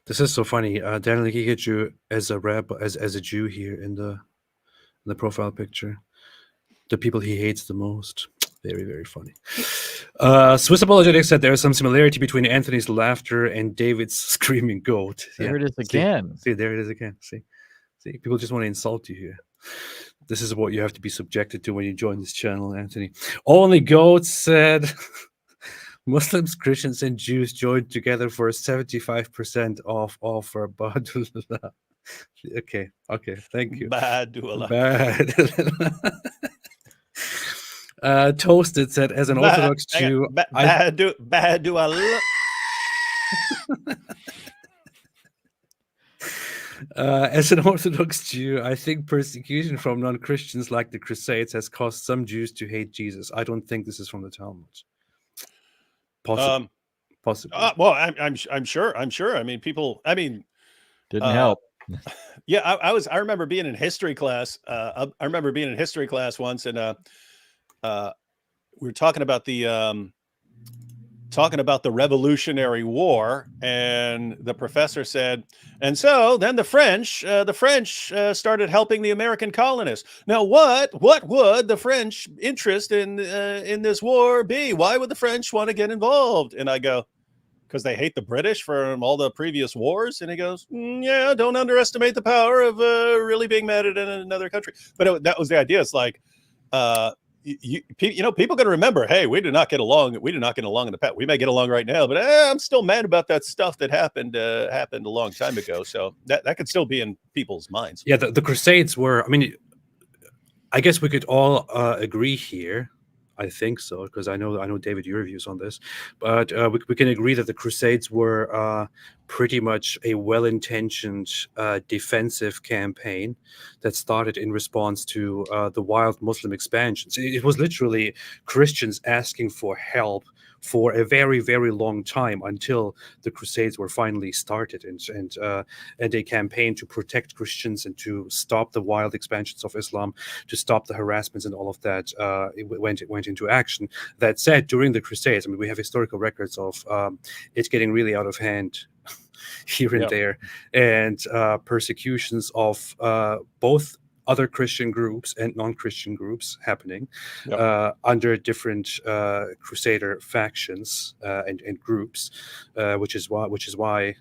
This is so funny. Daniel Gigaju as a as a Jew here in the profile picture. The people he hates the most. Very, very funny. Swiss Apologetics said there is some similarity between Anthony's laughter and David's screaming goat. There it is again. See, there it is again. See, people just want to insult you here. This is what you have to be subjected to when you join this channel, Anthony. Only goats said Muslims, Christians, and Jews joined together for a 75% off offer. Okay, thank you. Badullah. Toasted said, as an Orthodox Jew, Badullah. As an Orthodox Jew, I think persecution from non-Christians like the Crusades has caused some Jews to hate Jesus. I don't think this is from the Talmud. Possibly. Well, I'm sure. I mean, people. I mean, didn't help. Yeah, I remember being in history class. I remember being in history class once, and we were talking about the Revolutionary War, and the professor said, and so then the French started helping the American colonists. Now, what would the French interest in this war be? Why would the French want to get involved? And I go, because they hate the British from all the previous wars. And he goes, yeah, don't underestimate the power of really being mad at another country. But that was the idea. It's like, people got to remember, hey, we did not get along. We did not get along in the past. We may get along right now, but I'm still mad about that stuff that happened a long time ago. So that could still be in people's minds. Yeah, the Crusades were, I mean, I guess we could all agree here. I think so, because I know David, your views on this, but we can agree that the Crusades were pretty much a well-intentioned defensive campaign that started in response to the wild Muslim expansions. It was literally Christians asking for help for a very, very long time until the Crusades were finally started, and a campaign to protect Christians and to stop the wild expansions of Islam, to stop the harassments and all of that. It went into action. That said, during the Crusades, I mean, we have historical records of it getting really out of hand here and there, and persecutions of both other Christian groups and non-Christian groups happening under different Crusader factions and groups, which is why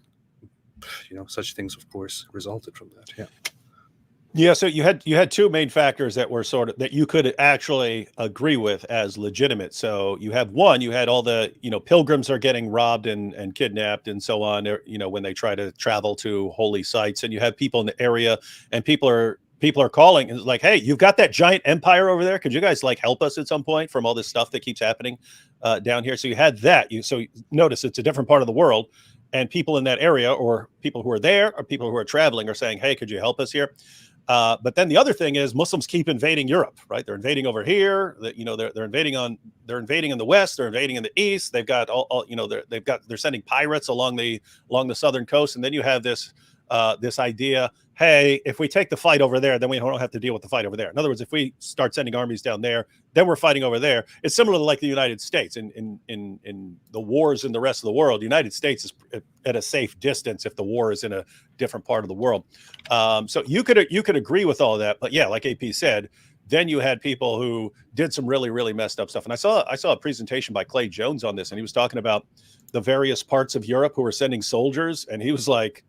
such things, of course, resulted from that. Yeah, so you had two main factors that were sort of that you could actually agree with as legitimate. So you had all the pilgrims are getting robbed and kidnapped and so on. When they try to travel to holy sites, and you have people in the area, and people are calling and it's like, hey, you've got that giant empire over there. Could you guys help us at some point from all this stuff that keeps happening down here? So you had that. So notice it's a different part of the world, and people in that area, or people who are there, or people who are traveling, are saying, hey, could you help us here? But then the other thing is Muslims keep invading Europe, right? They're invading over here. They're invading in the west. They're invading in the east. They've got they're sending pirates along the southern coast, and then you have this idea, hey, if we take the fight over there, then we don't have to deal with the fight over there. In other words, if we start sending armies down there, then we're fighting over there. It's similar to like the United States in the wars in the rest of the world. The United States is at a safe distance if the war is in a different part of the world. So you could agree with all that, but yeah, like AP said, then you had people who did some really, really messed up stuff. And I saw a presentation by Clay Jones on this, and he was talking about the various parts of Europe who were sending soldiers, and he was like,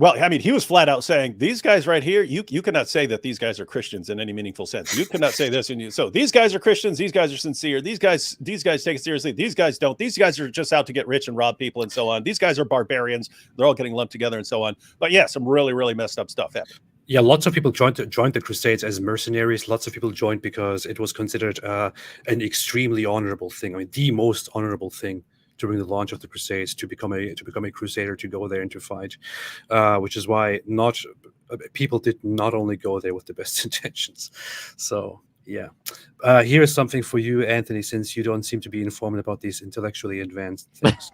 Well, I mean, he was flat out saying, these guys right here, you cannot say that these guys are Christians in any meaningful sense. You cannot say this. So these guys are Christians. These guys are sincere. These guys take it seriously. These guys don't. These guys are just out to get rich and rob people and so on. These guys are barbarians. They're all getting lumped together and so on. But yeah, some really, really messed up stuff happened. Yeah, lots of people joined the Crusades as mercenaries. Lots of people joined because it was considered an extremely honorable thing. I mean, the most honorable thing during the launch of the Crusades to become a crusader, to go there and to fight, which is why people did not only go there with the best intentions. So yeah, here is something for you, Anthony, since you don't seem to be informed about these intellectually advanced things.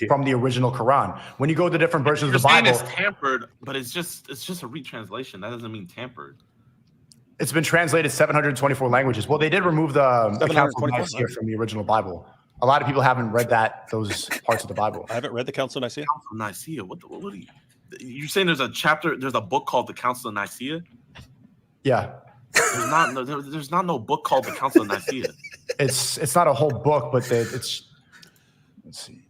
From the original Quran, when you go to different versions of the You're saying Bible, it's tampered, but it's just a retranslation. That doesn't mean tampered. it's been translated 724 languages. Well, they did remove the Council of 724 Nicaea from the original Bible. A lot of people haven't read those parts of the Bible. I haven't read the Council of Nicaea. Council of Nicaea. What are you? You're saying there's a book called the Council of Nicaea? Yeah. There's not no book called the Council of Nicaea. It's not a whole book, but let's see.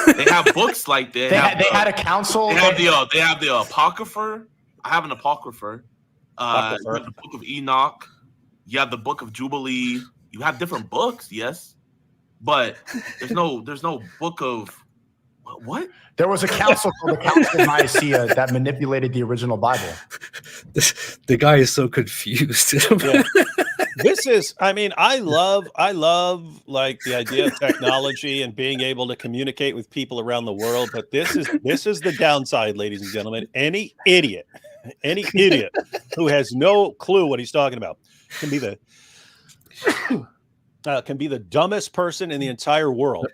They have books like that. They had a council. They have the Apocrypher. I have an Apocrypher. You have the Book of Enoch. You have the Book of Jubilee. You have different books, yes, but there's no book of what? There was a council called the Council of Nicaea that manipulated the original Bible. The guy is so confused. Yeah. This is, I mean, I love like the idea of technology and being able to communicate with people around the world. But this is the downside, ladies and gentlemen. Any idiot who has no clue what he's talking about can be the dumbest person in the entire world.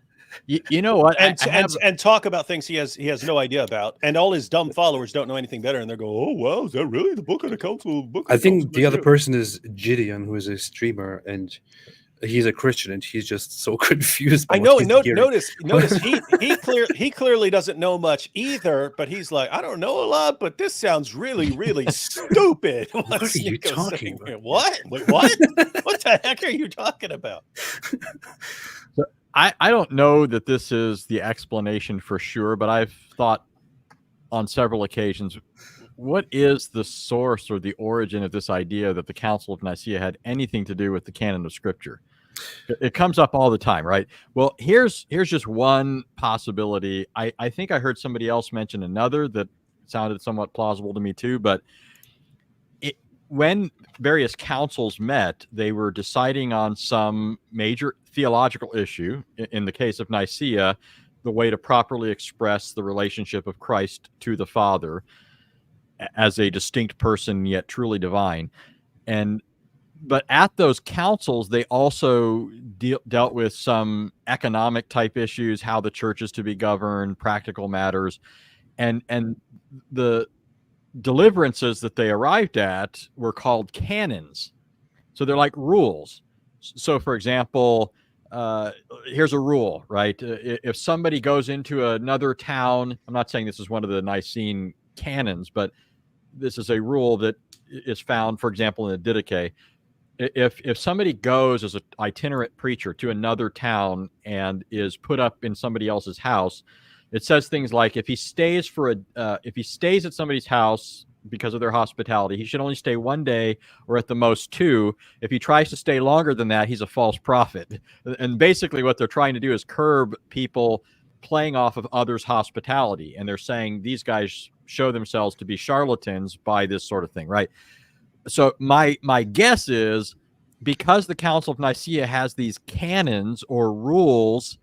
You know what? And talk about things he has no idea about, and all his dumb followers don't know anything better, and they go, "Oh, wow, is that really the Book of the Council?" I think the other person is Gideon, who is a streamer, and he's a Christian, and he's just so confused. I know. Notice he clearly doesn't know much either, but he's like, I don't know a lot, but this sounds really, really stupid. What are you talking about? What? Wait, what? What the heck are you talking about? I don't know that this is the explanation for sure, but I've thought on several occasions, what is the source or the origin of this idea that the Council of Nicaea had anything to do with the canon of Scripture? It comes up all the time, right? Well, here's just one possibility. I think I heard somebody else mention another that sounded somewhat plausible to me too, but when various councils met, they were deciding on some major theological issue. In the case of Nicaea, the way to properly express the relationship of Christ to the Father as a distinct person yet truly divine. But at those councils, they also dealt with some economic type issues, how the church is to be governed, practical matters, and the deliverances that they arrived at were called canons. So they're like rules. So, for example, here's a rule, right? If somebody goes into another town, I'm not saying this is one of the Nicene canons, but this is a rule that is found, for example, in the Didache. If somebody goes as an itinerant preacher to another town and is put up in somebody else's house, it says things like if he stays at somebody's house because of their hospitality, he should only stay 1 day or at the most 2. If he tries to stay longer than that, he's a false prophet. And basically what they're trying to do is curb people playing off of others' hospitality. And they're saying these guys show themselves to be charlatans by this sort of thing, right? So my guess is because the Council of Nicaea has these canons or rules,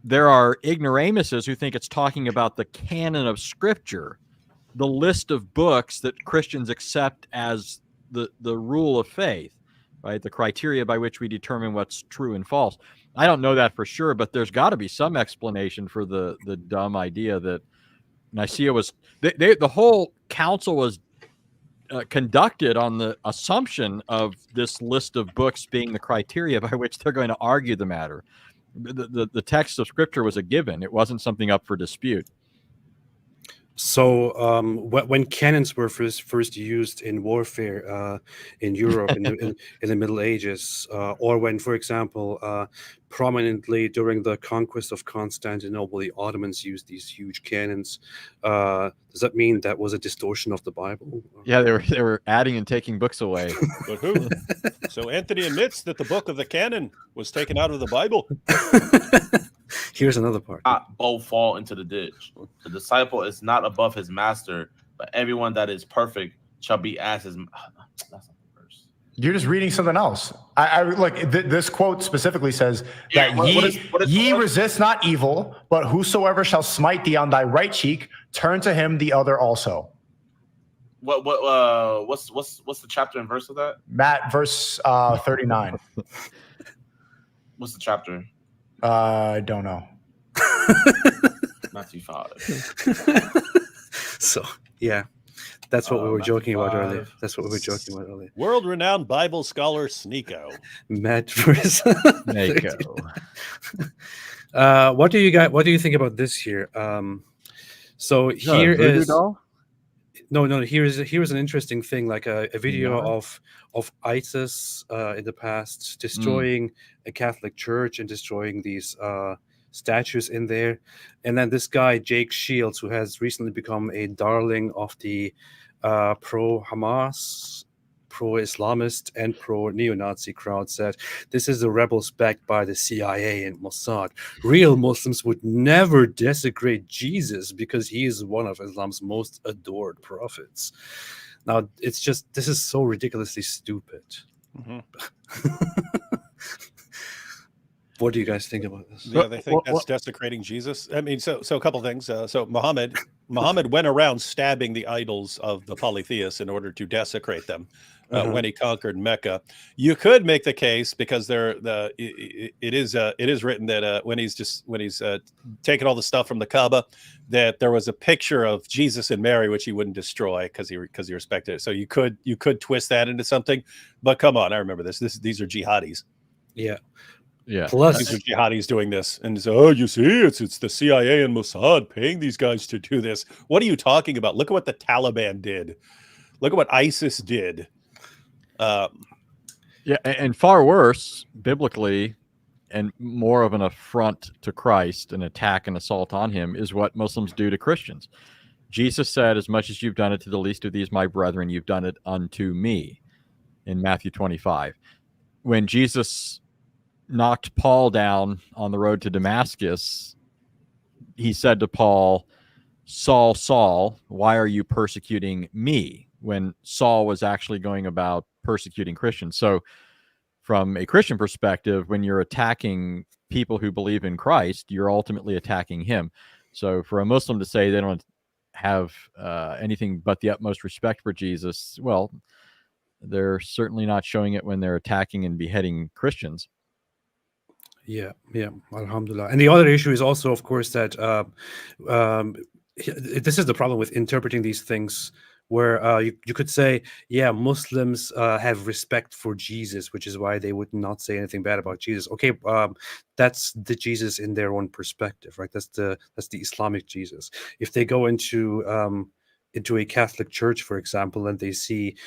there are ignoramuses who think it's talking about the canon of Scripture, the list of books that Christians accept as the rule of faith, right? The criteria by which we determine what's true and false. I don't know that for sure, but there's got to be some explanation for the dumb idea that Nicaea was the whole council was conducted on the assumption of this list of books being the criteria by which they're going to argue the matter. The text of Scripture was a given. It wasn't something up for dispute. So when cannons were first used in warfare in Europe in the Middle Ages, or when, for example, prominently during the conquest of Constantinople. The Ottomans used these huge cannons. Does that mean that was a distortion of the Bible? Yeah, they were adding and taking books away. But who? So Anthony admits that the book of the canon was taken out of the Bible. Here's another part. Both fall into the ditch. The disciple is not above his master, but everyone that is perfect shall be as his. That's not the verse. You're just reading something else. This quote specifically says that ye resist not evil, but whosoever shall smite thee on thy right cheek, turn to him the other also. What's the chapter and verse of that? Matt, verse 39. What's the chapter? I don't know. Matthew 5. So yeah, that's what we were joking about earlier. That's what we were joking about earlier. World-renowned Bible scholar Sneeko. Matt verse. Sneeko. What do you think about this here? So here is doll? no. Here's an interesting thing, like a video of ISIS in the past destroying a Catholic church and destroying these statues in there, and then this guy Jake Shields, who has recently become a darling of the pro-Hamas, pro-Islamist, and pro-neo-Nazi crowd, said this is the rebels backed by the CIA and Mossad. Real Muslims would never desecrate Jesus because he is one of Islam's most adored prophets. Now, it's just, this is so ridiculously stupid. Mm-hmm. What do you guys think about this? Yeah, they think that's desecrating Jesus. I mean, so a couple things. So Muhammad went around stabbing the idols of the polytheists in order to desecrate them when he conquered Mecca. You could make the case, because it is written that when he's taking all the stuff from the Kaaba, that there was a picture of Jesus and Mary which he wouldn't destroy because he respected it. So you could twist that into something. But come on, I remember this. These are jihadis. Yeah. Yeah. Plus, these are jihadis doing this, and so, oh, you see, it's the CIA and Mossad paying these guys to do this. What are you talking about? Look at what the Taliban did. Look at what ISIS did. Yeah, and far worse, biblically, and more of an affront to Christ, an attack and assault on him, is what Muslims do to Christians. Jesus said, as much as you've done it to the least of these, my brethren, you've done it unto me, in Matthew 25. When Jesus knocked Paul down on the road to Damascus, he said to Paul, Saul, Saul, why are you persecuting me? When Saul was actually going about persecuting Christians. So from a Christian perspective, when you're attacking people who believe in Christ, you're ultimately attacking him. So for a Muslim to say they don't have anything but the utmost respect for Jesus, well, they're certainly not showing it when they're attacking and beheading Christians. Yeah, alhamdulillah. And the other issue is also, of course, that this is the problem with interpreting these things, where you could say, yeah, Muslims have respect for Jesus, which is why they would not say anything bad about Jesus. Okay, that's the Jesus in their own perspective, right? That's the Islamic Jesus. If they go into a Catholic church, for example, and they see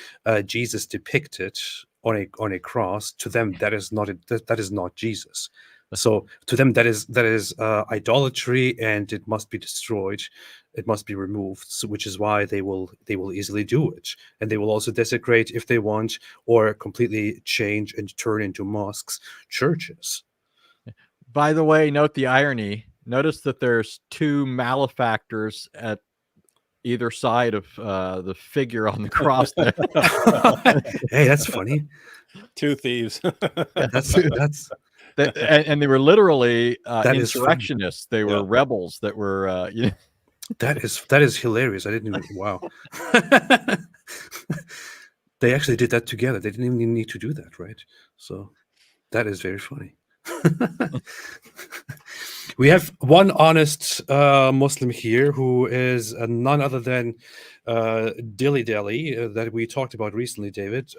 Jesus depicted on a cross, to them that is not Jesus. So to them that is idolatry, and it must be destroyed. It must be removed. So, which is why they will easily do it, and they will also desecrate if they want, or completely change and turn into mosques, churches. By the way, note the irony. Notice that there's two malefactors at either side of the figure on the cross there. Hey, that's funny. Two thieves. And they were literally insurrectionists. They were rebels that were That is hilarious. I didn't even wow. They actually did that together. They didn't even need to do that, right? So that is very funny. We have one honest Muslim here who is none other than Dilly Dally that we talked about recently, David,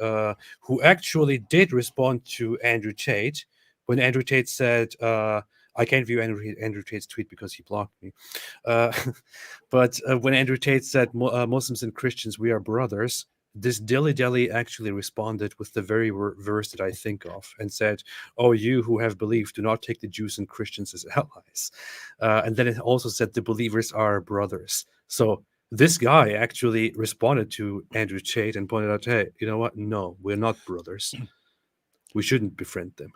who actually did respond to Andrew Tate when Andrew Tate said, I can't view Andrew Tate's tweet because he blocked me. But when Andrew Tate said, Muslims and Christians, we are brothers, this dilly-dally actually responded with the very verse that I think of and said, "Oh, you who have believed, do not take the Jews and Christians as allies." And then it also said the believers are brothers. So this guy actually responded to Andrew Tate and pointed out, hey, you know what? No, we're not brothers. We shouldn't befriend them.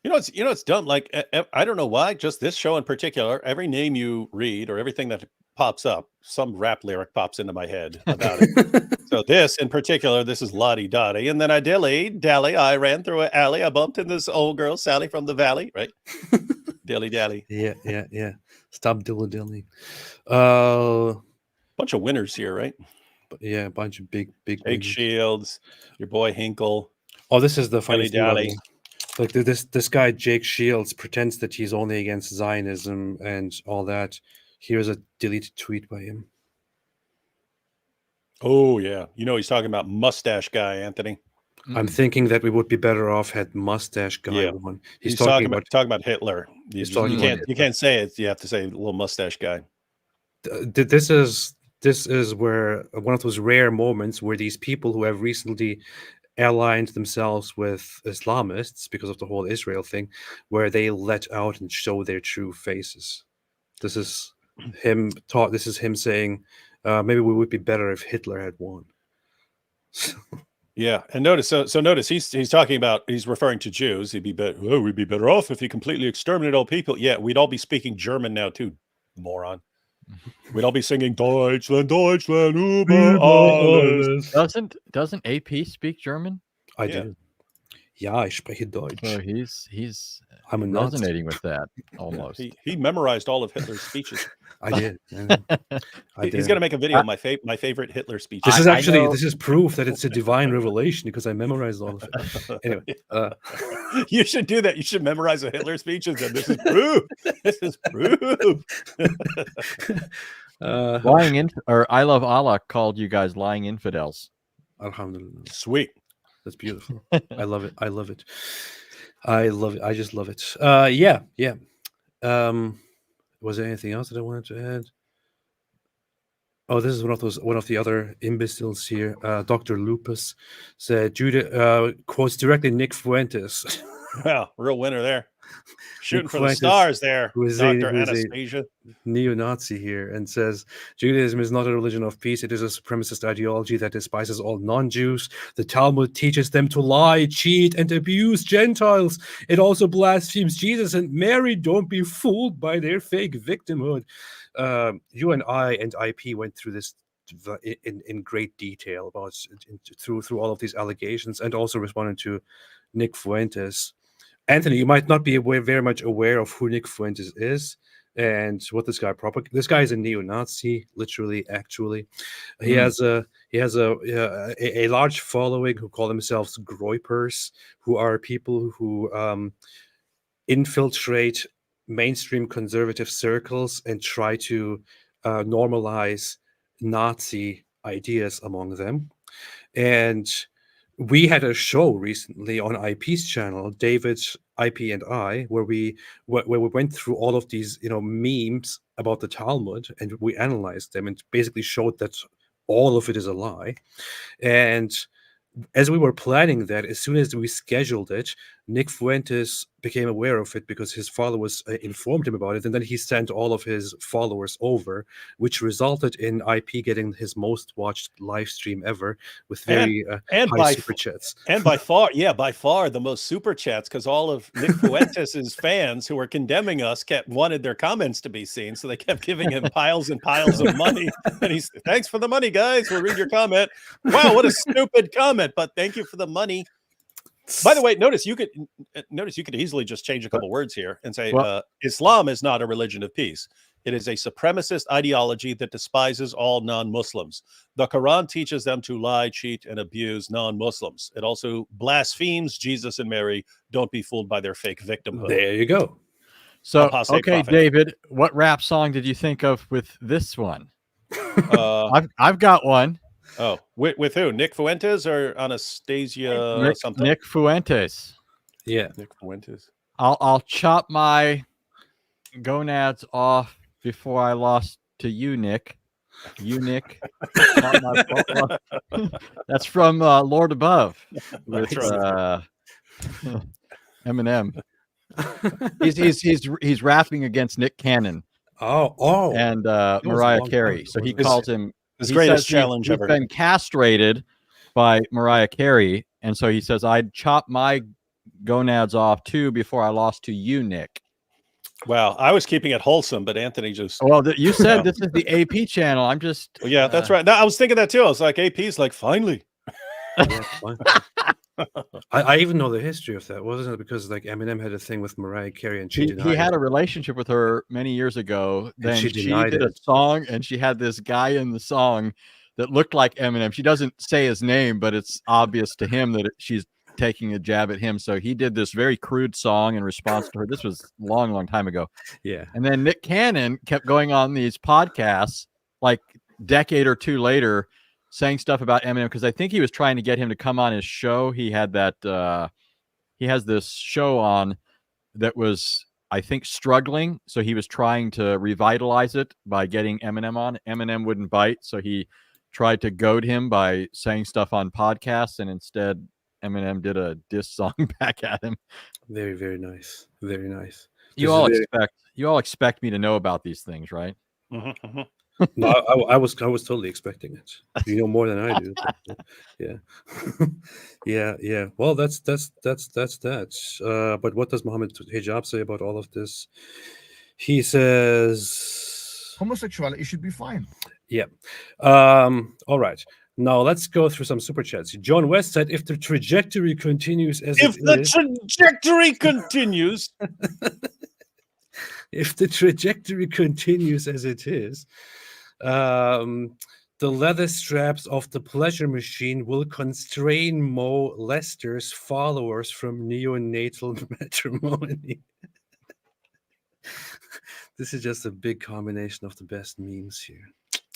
It's dumb. Like, I don't know why, just this show in particular, every name you read or everything that pops up, some rap lyric pops into my head about it. So this in particular, this is Lottie Dottie. And then I dilly-dally, I ran through an alley. I bumped into this old girl, Sally from the Valley, right? Dilly-dally. Yeah. Stop dilly-dallying. Bunch of winners here, right? But yeah, a bunch of big Jake Shields, your boy Hinkle. Oh, this is the funny Dilly-dally. thing. Like this guy Jake Shields pretends that he's only against Zionism and all that. Here's a deleted tweet by him. Oh yeah, he's talking about mustache guy, Anthony. I'm thinking that we would be better off had mustache guy won. He's talking about Hitler. You can't say it. You have to say little mustache guy. This is where one of those rare moments where these people who have recently aligned themselves with Islamists because of the whole Israel thing, where they let out and show their true faces. This is him saying, maybe we would be better if Hitler had won. Yeah, and notice notice he's talking about, he's referring to Jews. We'd be better off if he completely exterminated all people. Yeah, we'd all be speaking German now too, moron. We'd all be singing Deutschland, Deutschland, über alles. Doesn't AP speak German? I do. Ja, ich spreche Deutsch. So he's I'm a Nazi. resonating with that almost. He memorized all of Hitler's speeches. I did. He's going to make a video of my favorite Hitler speech. This is actually this is proof that it's a divine revelation because I memorized all of it. Anyway, you should do that. You should memorize a Hitler speech and say, "This is proof. This is proof." Or I Love Allah called you guys lying infidels. Alhamdulillah. Sweet. That's beautiful. I love it. I love it. I love it. I just love it. Yeah. Was there anything else that I wanted to add? Oh, this is one of the other imbeciles here. Dr. Lupus said, Judah quotes directly Nick Fuentes. Well, real winner there. Shooting for the stars there, Dr. Anastasia. Neo-Nazi here, and says, Judaism is not a religion of peace. It is a supremacist ideology that despises all non-Jews. The Talmud teaches them to lie, cheat, and abuse Gentiles. It also blasphemes Jesus and Mary. Don't be fooled by their fake victimhood. You and I and IP went through this in great detail about through all of these allegations, and also responded to Nick Fuentes. Anthony, you might not be very much aware of who Nick Fuentes is and what this guy propagates. This guy is a neo-Nazi, literally, actually. He has a large following who call themselves Groypers, who are people who infiltrate mainstream conservative circles and try to normalize Nazi ideas among them. And we had a show recently on IP's channel, David, IP, and I, where we went through all of these, memes about the Talmud, and we analyzed them and basically showed that all of it is a lie. And as we were planning that, as soon as we scheduled it, Nick Fuentes became aware of it because his followers informed him about it, and then he sent all of his followers over, which resulted in IP getting his most watched live stream ever with very high super chats. And by far the most super chats, because all of Nick Fuentes' fans who were condemning us wanted their comments to be seen, so they kept giving him piles and piles of money. And he's, thanks for the money, guys. We'll read your comment. Wow, what a stupid comment, but thank you for the money. By the way, notice you could easily just change a couple words here and say, Islam is not a religion of peace. It is a supremacist ideology that despises all non-Muslims. The Quran teaches them to lie, cheat, and abuse non-Muslims. It also blasphemes Jesus and Mary. Don't be fooled by their fake victimhood. There you go. So, Apostate okay, prophet. David, what rap song did you think of with this one? I've got one. Oh, with who? Nick Fuentes or Anastasia something? Nick Fuentes. Yeah, Nick Fuentes. I'll chop my gonads off before I lost to you, Nick. eunuch. That's from Lord Above with Eminem. He's rapping against Nick Cannon. And Mariah Carey. So he calls him his greatest challenge he's ever. been castrated by Mariah Carey, and so he says, "I'd chop my gonads off too before I lost to you, Nick." Well, I was keeping it wholesome, but Anthony just. Well, you said this is the AP channel. I'm just. Well, yeah, that's right. No, I was thinking that too. I was like, AP's like, finally. Yeah, I even know the history of that. Wasn't it because like Eminem had a thing with Mariah Carey and he had a relationship with her many years ago. Then she did a song, and she had this guy in the song that looked like Eminem. She doesn't say his name, but it's obvious to him that she's taking a jab at him. So he did this very crude song in response to her. This was a long, long time ago. Yeah. And then Nick Cannon kept going on these podcasts like decade or two later, saying stuff about Eminem, because I think he was trying to get him to come on his show. He had that he has this show on that was, I think, struggling. So he was trying to revitalize it by getting Eminem on. Eminem wouldn't bite, so he tried to goad him by saying stuff on podcasts, and instead Eminem did a diss song back at him. Very, very nice. Very nice. You all expect me to know about these things, right? Mm-hmm. No, I was totally expecting it. You know more than I do. But, yeah, yeah. Well, that's that. But what does Muhammad Hijab say about all of this? He says homosexuality should be fine. Yeah. All right. Now let's go through some super chats. John West said, "If the trajectory continues as if the trajectory continues." If the trajectory continues as it is, the leather straps of the pleasure machine will constrain Mo Lester's followers from neonatal matrimony. This is just a big combination of the best memes here.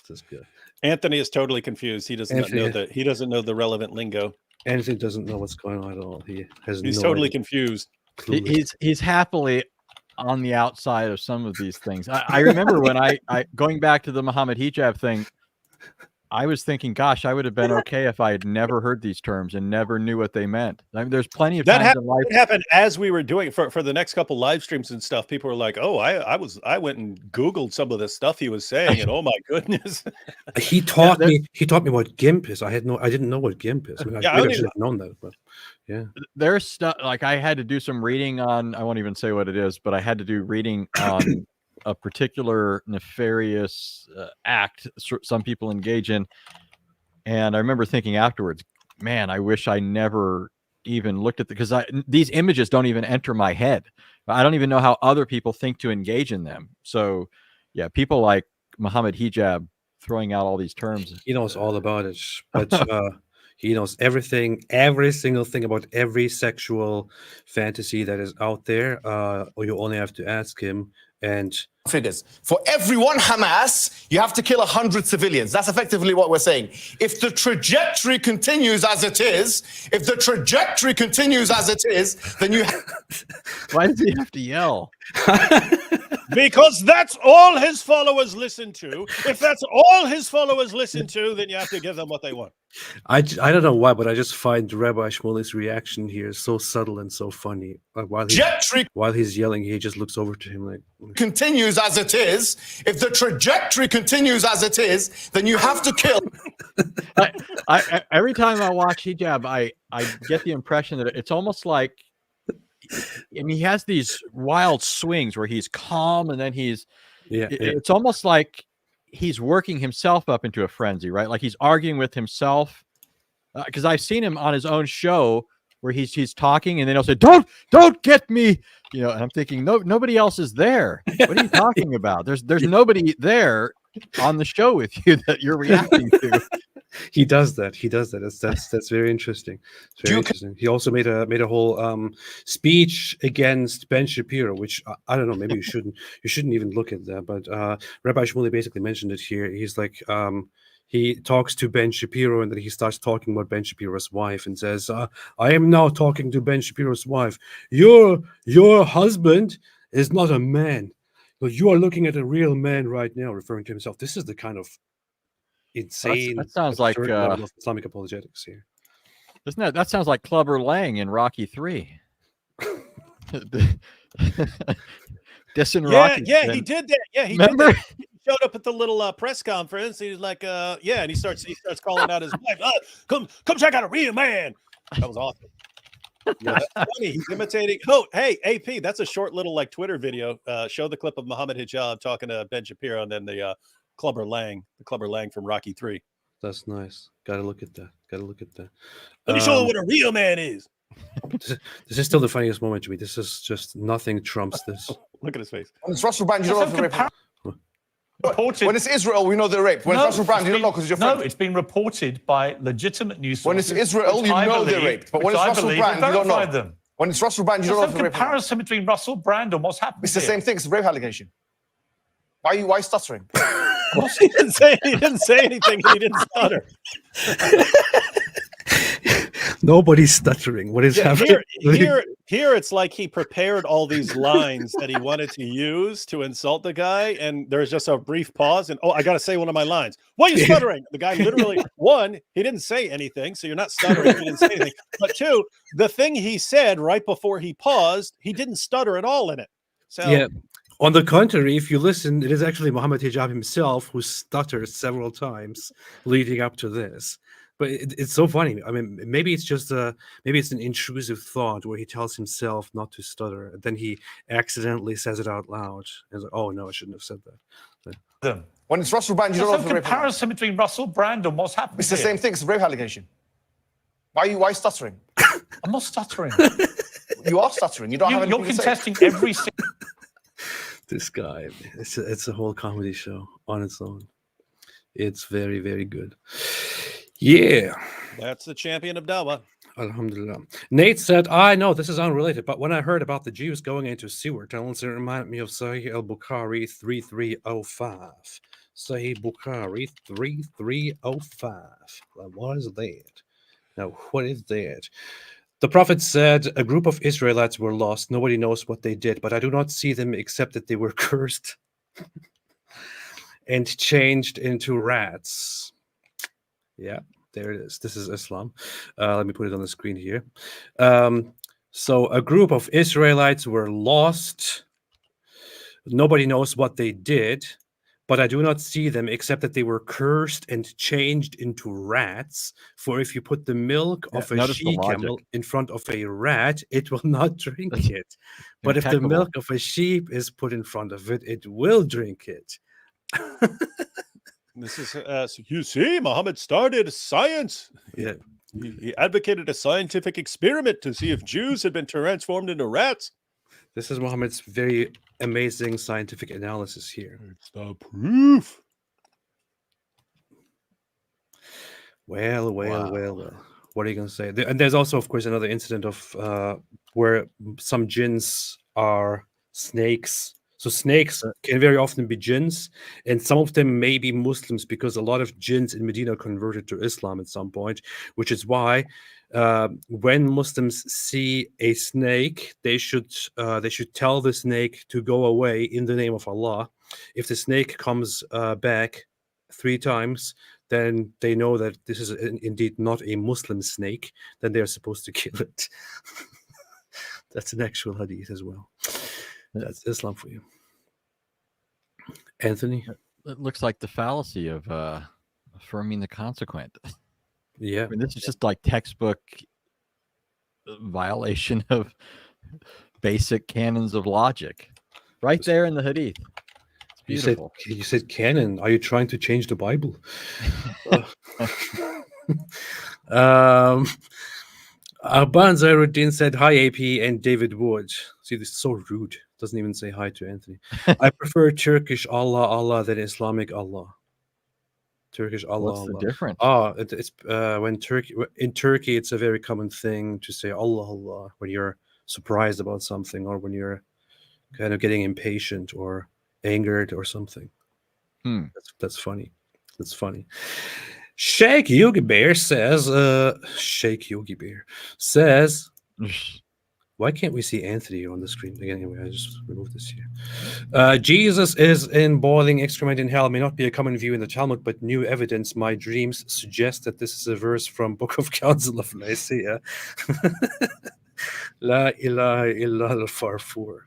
This is good. Anthony is totally confused. He doesn't know that. He doesn't know the relevant lingo. Anthony doesn't know what's going on at all. He's totally confused. He's happily on the outside of some of these things. I remember when I going back to the Muhammad Hijab thing, I was thinking, gosh, I would have been okay if I had never heard these terms and never knew what they meant. I mean, there's plenty of times in life. It happened as we were doing for the next couple live streams and stuff. People were like, "Oh, I went and Googled some of the stuff he was saying, and oh my goodness." He taught me what GIMP is. I didn't know what GIMP is. I mean, I should have known that, but yeah. There's stuff like I had to do some reading on. I won't even say what it is, but I had to do reading on a particular nefarious act some people engage in. And I remember thinking afterwards, man, I wish I never even looked at because these images don't even enter my head. I don't even know how other people think to engage in them. So yeah, people like Muhammad Hijab throwing out all these terms. He knows all about it, but he knows everything, every single thing about every sexual fantasy that is out there. Or you only have to ask him. And figures. For every one Hamas, you have to kill 100 civilians. That's effectively what we're saying. If the trajectory continues as it is, then you Why does he have to yell? Because that's all his followers listen to. If that's all his followers listen to, then you have to give them what they want. I don't know why, but I just find Rabbi Shmuley's reaction here so subtle and so funny. While he's yelling, he just looks over to him like, continues as it is. If the trajectory continues as it is, then you have to kill. I every time I watch Hijab, I get the impression that it's almost like, I mean, he has these wild swings where he's calm and then it's almost like he's working himself up into a frenzy, right? Like he's arguing with himself. Because I've seen him on his own show where he's talking and then he'll say, don't get me, you know, and I'm thinking, nobody else is there. What are you talking about? There's nobody there on the show with you that you're reacting to. He does that. That's very interesting. It's very interesting. He also made a whole speech against Ben Shapiro, which I don't know. Maybe you shouldn't even look at that. But Rabbi Shmuley basically mentioned it here. He's like, he talks to Ben Shapiro, and then he starts talking about Ben Shapiro's wife, and says, "I am now talking to Ben Shapiro's wife. Your husband is not a man. But you are looking at a real man right now," referring to himself. This is the kind of insane. That sounds like level of Islamic apologetics here. Doesn't that sounds like Clubber Lang in Rocky 3? Dissing Rocky. Yeah, he did that. Yeah, he Remember? did that. He showed up at the little press conference. He was like, yeah, and he starts calling out his wife. Come check out a real man. That was awesome. Yeah, that's funny. He's imitating. Oh, hey, AP, that's a short little like Twitter video. Show the clip of Muhammad Hijab talking to Ben Shapiro, and then the Clubber Lang from Rocky 3. That's nice. Gotta look at that. Let me show you what a real man is. This is still the funniest moment to me. This is just nothing trumps this. Look at his face. When it's Russell Brand, you don't know if they're raped. When it's Israel, we know they're raped. When it's Russell Brand, you don't know because you're friend. No, it's been reported by legitimate news sources. When it's Israel, you know they're raped. But when it's Russell Brand, you don't know. Them. When it's Russell Brand, you don't know if they're raped. There's no comparison between Russell Brand and what's happened. It's the same thing. It's a rape allegation. Why are you stuttering? He didn't say anything. He didn't stutter. Nobody's stuttering. What is happening? Here it's like he prepared all these lines that he wanted to use to insult the guy, and there's just a brief pause, and I gotta say one of my lines. Why are you stuttering? The guy literally, one, he didn't say anything, so you're not stuttering if you didn't say anything. But two, the thing he said right before he paused, he didn't stutter at all in it. So yeah. On the contrary, if you listen, it is actually Muhammad Hijab himself who stutters several times leading up to this. But it's so funny. I mean, maybe it's just maybe it's an intrusive thought where he tells himself not to stutter, and then he accidentally says it out loud. And like, oh no, I shouldn't have said that. When it's Russell Brand, you don't know if there's no comparison between Russell Brand and what's happened. It's the same thing. It's a rape allegation. Why are you stuttering? I'm not stuttering. You are stuttering. You don't have anything You're to say. contesting every single. This guy, it's a whole comedy show on its own. It's very, very good. Yeah. That's the champion of Dawah. Alhamdulillah. Nate said, I know this is unrelated, but when I heard about the Jews going into sewer tunnels, it reminded me of Sahih al-Bukhari 3305. Sahih Bukhari 3305. What is that? Now, what is that? The Prophet said, a group of Israelites were lost. Nobody knows what they did, but I do not see them except that they were cursed and changed into rats. Yeah, there it is. This is Islam. Let me put it on the screen here. So a group of Israelites were lost. Nobody knows what they did, but I do not see them except that they were cursed and changed into rats. For if you put the milk of a she-camel in front of a rat, it will not drink it. But if the milk of a sheep is put in front of it, it will drink it. This is, you see, Muhammad started science. Yeah. He advocated a scientific experiment to see if Jews had been transformed into rats. This is Muhammad's very amazing scientific analysis here. It's the proof. Well. What are you going to say? And there's also, of course, another incident of where some jinns are snakes. So snakes can very often be jinns, and some of them may be Muslims because a lot of jinns in Medina converted to Islam at some point, which is why when Muslims see a snake, they should tell the snake to go away in the name of Allah. If the snake comes back 3 times, then they know that this is indeed not a Muslim snake. Then they are supposed to kill it. That's an actual hadith as well. That's Islam for you. Anthony? It looks like the fallacy of affirming the consequent. Yeah. I mean, this is just like textbook violation of basic canons of logic. Right there in the hadith. It's beautiful. You said canon. Are you trying to change the Bible? Arban Zairuddin said, hi, AP and David Wood. See, this is so rude. Doesn't even say hi to Anthony. I prefer Turkish Allah than Islamic Allah. Turkish Allah. What's the difference? It's when in Turkey, it's a very common thing to say Allah when you're surprised about something or when you're kind of getting impatient or angered or something. That's funny. That's funny. Sheikh Yogi Bear says, Why can't we see Anthony on the screen again? Anyway, I just removed this here. Jesus is in boiling excrement in hell may not be a common view in the Talmud, but new evidence. My dreams suggest that this is a verse from Book of Council of Nicaea. La ilaha illa al-Farfur.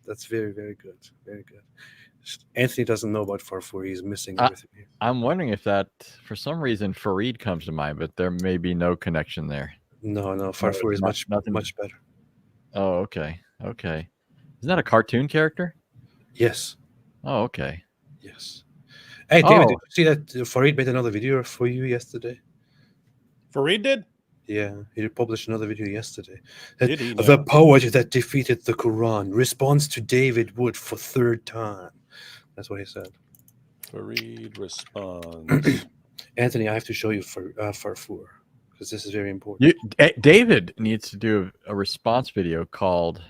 That's very, very good. Very good. Anthony doesn't know about Farfur. He's missing everything here. I'm wondering if that, for some reason, Farid comes to mind, but there may be no connection there. No, Farfur is much better. Oh, okay. Okay. Isn't that a cartoon character? Yes. Oh, okay. Yes. Hey, David, did you see that Farid made another video for you yesterday? Farid did? Yeah, he published another video yesterday. Did he now? The poet that defeated the Quran responds to David Wood for third time. That's what he said. Farid responds. Anthony, I have to show you Farfur, because this is very important. David needs to do a response video called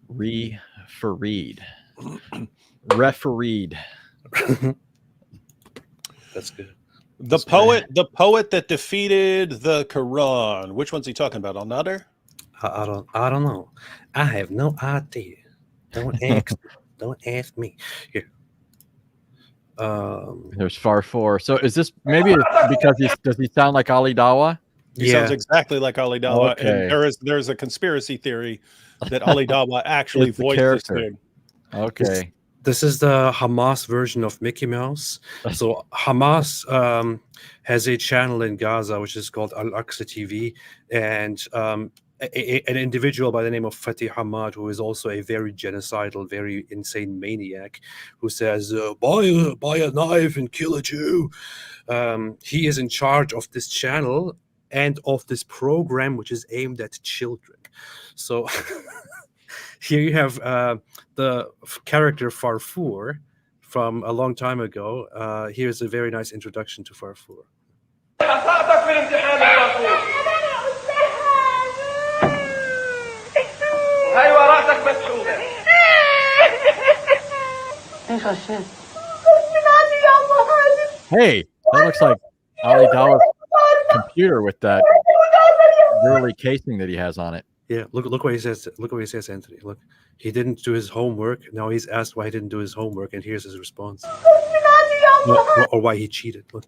Refereed. Refereed. That's good. The poet that defeated the Quran. Which one's he talking about? Another? I don't know. I have no idea. Don't ask me. Here. There's Farfur. So is this maybe because does he sound like Ali Dawah? He sounds exactly like Ali Dawah. Okay. And there's a conspiracy theory that Ali Dawah actually voiced this thing. Okay. This is the Hamas version of Mickey Mouse. So Hamas has a channel in Gaza which is called Al-Aqsa TV, and an individual by the name of Fatih Hamad, who is also a very genocidal, very insane maniac, who says, buy a knife and kill a Jew. He is in charge of this channel and of this program, which is aimed at children. So here you have the character Farfur from a long time ago. Here's a very nice introduction to Farfur. Hey, that looks like Ali Dawah's computer with that girly casing that he has on it. Yeah, look what he says. Look what he says, Anthony. Look, he didn't do his homework. Now he's asked why he didn't do his homework, and here's his response. Or why he cheated. Look.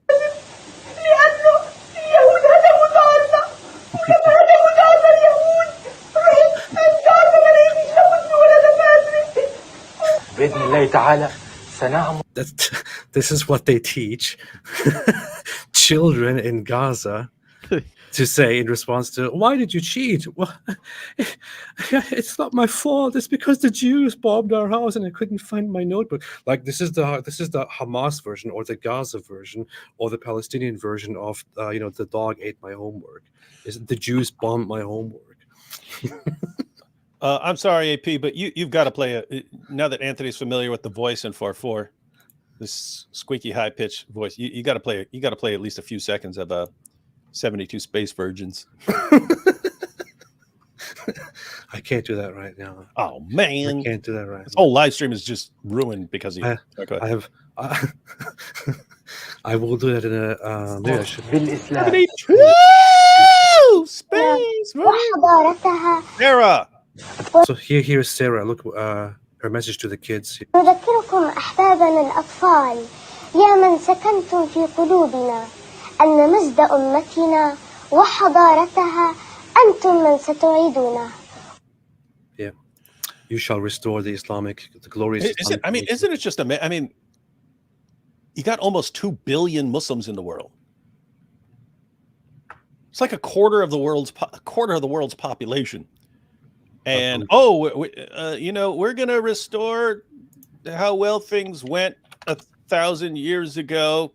This is what they teach children in Gaza to say in response to, why did you cheat? Well, it's not my fault. It's because the Jews bombed our house and I couldn't find my notebook. Like this is the Hamas version, or the Gaza version, or the Palestinian version of the dog ate my homework. Is the Jews bombed my homework? I'm sorry, AP, but you've got to play now that Anthony's familiar with the voice in Farfur, this squeaky high pitched voice. You got to play at least a few seconds of 72 Space Virgins. I can't do that right now. Oh man, I can't do that right. This whole live stream is just ruined because he. I will do that in a. Maybe I should. Space. Sarah. So here's Sarah. Look, her message to the kids. نذكركم أحبابنا الأطفال يا من سكنتم في قلوبنا أن مجد أمتنا وحضارتها أنتم من ستعيدونه. Yeah, you shall restore the glorious. Isn't it just amazing? I mean, you got almost 2 billion Muslims in the world. It's like a quarter of the world's population. And we're gonna restore how well things went 1,000 years ago.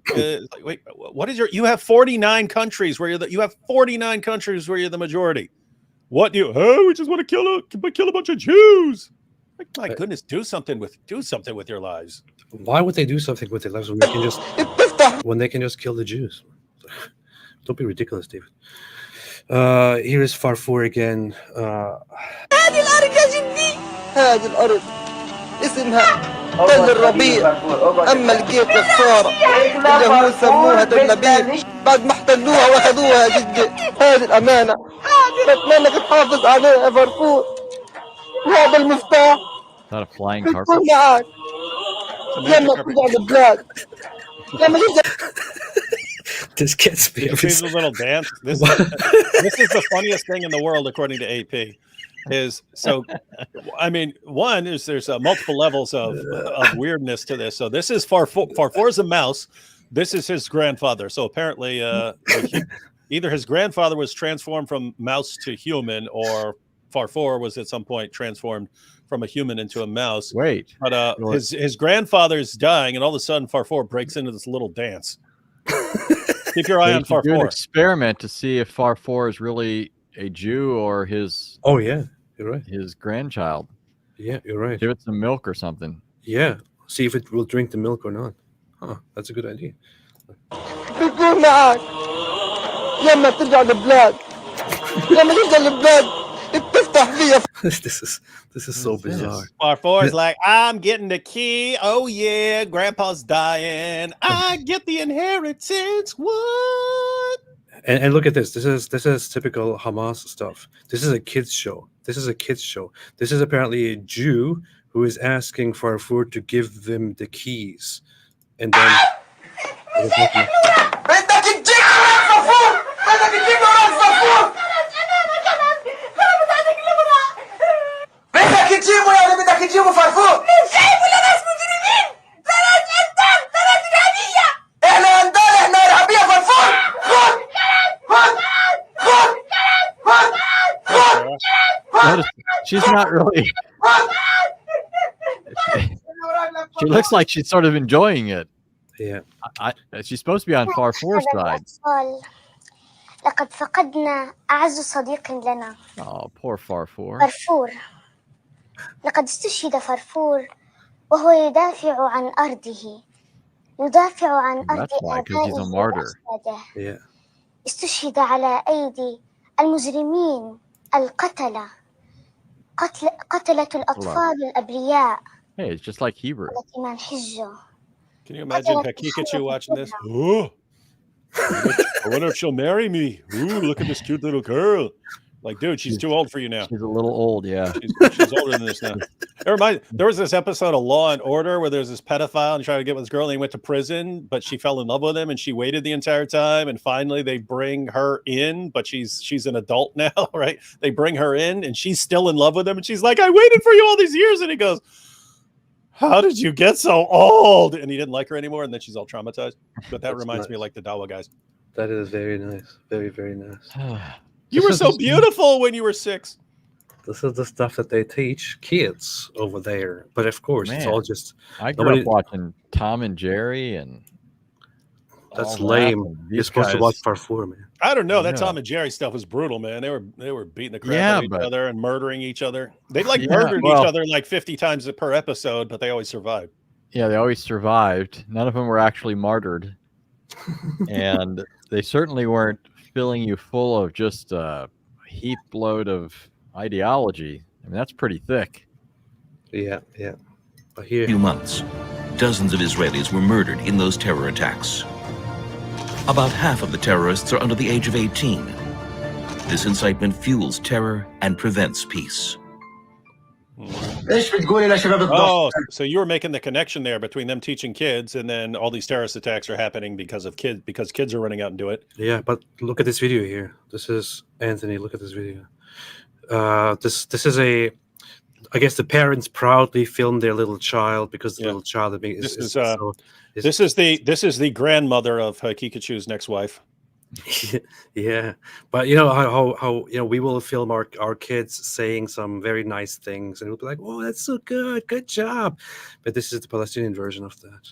Wait, what is you have 49 countries where you have 49 countries where you're the majority. What do we just want to kill a bunch of Jews? Like, my goodness, do something with your lives. Why would they do something with their lives when they can just kill the Jews? Don't be ridiculous, David. Here is Farfur again. هذه الأرض يا جدي، هذه الأرض اسمها تل الربيع، أما الكيف الخسارة اليهود سموها تل النبيل بعد ما احتلوها واخذوها يا جدي. هذه الأمانة، هذه بتمنى تحافظ عليه يا فرفور. وهذا المفتاح Is that a flying بيكون carpet? معك لما ترجع البلاد. لما ترجع This gets me. You see the little dance. This is the funniest thing in the world, according to AP. Is so. I mean, one is there's multiple levels of weirdness to this. So this is Farfour. Farfour is a mouse. This is his grandfather. So apparently, either his grandfather was transformed from mouse to human, or Farfour was at some point transformed from a human into a mouse. Wait, but his grandfather's dying, and all of a sudden Farfour breaks into this little dance. Keep your eye on Do an Farfour. experiment to see if Farfour is really a Jew or his. Oh yeah, you're right. His grandchild. Yeah, you're right. Give it some milk or something. Yeah, see if it will drink the milk or not. Huh, that's a good idea. بيكون معك لما ترجع البلاد. لما ترجع البلاد تفتح فيها. This is so bizarre. Farfour is like, I'm getting the key. Oh yeah, Grandpa's dying. I get the inheritance. What? And look at this. This is typical Hamas stuff. This is a kids show. This is a kids show. This is apparently a Jew who is asking Farfour to give them the keys, and then. بدك تجيب وراك فرفور. بدك تجيب وراك فرفور. بدك تجيبه يعني بدك تجيبه فرفور. مش جايبه لناس مجرمين. لناس انتم. لناس ارهابيه. احنا اندال. احنا ارهابيه فرفور. خذ. خذ. خذ. خذ. خذ. She's not really. She looks like she's sort of enjoying it. Yeah. She's supposed to be on Farfour's side. لقد فقدنا أعز صديق لنا. Oh, poor Farfour. فرفور. لقد استشهد فرفور وهو يدافع عن أرضه. يدافع عن أرض آبائه وأجداده. Yeah. استشهد على أيدي المجرمين القتلة. قتلة الأطفال الأبرياء. Hey, it's just like Hebrew. التي من حجه. Can you imagine Pikachu watching this? Oh, I wonder if she'll marry me. Ooh, look at this cute little girl. Like, dude, she's too old for you now. She's a little old, yeah. She's older than this now. There was this episode of Law and Order where there's this pedophile and he tried to get with this girl and he went to prison, but she fell in love with him and she waited the entire time. And finally they bring her in, but she's an adult now, right? They bring her in and she's still in love with him. And she's like, I waited for you all these years. And he goes, how did you get so old? And he didn't like her anymore. And then she's all traumatized. But that reminds me of like the Dawah guys. That is very nice. Very, very nice. You were so beautiful when you were 6. This is the stuff that they teach kids over there. But of course, it's all just. I grew up watching Tom and Jerry, and that's lame. You're supposed to watch Farfour, man. I don't know. That Tom and Jerry stuff was brutal, man. They were beating the crap out of each other and murdering each other. They murdered each other like 50 times per episode, but they always survived. Yeah, they always survived. None of them were actually martyred, and they certainly weren't filling you full of just a heap load of ideology. I mean, that's pretty thick. Yeah, yeah. But here, few months, dozens of Israelis were murdered in those terror attacks. About half of the terrorists are under the age of 18. This incitement fuels terror and prevents peace. Oh, so you were making the connection there between them teaching kids and then all these terrorist attacks are happening because kids are running out and do it. Yeah, but look at this video here. This is Anthony. Look at this video. This is I guess the parents proudly filmed their little child because the little child this is the grandmother of Kikachu's next wife. Yeah, but you know how we will film our kids saying some very nice things and we'll be like, oh, that's so good job. But this is the Palestinian version of that.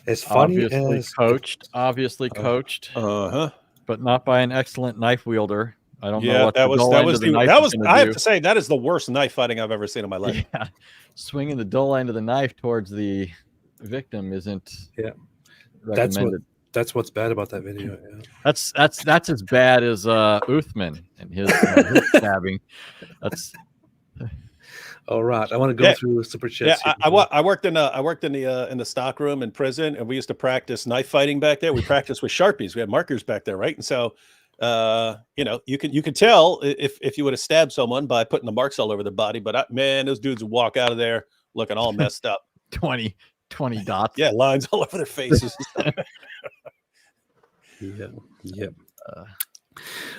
As funny obviously coached, but not by an excellent knife wielder. I don't know what that was. I have to say that is the worst knife fighting I've ever seen in my life. Yeah, swinging the dull end of the knife towards the victim isn't recommended. That's what's bad about that video. Yeah. That's as bad as Uthman and his stabbing. That's all right. I want to go through super chats. Yeah, I worked in the stock room in prison, and we used to practice knife fighting back there. We practiced with Sharpies. We had markers back there, right? And so, you could tell if you would have stabbed someone by putting the marks all over their body. But man, those dudes would walk out of there looking all messed up. 20 dots. Yeah, lines all over their faces. Yeah.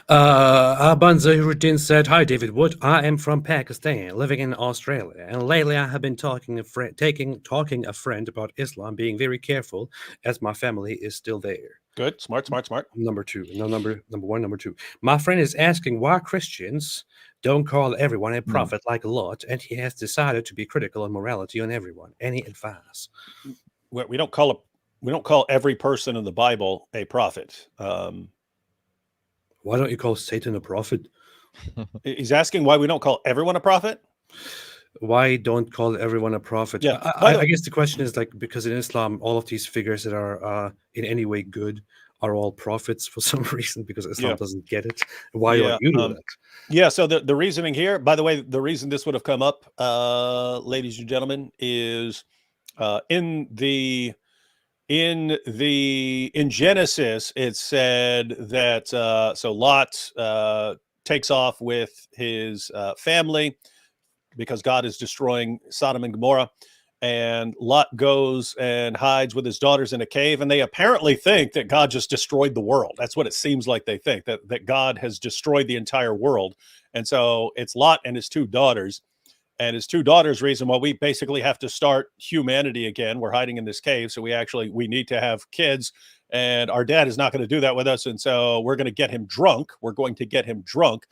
Banzahiruddin said, "Hi, David Wood. I am from Pakistan, living in Australia, and lately I have been talking a friend about Islam, being very careful, as my family is still there." Good, smart. Number one. Number two. My friend is asking why Christians don't call everyone a prophet like Lot, and he has decided to be critical on morality on everyone. Any advice? We don't call every person in the Bible a prophet. Why don't you call Satan a prophet? He's asking why we don't call everyone a prophet. Why don't call everyone a prophet? Yeah, I guess the question is like, because in Islam, all of these figures that are in any way good are all prophets for some reason, because Islam doesn't get it. Why are you doing that? Yeah, so the reasoning here, by the way, the reason this would have come up, ladies and gentlemen, is in Genesis, it said that so Lot takes off with his family because God is destroying Sodom and Gomorrah, and Lot goes and hides with his daughters in a cave, and they apparently think that God just destroyed the world. That's what it seems like they think, that God has destroyed the entire world. And so it's Lot and his two daughters. And his two daughters' reason why we basically have to start humanity again. We're hiding in this cave, so we need to have kids, and our dad is not going to do that with us, and so we're going to get him drunk. We're going to get him drunk,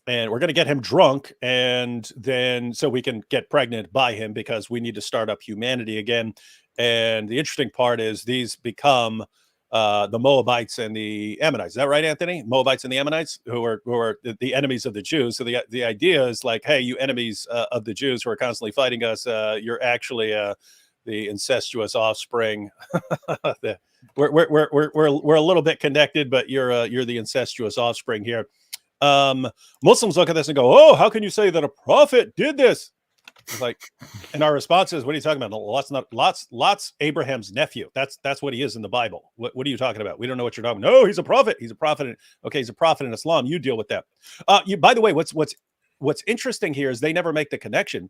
and we're going to get him drunk, and then so we can get pregnant by him, because we need to start up humanity again. And the interesting part is these become the Moabites and the Ammonites. Is that right, Anthony? Moabites and the Ammonites, who are the enemies of the Jews. So the idea is like, hey, you enemies of the Jews who are constantly fighting us, you're actually the incestuous offspring. We're a little bit connected, but you're the incestuous offspring here. Muslims look at this and go, "Oh, how can you say that a prophet did this?" It's like, and our response is, "What are you talking about? Lot's Abraham's nephew. That's what he is in the Bible. What are you talking about? We don't know what you're talking about." "No, he's a prophet. He's a prophet." Okay, he's a prophet in Islam. You deal with that. By the way, what's interesting here is they never make the connection.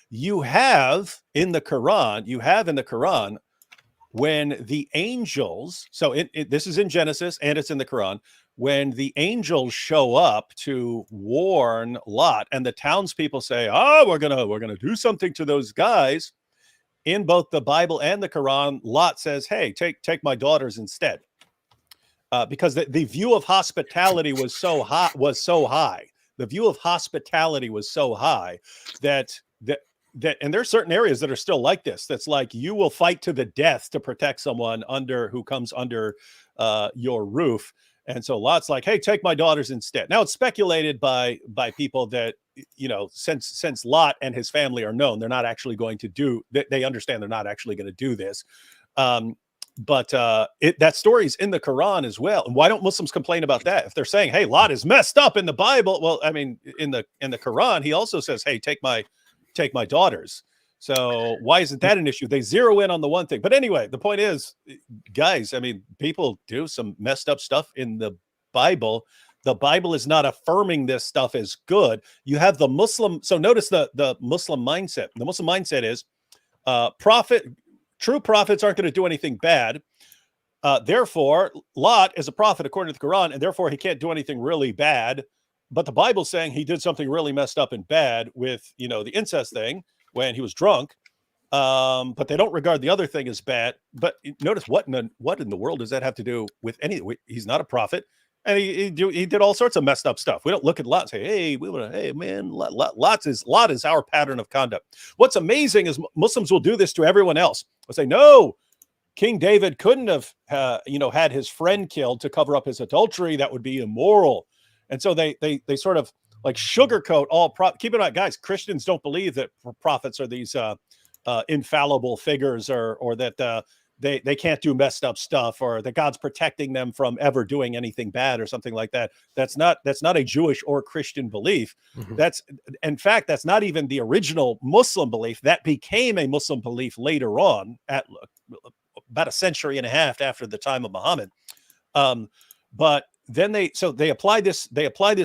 You have in the Quran when the angels. So this is in Genesis and it's in the Quran. When the angels show up to warn Lot, and the townspeople say, "Oh, we're gonna do something to those guys," in both the Bible and the Quran, Lot says, "Hey, take my daughters instead," because the view of hospitality was so high. The view of hospitality was so high that and there are certain areas that are still like this. That's like, you will fight to the death to protect someone who comes under your roof. And so Lot's like, "Hey, take my daughters instead." Now it's speculated by people that, since Lot and his family are known, they're not actually going to do. They understand they're not actually going to do this. But that story's in the Quran as well. And why don't Muslims complain about that? If they're saying, "Hey, Lot is messed up in the Bible," well, I mean, in the Quran, he also says, "Hey, take my daughters." So why isn't that an issue? They zero in on the one thing. But anyway, the point is, guys, I mean, people do some messed up stuff in the Bible. The Bible is not affirming this stuff as good. You have the Muslim. So notice the Muslim mindset. The Muslim mindset is true prophets aren't going to do anything bad. Therefore, Lot is a prophet according to the Quran, and therefore he can't do anything really bad. But the Bible's saying he did something really messed up and bad with, the incest thing when he was drunk. But they don't regard the other thing as bad. But notice what in the world does that have to do with anything? He's not a prophet, and he did all sorts of messed up stuff. We don't look at Lot and say, "Hey, man, Lot is our pattern of conduct." What's amazing is Muslims will do this to everyone else. They'll say, "No, King David couldn't have, had his friend killed to cover up his adultery. That would be immoral." And so they sort of like sugarcoat all. Keep in mind, guys, Christians don't believe that prophets are these infallible figures, or that they can't do messed up stuff, or that God's protecting them from ever doing anything bad or something like that. That's not a Jewish or Christian belief. That's, in fact, that's not even the original Muslim belief. That became a Muslim belief later on, at about a century and a half after the time of Muhammad. But then they apply this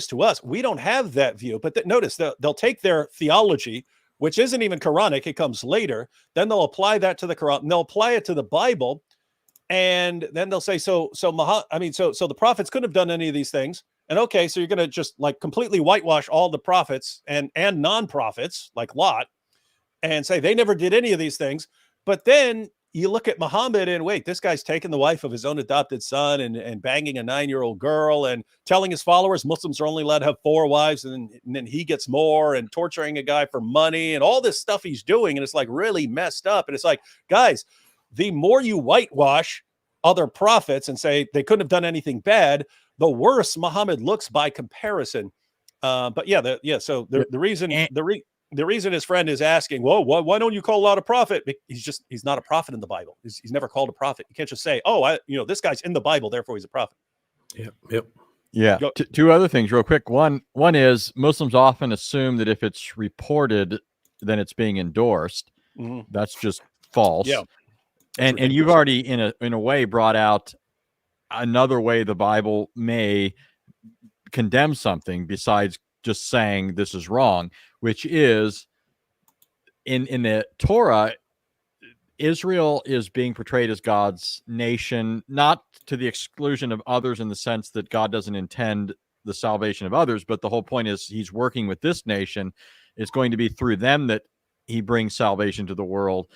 to us. We don't have that view, but notice they'll take their theology, which isn't even Quranic, it comes later. Then they'll apply that to the Quran, and they'll apply it to the Bible. And then they'll say, so the prophets couldn't have done any of these things. And okay, so you're going to just like completely whitewash all the prophets and non-prophets like Lot and say they never did any of these things. But then you look at Muhammad and wait, this guy's taking the wife of his own adopted son and banging a 9-year-old girl and telling his followers Muslims are only allowed to have 4 wives, and then he gets more, and torturing a guy for money and all this stuff he's doing. And it's like really messed up. And it's like, guys, the more you whitewash other prophets and say they couldn't have done anything bad, the worse Muhammad looks by comparison. But yeah, so the reason his friend is asking, well, why don't you call Lot a prophet? He's not a prophet in the Bible. He's never called a prophet. You can't just say, this guy's in the Bible, therefore he's a prophet. Yep. Yeah. Two other things real quick. One is Muslims often assume that if it's reported, then it's being endorsed. That's just false. Yeah. And you've already in a way brought out another way the Bible may condemn something besides just saying this is wrong, which is in the Torah, Israel is being portrayed as God's nation, not to the exclusion of others in the sense that God doesn't intend the salvation of others, but the whole point is he's working with this nation. It's going to be through them that he brings salvation to the world.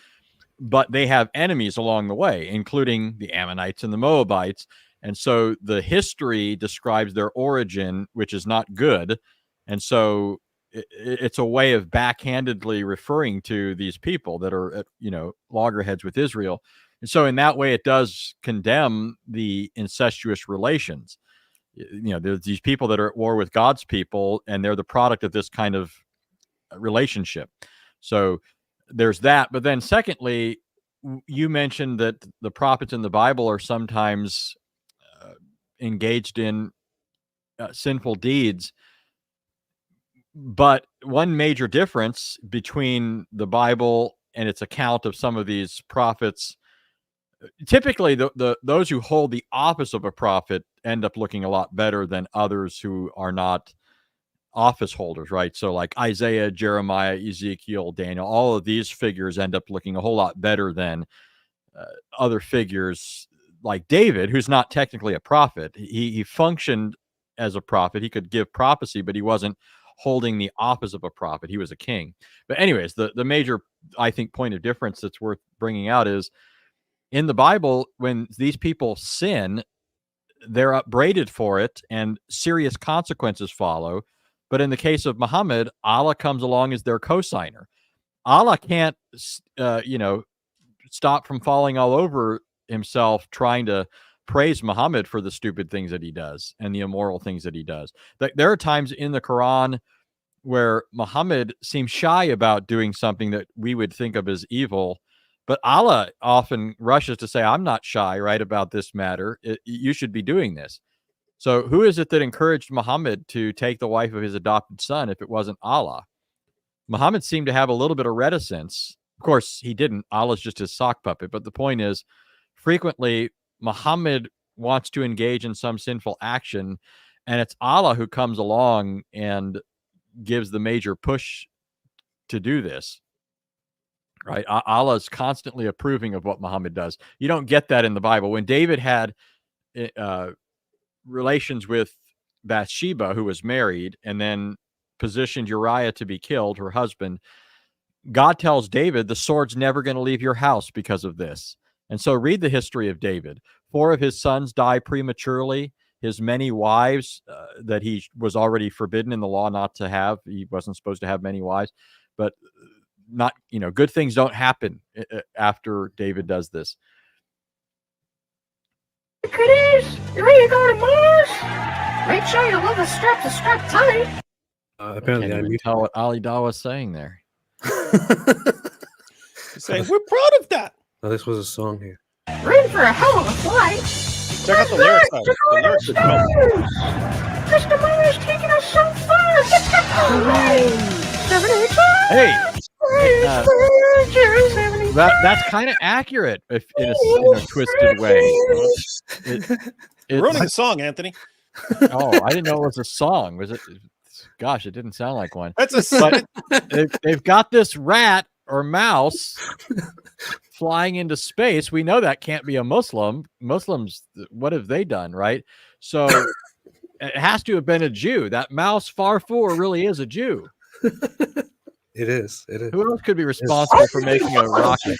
But they have enemies along the way, including the Ammonites and the Moabites. And so the history describes their origin, which is not good. And so it's a way of backhandedly referring to these people that are at, loggerheads with Israel. And so in that way, it does condemn the incestuous relations. There's these people that are at war with God's people, and they're the product of this kind of relationship. So there's that. But then secondly, you mentioned that the prophets in the Bible are sometimes engaged in sinful deeds. But one major difference between the Bible and its account of some of these prophets, typically those who hold the office of a prophet end up looking a lot better than others who are not office holders, right? So like Isaiah, Jeremiah, Ezekiel, Daniel, all of these figures end up looking a whole lot better than other figures like David, who's not technically a prophet. He functioned as a prophet. He could give prophecy, but he wasn't holding the office of a prophet. He was a king. But anyways, the major, I think, point of difference that's worth bringing out is in the Bible, when these people sin, they're upbraided for it and serious consequences follow. But in the case of Muhammad, Allah comes along as their cosigner. Allah can't, stop from falling all over himself trying to praise Muhammad for the stupid things that he does and the immoral things that he does. There are times in the Quran where Muhammad seems shy about doing something that we would think of as evil, but Allah often rushes to say, I'm not shy, right, about this matter. You should be doing this. So who is it that encouraged Muhammad to take the wife of his adopted son if it wasn't Allah? Muhammad seemed to have a little bit of reticence. Of course, he didn't. Allah's just his sock puppet. But the point is, frequently, Muhammad wants to engage in some sinful action, and it's Allah who comes along and gives the major push to do this. Right? Allah is constantly approving of what Muhammad does. You don't get that in the Bible. When David had relations with Bathsheba, who was married, and then positioned Uriah to be killed, her husband, God tells David, the sword's never going to leave your house because of this. And so read the history of David. 4 of his sons die prematurely. His many wives that he was already forbidden in the law not to have. He wasn't supposed to have many wives. But good things don't happen after David does this. Kiddies, you ready to go to Mars? Make sure your leather straps are strapped tight. Apparently, I can't even tell what Ali Dawah was saying there. Saying we're proud of that. Oh, this was a song here. Ready for a hell of a flight. Check out the lyrics. The lyrics are dope. Mr. Meyer's taking us so far. Hey, that's kind of accurate if in a twisted way. You're ruining the song, Anthony. Oh, I didn't know it was a song. Was it? Gosh, it didn't sound like one. That's a song. They've got this rat or mouse flying into space. We know that can't be a Muslim. Muslims, what have they done, right? So it has to have been a Jew. That mouse Farfour really is a Jew. It is. It is. Who else could be responsible for making a rocket?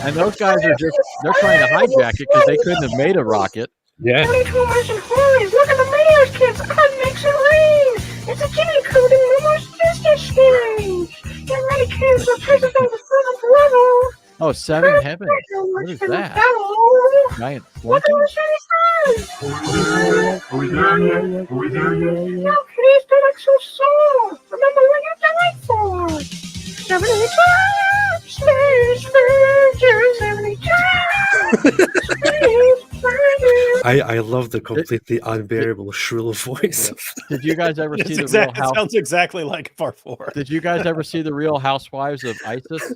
And those guys are they're trying to hijack it because they couldn't have made a rocket. Yeah. Look at the mayor's kids. God makes it rain. It's a Jimmy code and almost just as scary. Get ready, kids. The president of the level. Oh, seven heaven. What is that? Giant What flunky? Are we there yet? No, please don't act so soft. Remember what you died for. 72 space virgin, 72 I love the completely unbearable shrill voice. Did you guys ever see the It Real House? sounds exactly like Farfour. Did you guys ever see the Real Housewives of ISIS?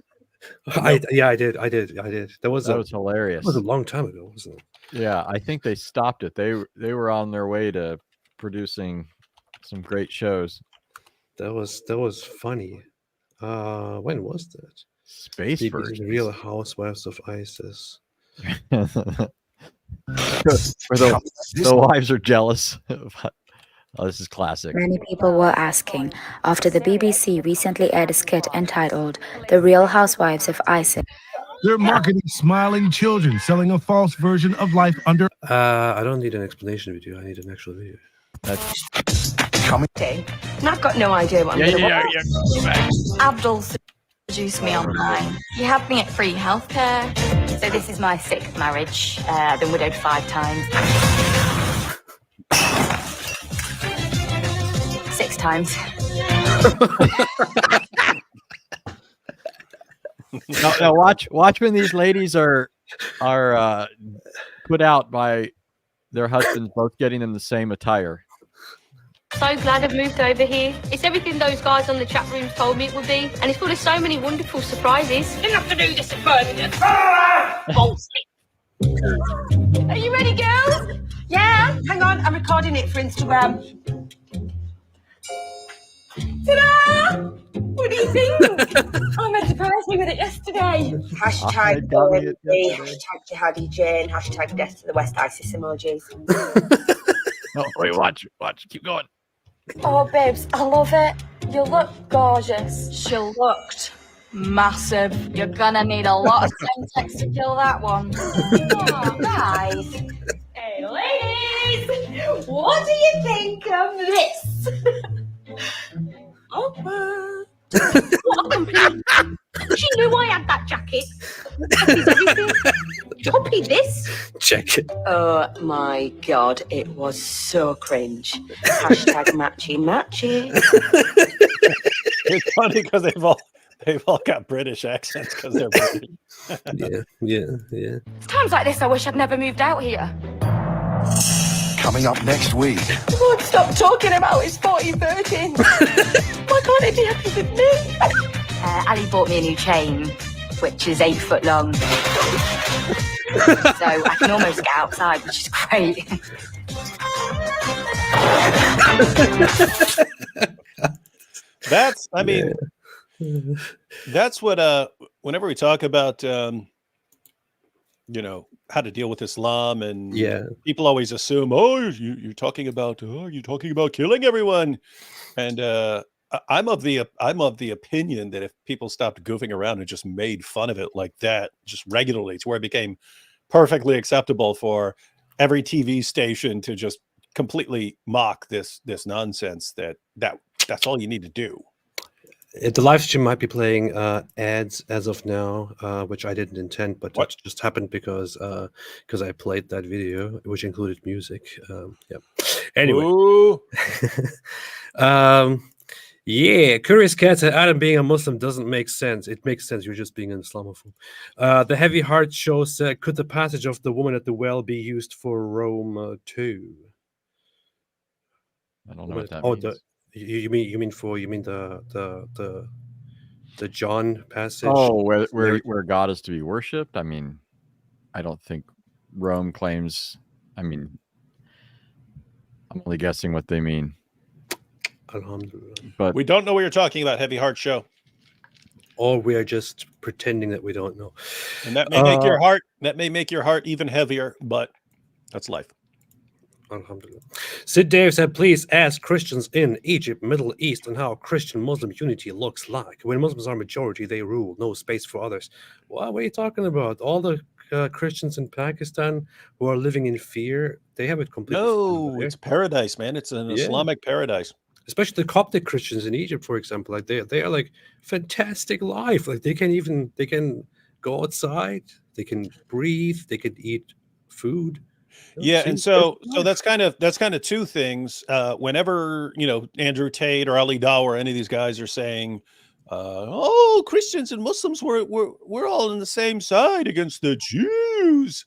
I did. That was hilarious. That was a long time ago, wasn't it? Yeah, I think they stopped it. They were on their way to producing some great shows. That was funny. When was that? Space The versions. Real Housewives of ISIS. Where the wives are jealous. Oh, this is classic. Many people were asking after the BBC recently aired a skit entitled "The Real Housewives of ISIS." They're marketing smiling children, selling a false version of life under. I don't need an explanation video. I need an actual video. Coming. And I've got no idea what I'm going to watch. Abdul seduced me online. He had me at free healthcare. So this is my 6th marriage. I've been widowed 5 times. 6 times. Now watch when these ladies are put out by their husbands both getting in the same attire. So glad I've moved over here. It's everything those guys on the chat rooms told me it would be, and it's full of so many wonderful surprises. Didn't have to do this at Birmingham. Are you ready, girls? Yeah. Hang on, I'm recording it for Instagram. Ta-da! What do you think? I meant to surprise me with it yesterday. Hashtag OMG, hashtag Jihadi Jane, hashtag Death to the West ISIS emojis. No, wait, watch, keep going. Oh, babes, I love it. You look gorgeous. She looked massive. You're gonna need a lot of Semtex to kill that one. Oh, guys. Hey, ladies! What do you think of this? What a compliment. She knew I had that jacket. Copies everything. Copy this. Check it. Oh my god, it was so cringe. Hashtag matchy matchy. It's funny because they've all got British accents because they're British. Yeah. It's times like this I wish I'd never moved out here. Coming up next week. He won't stop talking about his 40 virgin. Why can't he be happy with me? Ali bought me a new chain, which is 8 foot long. So I can almost get outside, which is great. That's, I mean, that's what, whenever we talk about, how to deal with Islam, and people always assume, you're talking about killing everyone. And I'm of the opinion that if people stopped goofing around and just made fun of it like that, just regularly, to where it became perfectly acceptable for every TV station to just completely mock this nonsense, that's all you need to do. The live stream might be playing ads as of now, which I didn't intend, but it just happened because I played that video, which included music. Anyway, Yeah, Curious Cat said Adam being a Muslim doesn't make sense. It makes sense. You're just being an Islamophobe. The Heavy Heart Show said, could the passage of the woman at the well be used for Rome too? I don't know what that oh, means. You mean the John passage? Oh, where God is to be worshipped? I mean, I don't think Rome claims. I mean, I'm only guessing what they mean. But we don't know what you're talking about, Heavy Heart Show. Or we are just pretending that we don't know. And that may make your heart even heavier, but that's life. Alhamdulillah. Sid Dave said, please ask Christians in Egypt, Middle East, and how Christian-Muslim unity looks like. When Muslims are majority, they rule. No space for others. What are you talking about? All the Christians in Pakistan who are living in fear, they have it completely. No, it's paradise, man. It's an Islamic paradise. Especially the Coptic Christians in Egypt, for example. Like they are like fantastic life. Like they can go outside, they can breathe, they can eat food. Yeah, and so that's kind of two things. Whenever Andrew Tate or Ali Dawah or any of these guys are saying, "Oh, Christians and Muslims we're all on the same side against the Jews,"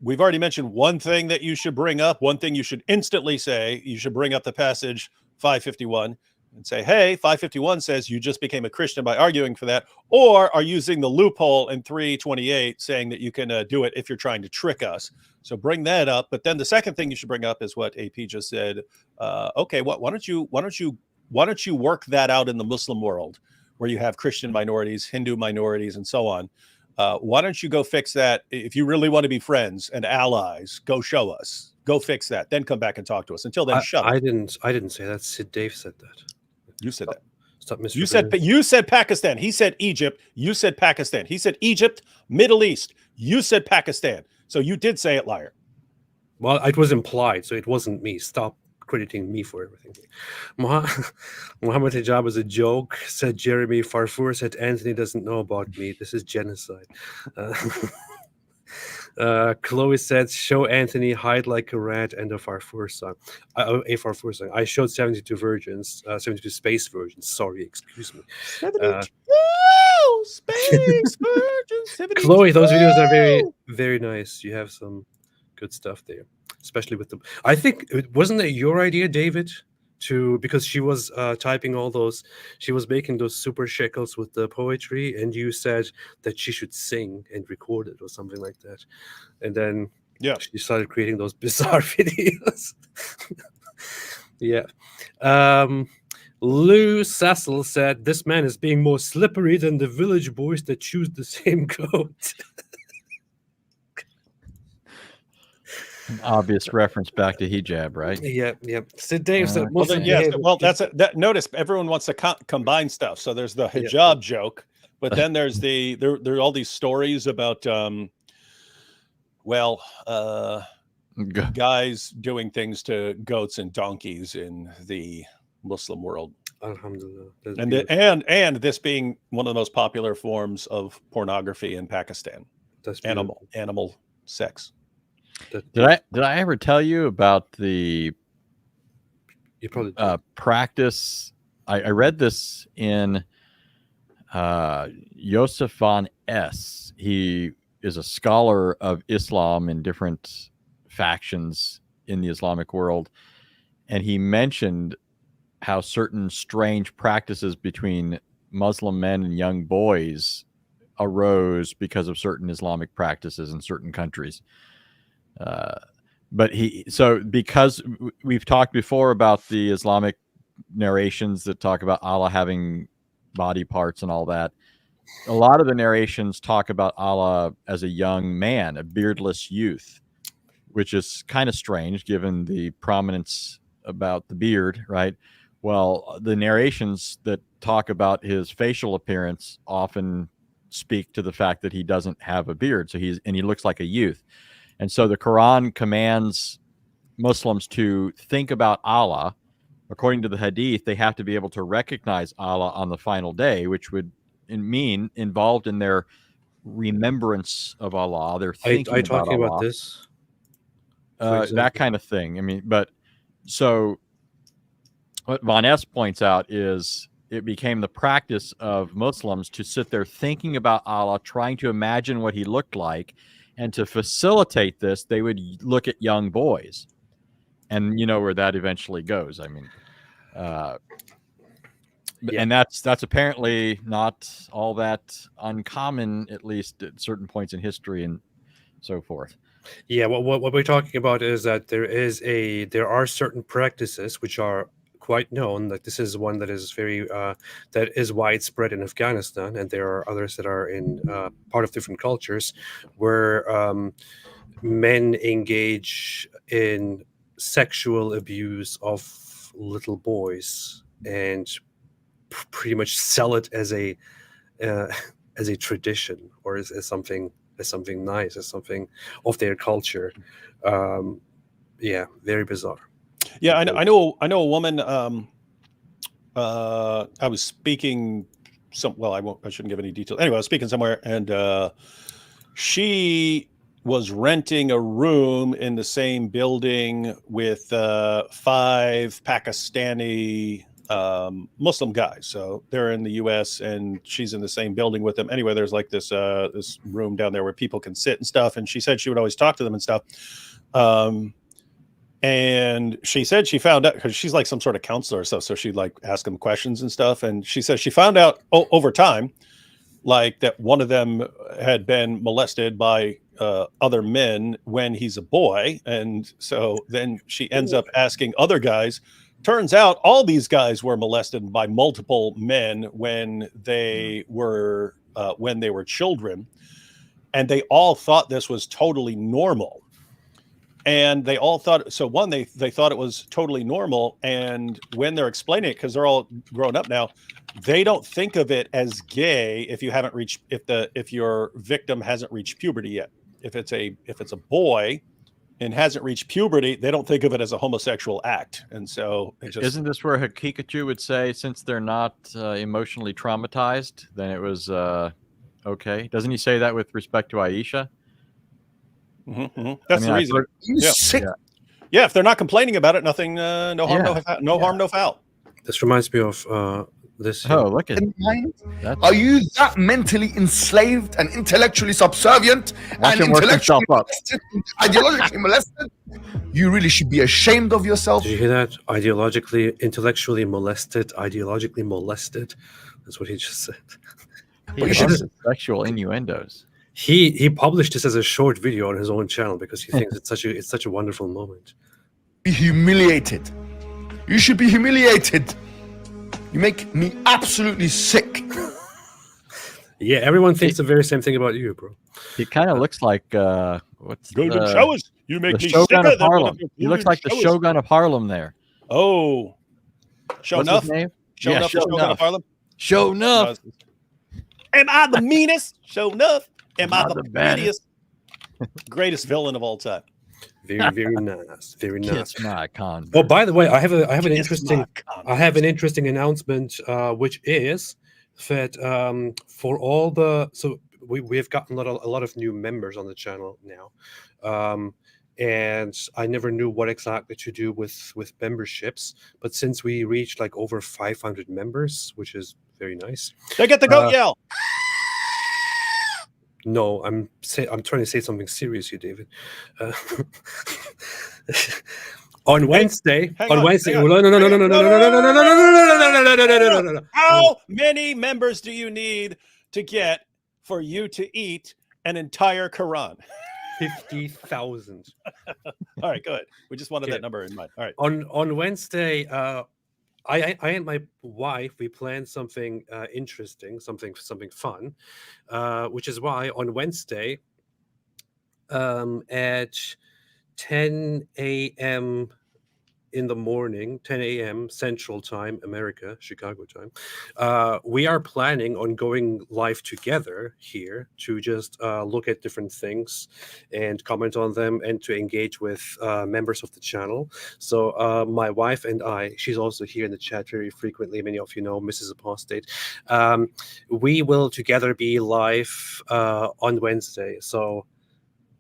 we've already mentioned one thing that you should bring up. One thing you should instantly say. You should bring up the passage 551 and say, "Hey, 551 says you just became a Christian by arguing for that," or are using the loophole in 328 saying that you can do it if you're trying to trick us. So bring that up. But then the second thing you should bring up is what AP just said. Okay, why don't you work that out in the Muslim world where you have Christian minorities, Hindu minorities, and so on? Why don't you go fix that? If you really want to be friends and allies, go show us. Go fix that. Then come back and talk to us. Until then, shut up. I didn't say that. Sid Dave said that. You said that. Stop You said Pakistan. He said Egypt. You said Pakistan. He said Egypt, Middle East. You said Pakistan. So you did say it, liar. Well, it was implied, so it wasn't me. Stop crediting me for everything. Muhammad Hijab is a joke, said Jeremy. Farfour said Anthony doesn't know about me. This is genocide. Chloe said, show Anthony hide like a rat and a Farfour song. A Farfour song. I showed 72 versions, 72 space versions. Sorry, excuse me. 72 space versions. 72. Chloe, those videos are very, very nice. You have some good stuff there, especially with them. I think, wasn't it your idea, David? Because she was typing all those, she was making those super shekels with the poetry, and you said that she should sing and record it or something like that, and then she started creating those bizarre videos. Lou Cecil said this man is being more slippery than the village boys that choose the same goat. An obvious reference back to hijab, right? Yeah. So Dave said, notice everyone wants to combine stuff. So there's the hijab joke, but then there's there are all these stories about guys doing things to goats and donkeys in the Muslim world. Alhamdulillah. And this being one of the most popular forms of pornography in Pakistan. That's animal sex. Did I ever tell you about the practice? I read this in Yosef von S. He is a scholar of Islam in different factions in the Islamic world, and he mentioned how certain strange practices between Muslim men and young boys arose because of certain Islamic practices in certain countries. Because we've talked before about the Islamic narrations that talk about Allah having body parts and all that, a lot of the narrations talk about Allah as a young man, a beardless youth, which is kind of strange given the prominence about the beard, right? Well, the narrations that talk about his facial appearance often speak to the fact that he doesn't have a beard, so he looks like a youth. And so the Quran commands Muslims to think about Allah. According to the Hadith, they have to be able to recognize Allah on the final day, which would mean involved in their remembrance of Allah. They're thinking are you talking about this? That kind of thing. I mean, but so what Von S points out is it became the practice of Muslims to sit there thinking about Allah, trying to imagine what he looked like. And to facilitate this, they would look at young boys. And you know where that eventually goes. I mean, and that's apparently not all that uncommon, at least at certain points in history and so forth. Yeah, what we're talking about is that there are certain practices which are quite known. Like this is one that is very that is widespread in Afghanistan, and there are others that are in part of different cultures where men engage in sexual abuse of little boys and pretty much sell it as a tradition or as something nice, as something of their culture. Very bizarre. Yeah, I know a woman. I was speaking I shouldn't give any details. Anyway, I was speaking somewhere, and she was renting a room in the same building with 5 Pakistani Muslim guys. So they're in the U.S. and she's in the same building with them. Anyway, there's like this room down there where people can sit and stuff. And she said she would always talk to them and stuff. And she said she found out, because she's like some sort of counselor or stuff, so she'd like ask them questions and stuff. And she says she found out over time, like that one of them had been molested by other men when he's a boy. And so then she ends up asking other guys. Turns out all these guys were molested by multiple men when they were children, and they all thought this was totally normal. And they all thought, so one, they thought it was totally normal. And when they're explaining it, because they're all grown up now, they don't think of it as gay if your victim hasn't reached puberty yet. If it's a boy and hasn't reached puberty, they don't think of it as a homosexual act. And so isn't this where Hakikatu would say, since they're not emotionally traumatized, then it was okay? Doesn't he say that with respect to Aisha? Mm-hmm. That's the reason. Yeah, if they're not complaining about it, nothing, no harm, no harm, no foul. This reminds me of this. Oh, look at Are you that mentally enslaved and intellectually subservient and intellectually molested, ideologically molested? You really should be ashamed of yourself. Did you hear that? Ideologically, intellectually molested, ideologically molested. That's what he just said. But you should sexual innuendos. He published this as a short video on his own channel because he thinks it's such a wonderful moment. Be humiliated. You should be humiliated. You make me absolutely sick. Yeah, everyone thinks the very same thing about you, bro. He kind of looks like what's Golden Showers? You make me Shogun sicker of Harlem. He looks like the Shogun of Harlem there. Oh, Show What's enough. his name? Show Yeah, enough. Show Shogun enough. of Harlem. Show enough. Am I the meanest? Show enough. Am I Not the the baddest. greatest villain of all time? Very, very nice. Very nice. Kiss my con. Oh, by the way, I have an interesting announcement, which is that for all the we've gotten a lot of new members on the channel now, and I never knew what exactly to do with memberships, but since we reached like over 500 members, which is very nice, They get the goat yell. No, I'm trying to say something serious here, David. On Wednesday, no. How many members do you need to get for you to eat an entire Quran? 50,000. All right, go ahead. We just wanted that number in mind. All right. On Wednesday, I and my wife, we planned something interesting, something fun, which is why on Wednesday at 10 a.m. in the morning, 10 a.m. Central Time, America, Chicago time, we are planning on going live together here to just look at different things and comment on them and to engage with members of the channel. So my wife and I, she's also here in the chat very frequently, many of you know Mrs. Apostate, we will together be live on Wednesday. So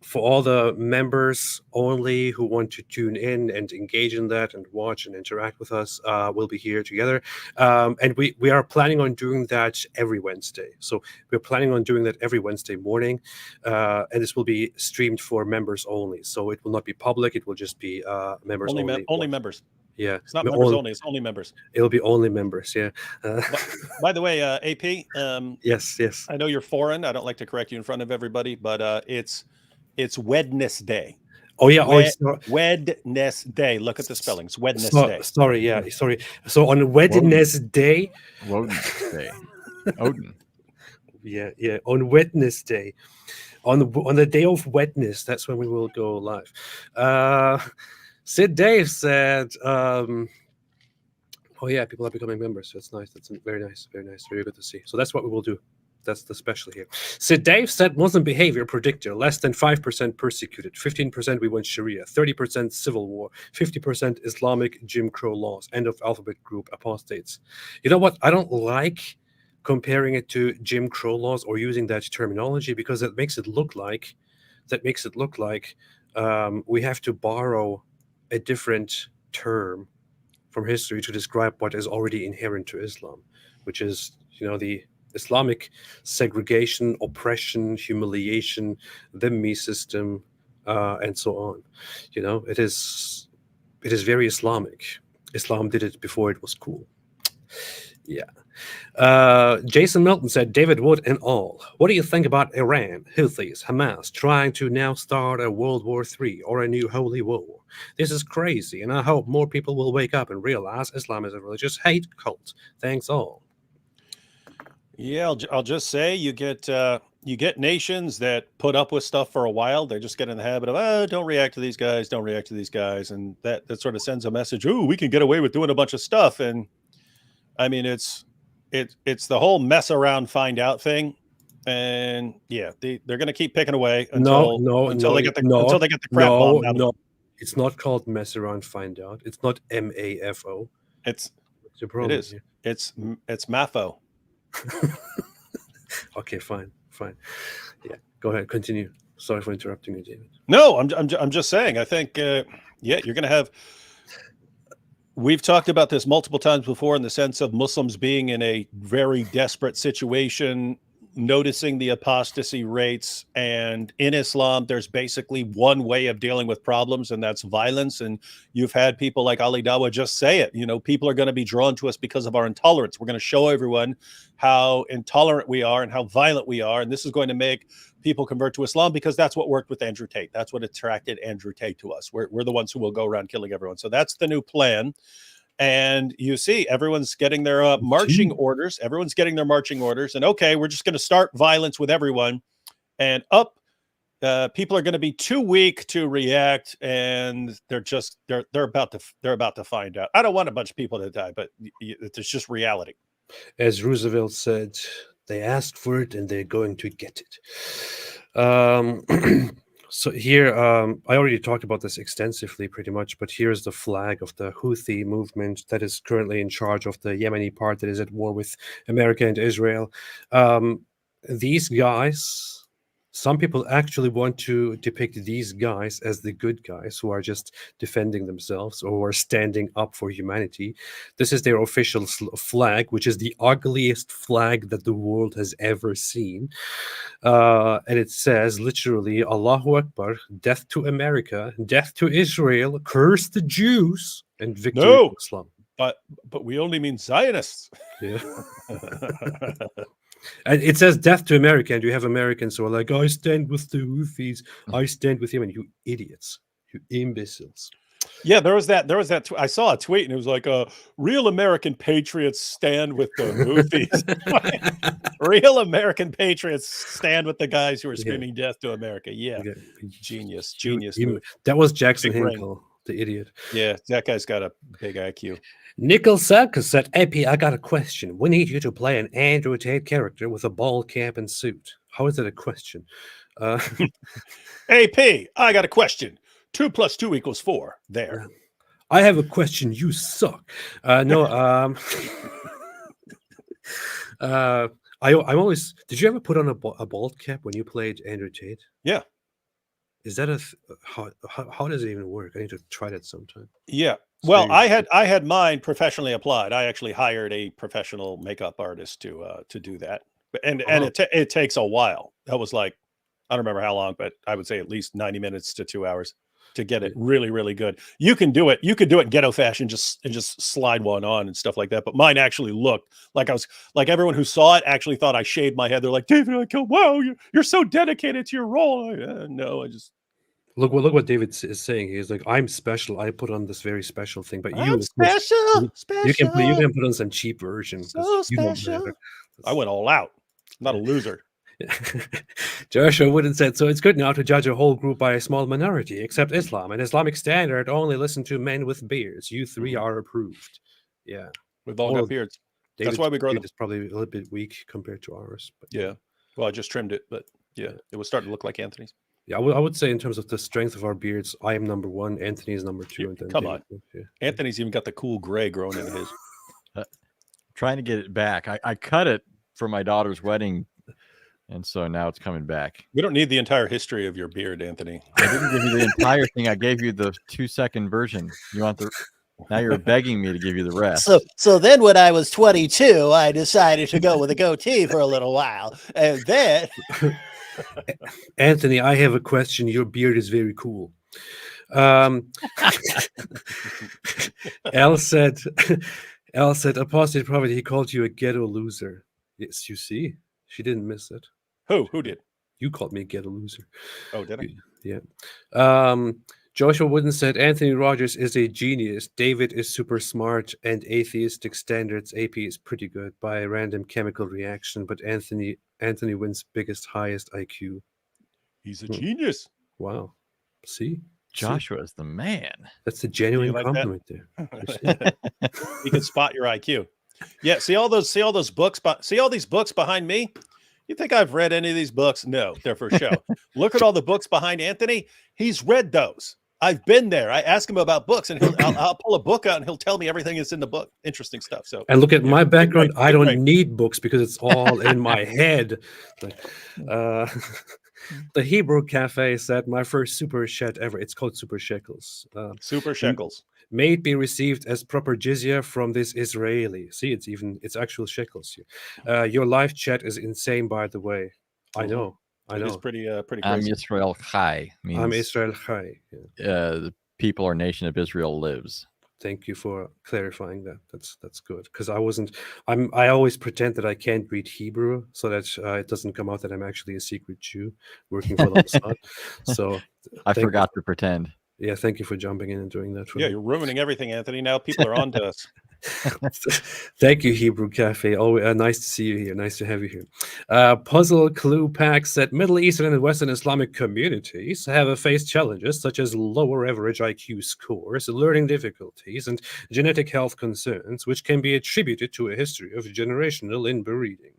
for all the members only who want to tune in and engage in that and watch and interact with us, we'll be here together. And we are planning on doing that every Wednesday. So we're planning on doing that every Wednesday morning. And this will be streamed for members only. So it will not be public. It will just be members only. Only members. Yeah. It's not members only. It's only members. It'll be only members. Yeah. By the way, AP. Yes. I know you're foreign. I don't like to correct you in front of everybody, but it's Wednesday. Oh yeah, Wednesday. Look at the spellings. Wednesday. Sorry. So on Wednesday, Wednesday, Odin. Yeah. On Wednesday, on the day of Wednesday, that's when we will go live. Sid Dave said, "Oh yeah, people are becoming members. So it's nice. That's very nice. Very nice. Very good to see. So that's what we will do. That's the special here." Sid Dave said, "Muslim behavior predictor, less than 5% persecuted, 15% we want Sharia, 30% civil war, 50% Islamic Jim Crow laws, end of alphabet group, apostates." You know what? I don't like comparing it to Jim Crow laws or using that terminology, because that makes it look like we have to borrow a different term from history to describe what is already inherent to Islam, which is, the Islamic segregation, oppression, humiliation, the me system, and so on. It is very Islamic. Islam did it before it was cool. Yeah. Jason Milton said, "David Wood and all, what do you think about Iran, Houthis, Hamas trying to now start a World War III or a new holy war? This is crazy, and I hope more people will wake up and realize Islam is a religious hate cult. Thanks all." Yeah, I'll just say you get nations that put up with stuff for a while. They just get in the habit of, don't react to these guys, don't react to these guys, and that sort of sends a message. Ooh, we can get away with doing a bunch of stuff, and I mean it's the whole mess around, find out thing, and yeah, they're going to keep picking away until they get the crap bombed out. No, it's not called mess around, find out. It's not MAFO. It's the problem. It is. It's MAFO. Okay, fine. Yeah, go ahead, continue. Sorry for interrupting you, David. No, I'm just saying. I think you're going to have. We've talked about this multiple times before, in the sense of Muslims being in a very desperate situation, noticing the apostasy rates, and in Islam, there's basically one way of dealing with problems, and that's violence. And you've had people like Ali Dawah just say it. People are going to be drawn to us because of our intolerance. We're going to show everyone how intolerant we are and how violent we are, and this is going to make people convert to Islam, because that's what worked with Andrew Tate. That's what attracted Andrew Tate to us. We're the ones who will go around killing everyone. So that's the new plan. And you see, everyone's getting their marching orders. Everyone's getting their marching orders. And okay, we're just going to start violence with everyone. And people are going to be too weak to react, and they're about to find out. I don't want a bunch of people to die, but it's just reality. As Roosevelt said, they asked for it and they're going to get it. So here, I already talked about this extensively pretty much, but here's the flag of the Houthi movement that is currently in charge of the Yemeni part that is at war with America and Israel. These guys, some people actually want to depict these guys as the good guys who are just defending themselves or standing up for humanity. This is their official flag, which is the ugliest flag that the world has ever seen. And it says literally, Allahu Akbar, death to America, death to Israel, curse the Jews, and victory to Islam. But we only mean Zionists. Yeah. And it says death to America, and you have Americans who are like, I stand with the Houthis, I stand with Yemen. You idiots, you imbeciles. Yeah, there was that. I saw a tweet, and it was like, real American patriots stand with the Houthis. Real American patriots stand with the guys who are screaming death to America. Yeah. Genius. That was Jackson Hinkle, the idiot. Yeah, that guy's got a big IQ. Nickel Circus said, AP, I got a question. We need you to play an Andrew Tate character with a bald cap and suit. How is that a question? AP, I got a question. 2 + 2 = 4. There. I have a question. You suck. I'm always. Did you ever put on a bald cap when you played Andrew Tate? Yeah. Is that how does it even work? I need to try that sometime. Yeah. Well, I had mine professionally applied. I actually hired a professional makeup artist to do that, and it takes a while. That was like, I don't remember how long, but I would say at least 90 minutes to 2 hours to get it really, really good. You can do it. You could do it in ghetto fashion, just slide one on and stuff like that. But mine actually looked like everyone who saw it actually thought I shaved my head. They're like, David, wow, you're so dedicated to your role. No, I just. Look what David is saying. He's like, I'm special. I put on this very special thing, but I'm special. You can put on some cheap version. So special. I went all out. I'm not a loser. Joshua Wooden said, so it's good now to judge a whole group by a small minority, except Islam. An Islamic standard only listen to men with beards. You three are approved. Yeah. We've all got beards. That's why we grow them. It's probably a little bit weak compared to ours. But yeah. Well, I just trimmed it, but yeah, it was starting to look like Anthony's. Yeah, I would say in terms of the strength of our beards, I am number one, Anthony is number two. And then Come David. on. Yeah. Anthony's even got the cool gray growing in his. Trying to get it back. I cut it for my daughter's wedding, and so now it's coming back. We don't need the entire history of your beard, Anthony. I didn't give you the entire thing. I gave you the 2-second version. You want the... Now you're begging me to give you the rest. So then when I was 22, I decided to go with a goatee for a little while. And then... Anthony, I have a question. Your beard is very cool. Al said, Apostate prophet, he called you a ghetto loser. Yes, you see. She didn't miss it. Who did? You called me a ghetto loser. Oh, did I? Yeah. Joshua Wooden said, Anthony Rogers is a genius. David is super smart, and atheistic standards AP is pretty good by a random chemical reaction, but Anthony wins biggest, highest IQ. He's a genius. Wow. See? Joshua is the man. That's a genuine compliment there. You can spot your IQ. Yeah, see all these books behind me? You think I've read any of these books? No, they're for show. Look at all the books behind Anthony. He's read those. I've been there. I ask him about books, and I'll pull a book out, and he'll tell me everything that's in the book. Interesting stuff. So, and look at my background. I don't need books because it's all in my head. The Hebrew Cafe said, my first super chat ever. It's called Super Shekels. Super Shekels. May it be received as proper jizya from this Israeli. See, it's actual shekels here. Your live chat is insane, by the way. I know. It is pretty crazy. I'm Israel Chai. I'm Israel Chai. Yeah. The people or nation of Israel lives. Thank you for clarifying that. That's good, because I always pretend that I can't read Hebrew so that it doesn't come out that I'm actually a secret Jew working for the Mossad. So I forgot to pretend. Yeah, thank you for jumping in and doing that for me. me. You're ruining everything, Anthony. Now people are on to us. Thank you, Hebrew Cafe. Always nice to see you here. Nice to have you here. Puzzle Clue Pack said Middle Eastern and Western Islamic communities have faced challenges such as lower average IQ scores, learning difficulties, and genetic health concerns, which can be attributed to a history of generational inbreeding.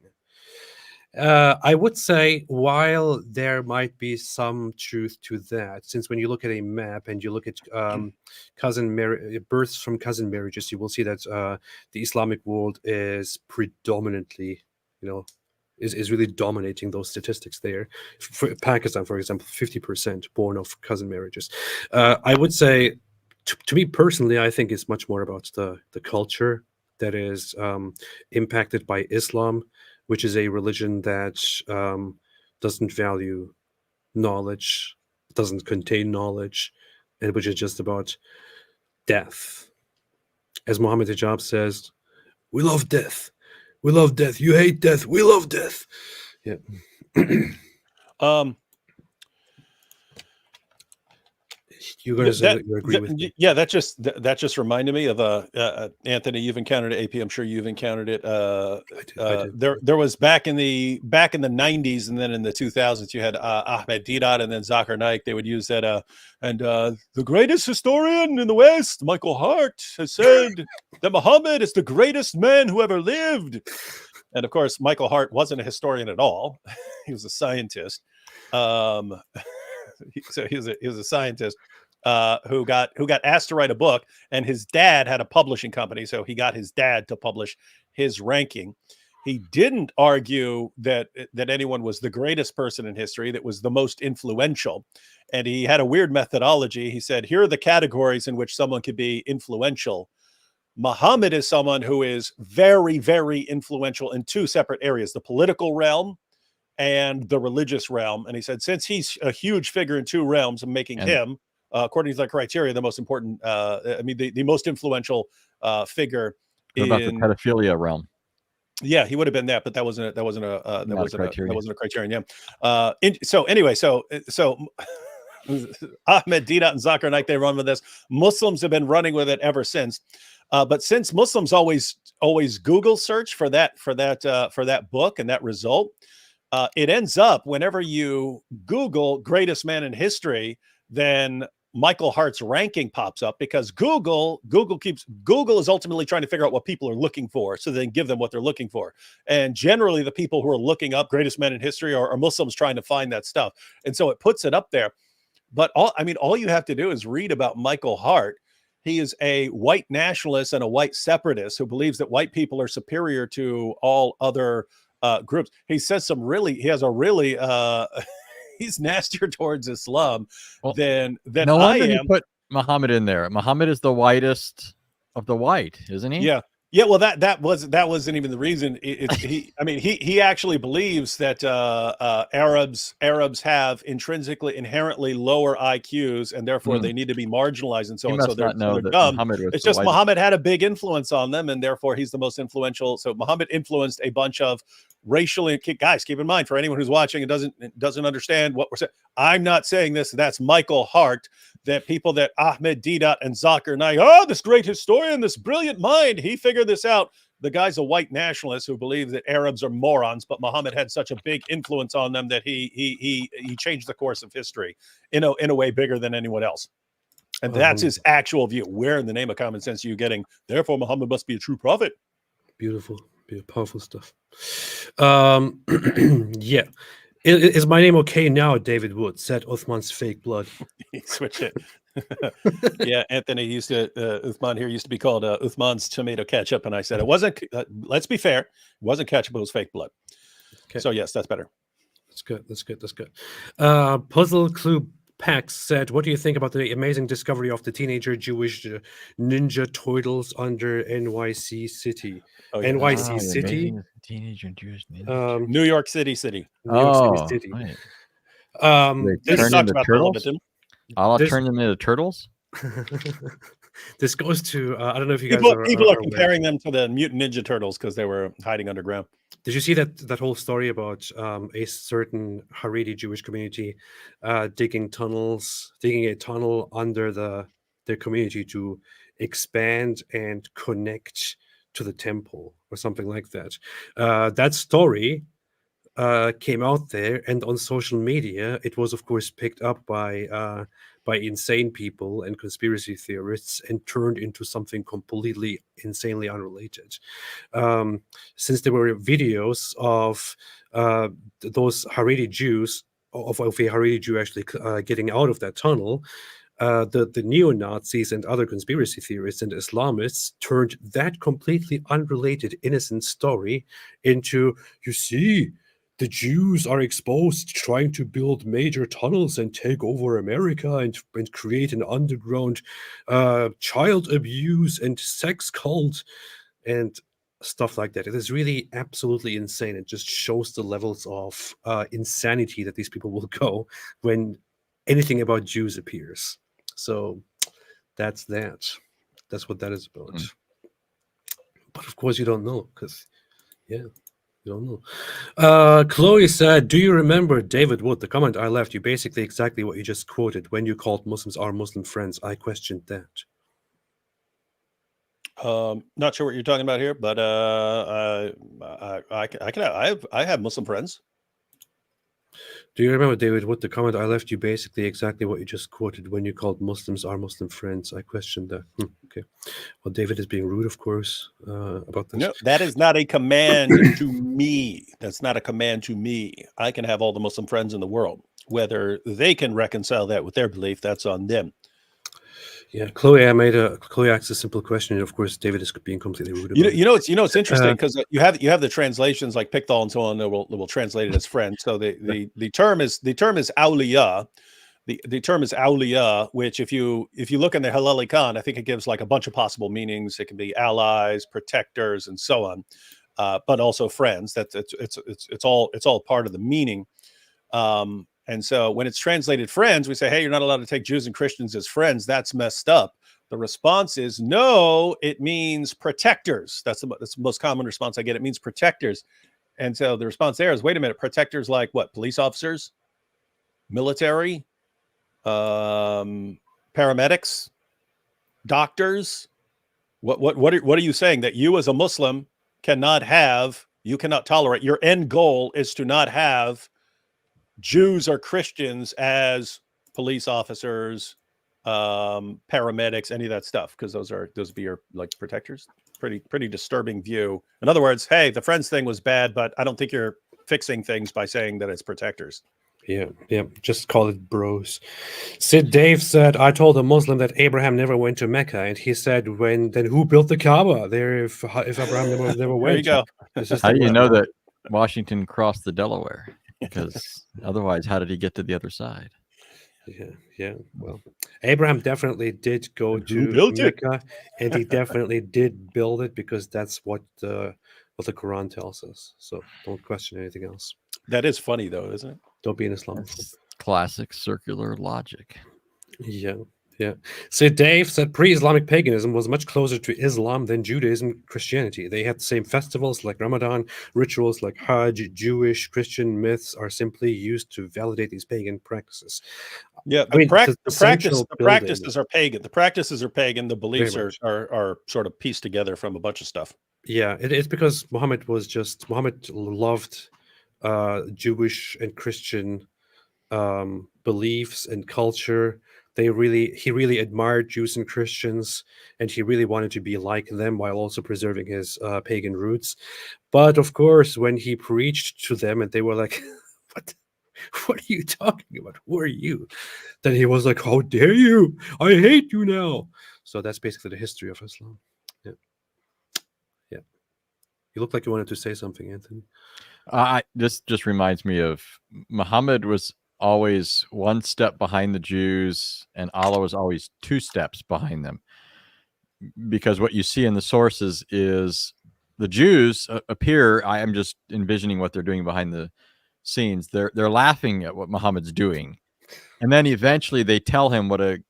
I would say, while there might be some truth to that, since when you look at a map and you look at births from cousin marriages, you will see that the Islamic world is predominantly, is really dominating those statistics there. For Pakistan, for example, 50% born of cousin marriages. I would say, to me personally, I think it's much more about the culture that is impacted by Islam, which is a religion that doesn't value knowledge, doesn't contain knowledge, and which is just about death. As Muhammad Hijab says, we love death. We love death. You hate death. We love death. Yeah. You're going to say that you agree with me. Yeah, that just reminded me of Anthony. You've encountered it. AP, I'm sure you've encountered it. I did. There was back in the 90s, and then in the 2000s, you had Ahmed Deedat and then Zakir Naik. They would use that. The greatest historian in the West, Michael Hart, has said that Muhammad is the greatest man who ever lived. And of course, Michael Hart wasn't a historian at all. He was a scientist. So he was a scientist who got asked to write a book, and his dad had a publishing company, so he got his dad to publish his ranking. He didn't argue that anyone was the greatest person in history, that was the most influential. And he had a weird methodology. He said, here are the categories in which someone could be influential. Muhammad is someone who is very, very influential in two separate areas, the political realm and the religious realm. And he said, since he's a huge figure in two realms, I'm making him, according to the criteria, the most important, the most influential figure. What about the pedophilia realm? Yeah, he would have been that, but that wasn't a criterion. Yeah. So Ahmed Deedat and Zakir Naik, they run with this. Muslims have been running with it ever since. But since Muslims always Google search for that book and that result, it ends up whenever you Google greatest man in history, then Michael Hart's ranking pops up, because Google is ultimately trying to figure out what people are looking for, so they can give them what they're looking for. And generally the people who are looking up greatest men in history are Muslims trying to find that stuff. And so it puts it up there. But all you have to do is read about Michael Hart. He is a white nationalist and a white separatist who believes that white people are superior to all other groups. He has he's nastier towards Islam than no I wonder am. he put Muhammad in there. Muhammad is the whitest of the white, isn't he? Yeah. Well, that wasn't even the reason. He actually believes that Arabs have inherently lower IQs, and therefore they need to be marginalized and so on. So they're dumb. It's just Muhammad had a big influence on them, and therefore he's the most influential. So Muhammad influenced a bunch of racially, guys, keep in mind, for anyone who's watching and doesn't understand what we're saying, I'm not saying this. That's Michael Hart. That people that Ahmed Deedat and Zakir Naik, this great historian, this brilliant mind, he figured this out. The guy's a white nationalist who believes that Arabs are morons, but Muhammad had such a big influence on them that he changed the course of history in a way bigger than anyone else. And that's his actual view. Where in the name of common sense are you getting, therefore Muhammad must be a true prophet? Beautiful, powerful stuff. Yeah. Is my name okay now, David Wood? Said Uthman's fake blood. He switched it. Yeah, Anthony used to, Uthman here used to be called Uthman's tomato ketchup. And I said, it wasn't, let's be fair, it wasn't ketchup, it was fake blood. Okay. So yes, that's better. That's good. Puzzle Clue Pax said, what do you think about the amazing discovery of the teenager Jewish ninja turtles under NYC City? Oh, yeah. NYC City? Teenager Jewish ninja. New York City. New York City. Right. This turn into turtles? I'll turn them into turtles? This goes to, I don't know if you guys people are comparing them to the Mutant Ninja Turtles because they were hiding underground. Did you see that whole story about a certain Haredi Jewish community digging a tunnel under their community to expand and connect to the temple or something like that? That story came out there, and on social media, it was of course picked up by insane people and conspiracy theorists and turned into something completely insanely unrelated. Since there were videos of those Haredi Jews, of a Haredi Jew actually getting out of that tunnel, the neo-Nazis and other conspiracy theorists and Islamists turned that completely unrelated, innocent story into, you see, the Jews are exposed trying to build major tunnels and take over America and create an underground child abuse and sex cult and stuff like that. It is really absolutely insane. It just shows the levels of insanity that these people will go when anything about Jews appears. So that's that. That's what that is about. But of course you don't know, because, yeah. Don't know. Chloe said, do you remember, David Wood, the comment I left you, basically exactly what you just quoted when you called Muslims our Muslim friends? I questioned that. Not sure what you're talking about here, but I have Muslim friends. Do you remember, David Wood, the comment I left you, basically exactly what you just quoted when you called Muslims our Muslim friends? I questioned that. Okay. Well, David is being rude, of course, about this. No, that is not a command to me. That's not a command to me. I can have all the Muslim friends in the world. Whether they can reconcile that with their belief, that's on them. Yeah, Chloe asked a simple question, and of course, David is being completely rude. It's interesting because you have the translations like Pickthall and so on that will translate it as friend. So the term is awliya. The term is awliya, which if you look in the Halali Khan, I think it gives like a bunch of possible meanings. It can be allies, protectors, and so on, but also friends. It's all part of the meaning. And so when it's translated friends, we say, hey, you're not allowed to take Jews and Christians as friends. That's messed up. The response is, no, it means protectors. That's the most common response I get. It means protectors. And so the response there is, wait a minute, protectors like what? Police officers, military, paramedics, doctors. What are you saying? That you as a Muslim cannot tolerate, your end goal is to not have Jews or Christians as police officers, paramedics, any of that stuff, because those would be your like protectors. Pretty disturbing view. In other words, hey, the friends thing was bad, but I don't think you're fixing things by saying that it's protectors. Yeah, just call it bros. Sid Dave said, I told a Muslim that Abraham never went to Mecca, and he said, then who built the Kaaba there if Abraham never went? There you go. How do you know that Washington crossed the Delaware? Because otherwise, how did he get to the other side? Yeah. Well, Abraham definitely did go to Mecca, and he definitely did build it, because that's what the Quran tells us. So don't question anything else. That is funny, though, isn't it? Don't be an Islam. Classic circular logic. Yeah. So Dave said pre-Islamic paganism was much closer to Islam than Judaism and Christianity. They had the same festivals like Ramadan, rituals like Hajj. Jewish Christian myths are simply used to validate these pagan practices. Yeah, the practices are pagan. The practices are pagan. The beliefs are sort of pieced together from a bunch of stuff. Yeah, it's because Muhammad loved Jewish and Christian beliefs and culture. He really admired Jews and Christians, and he really wanted to be like them while also preserving his pagan roots. But of course, when he preached to them and they were like, what are you talking about? Who are you? Then he was like, how dare you? I hate you now. So that's basically the history of Islam. Yeah. You look like you wanted to say something, Anthony. This just reminds me of Muhammad was always one step behind the Jews, and Allah was always two steps behind them. Because what you see in the sources is the Jews appear, I am just envisioning what they're doing behind the scenes. They're laughing at what Muhammad's doing. And then eventually they tell him what a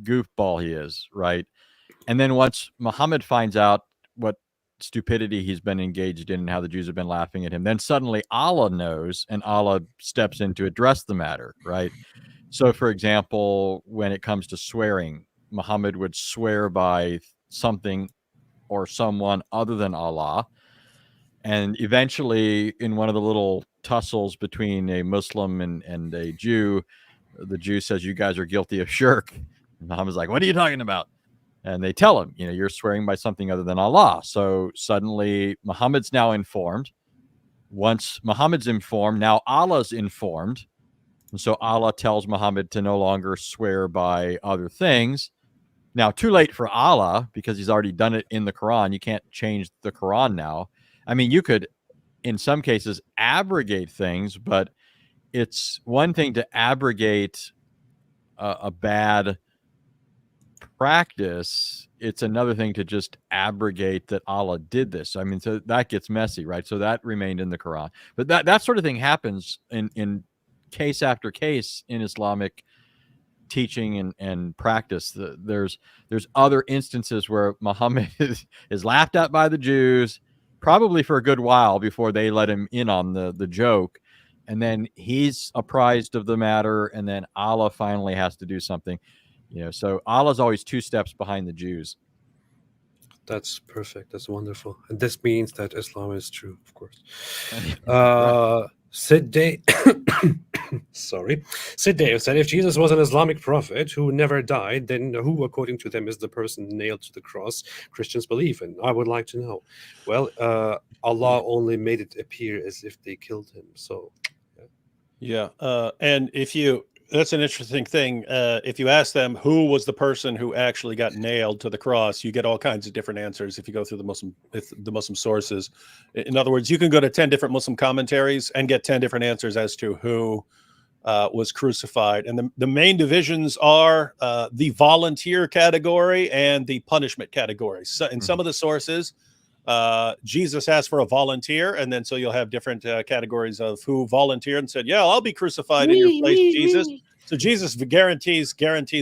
goofball he is, right? And then once Muhammad finds out what stupidity he's been engaged in and how the Jews have been laughing at him, then suddenly Allah knows, and Allah steps in to address the matter, right? So for example, when it comes to swearing, Muhammad would swear by something or someone other than Allah, and eventually in one of the little tussles between a Muslim and a Jew, the Jew says, you guys are guilty of shirk. And Muhammad's like, what are you talking about? And they tell him, you're swearing by something other than Allah. So suddenly Muhammad's now informed. Once Muhammad's informed, now Allah's informed. And so Allah tells Muhammad to no longer swear by other things. Now, too late for Allah, because he's already done it in the Quran. You can't change the Quran now. I mean, you could, in some cases, abrogate things, but it's one thing to abrogate a bad practice. It's another thing to just abrogate that Allah did this. I mean, so that gets messy, right? So that remained in the Quran. But that sort of thing happens in case after case in Islamic teaching and practice. There's other instances where Muhammad is laughed at by the Jews, probably for a good while before they let him in on the joke. And then he's apprised of the matter, and then Allah finally has to do something. So Allah's always two steps behind the Jews. That's perfect. That's wonderful. And this means that Islam is true, of course. Sid Dave said, if Jesus was an Islamic prophet who never died, then who, according to them, is the person nailed to the cross Christians believe in? I would like to know. Well, Allah only made it appear as if they killed him. So, yeah. And if you That's an interesting thing. If you ask them who was the person who actually got nailed to the cross, you get all kinds of different answers if you go through the Muslim sources. In other words, you can go to 10 different Muslim commentaries and get 10 different answers as to who was crucified. And the main divisions are the volunteer category and the punishment category. So in some of the sources, Jesus asked for a volunteer, and then so you'll have different categories of who volunteered and said, yeah, I'll be crucified in your place, Jesus. So Jesus guarantees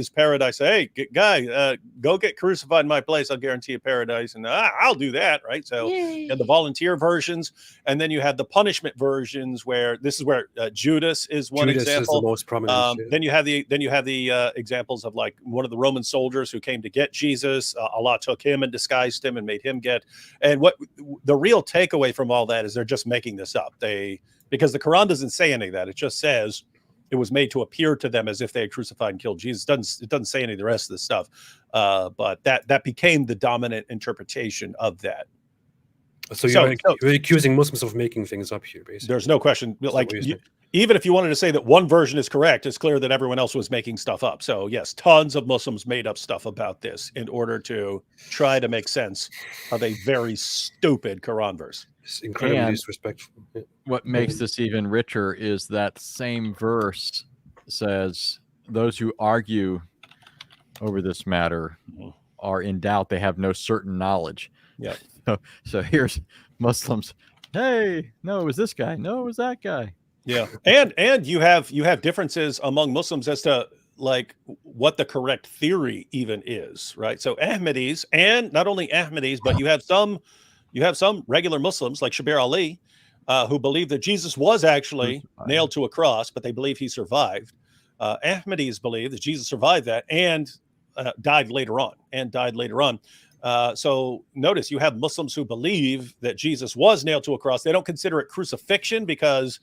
paradise. Hey, guy, go get crucified in my place. I'll guarantee you paradise. And I'll do that, right? So you have the volunteer versions. And then you have the punishment versions where this is where Judas is one example. Is the most prominent. Then you have the examples of like one of the Roman soldiers who came to get Jesus. Allah took him and disguised him and made him get. And what the real takeaway from all that is they're just making this up. Because the Quran doesn't say any of that. It just says it was made to appear to them as if they had crucified and killed Jesus. It doesn't say any of the rest of the stuff. But that became the dominant interpretation of that. So you're accusing Muslims of making things up here, basically. There's no question. Like even if you wanted to say that one version is correct, it's clear that everyone else was making stuff up. So yes, tons of Muslims made up stuff about this in order to try to make sense of a very stupid Quran verse. It's incredibly disrespectful. What makes this even richer is that same verse says those who argue over this matter are in doubt. They have no certain knowledge. Yeah. So here's Muslims. Hey, no, it was this guy. No, it was that guy. Yeah. And you have differences among Muslims as to like what the correct theory even is, right? So Ahmadis, and not only Ahmadis, but you have some regular Muslims like Shabir Ali, who believe that Jesus was actually nailed to a cross, but they believe he survived. Ahmadis believe that Jesus survived that and died later on. So notice you have Muslims who believe that Jesus was nailed to a cross. They don't consider it crucifixion because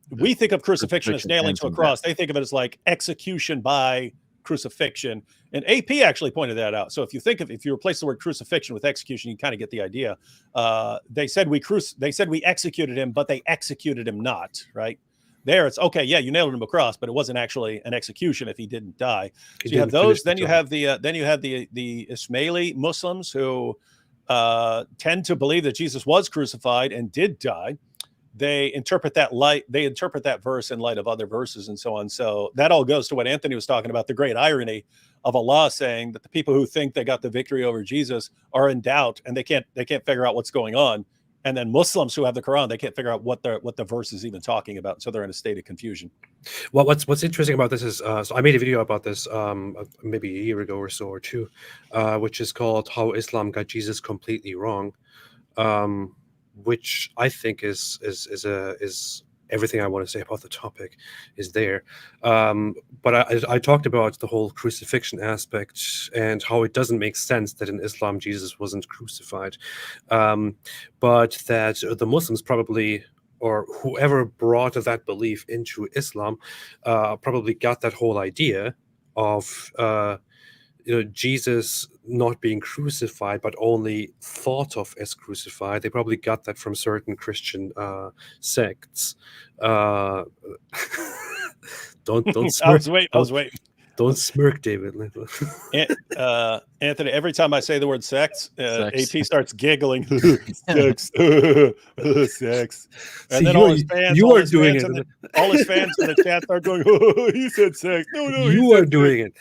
we think of crucifixion as nailing to a cross. They think of it as like execution by crucifixion. And AP actually pointed that out. So if you replace the word crucifixion with execution, you kind of get the idea. They said we executed him, but they executed him not, right? There it's okay, yeah, you nailed him across, but it wasn't actually an execution if he didn't die. So you have those, then you have the Ismaili Muslims who tend to believe that Jesus was crucified and did die. They interpret that verse in light of other verses and so on. So that all goes to what Anthony was talking about, the great irony of Allah saying that the people who think they got the victory over Jesus are in doubt and they can't figure out what's going on. And then Muslims who have the Quran, they can't figure out what the verse is even talking about. So they're in a state of confusion. Well, what's interesting about this is, so I made a video about this maybe a year ago or so or two, which is called "How Islam Got Jesus Completely Wrong," which I think is everything I want to say about the topic is there. But I talked about the whole crucifixion aspect and how it doesn't make sense that in Islam Jesus wasn't crucified, but that the Muslims probably, or whoever brought that belief into Islam, probably got that whole idea of Jesus not being crucified, but only thought of as crucified. They probably got that from certain Christian sects. Don't smirk. I was waiting. Don't smirk, David. Anthony, every time I say the word sex, AP starts giggling. Sex. Sex. And then all his fans in the chat start going, oh, he said sex. No, you are doing it.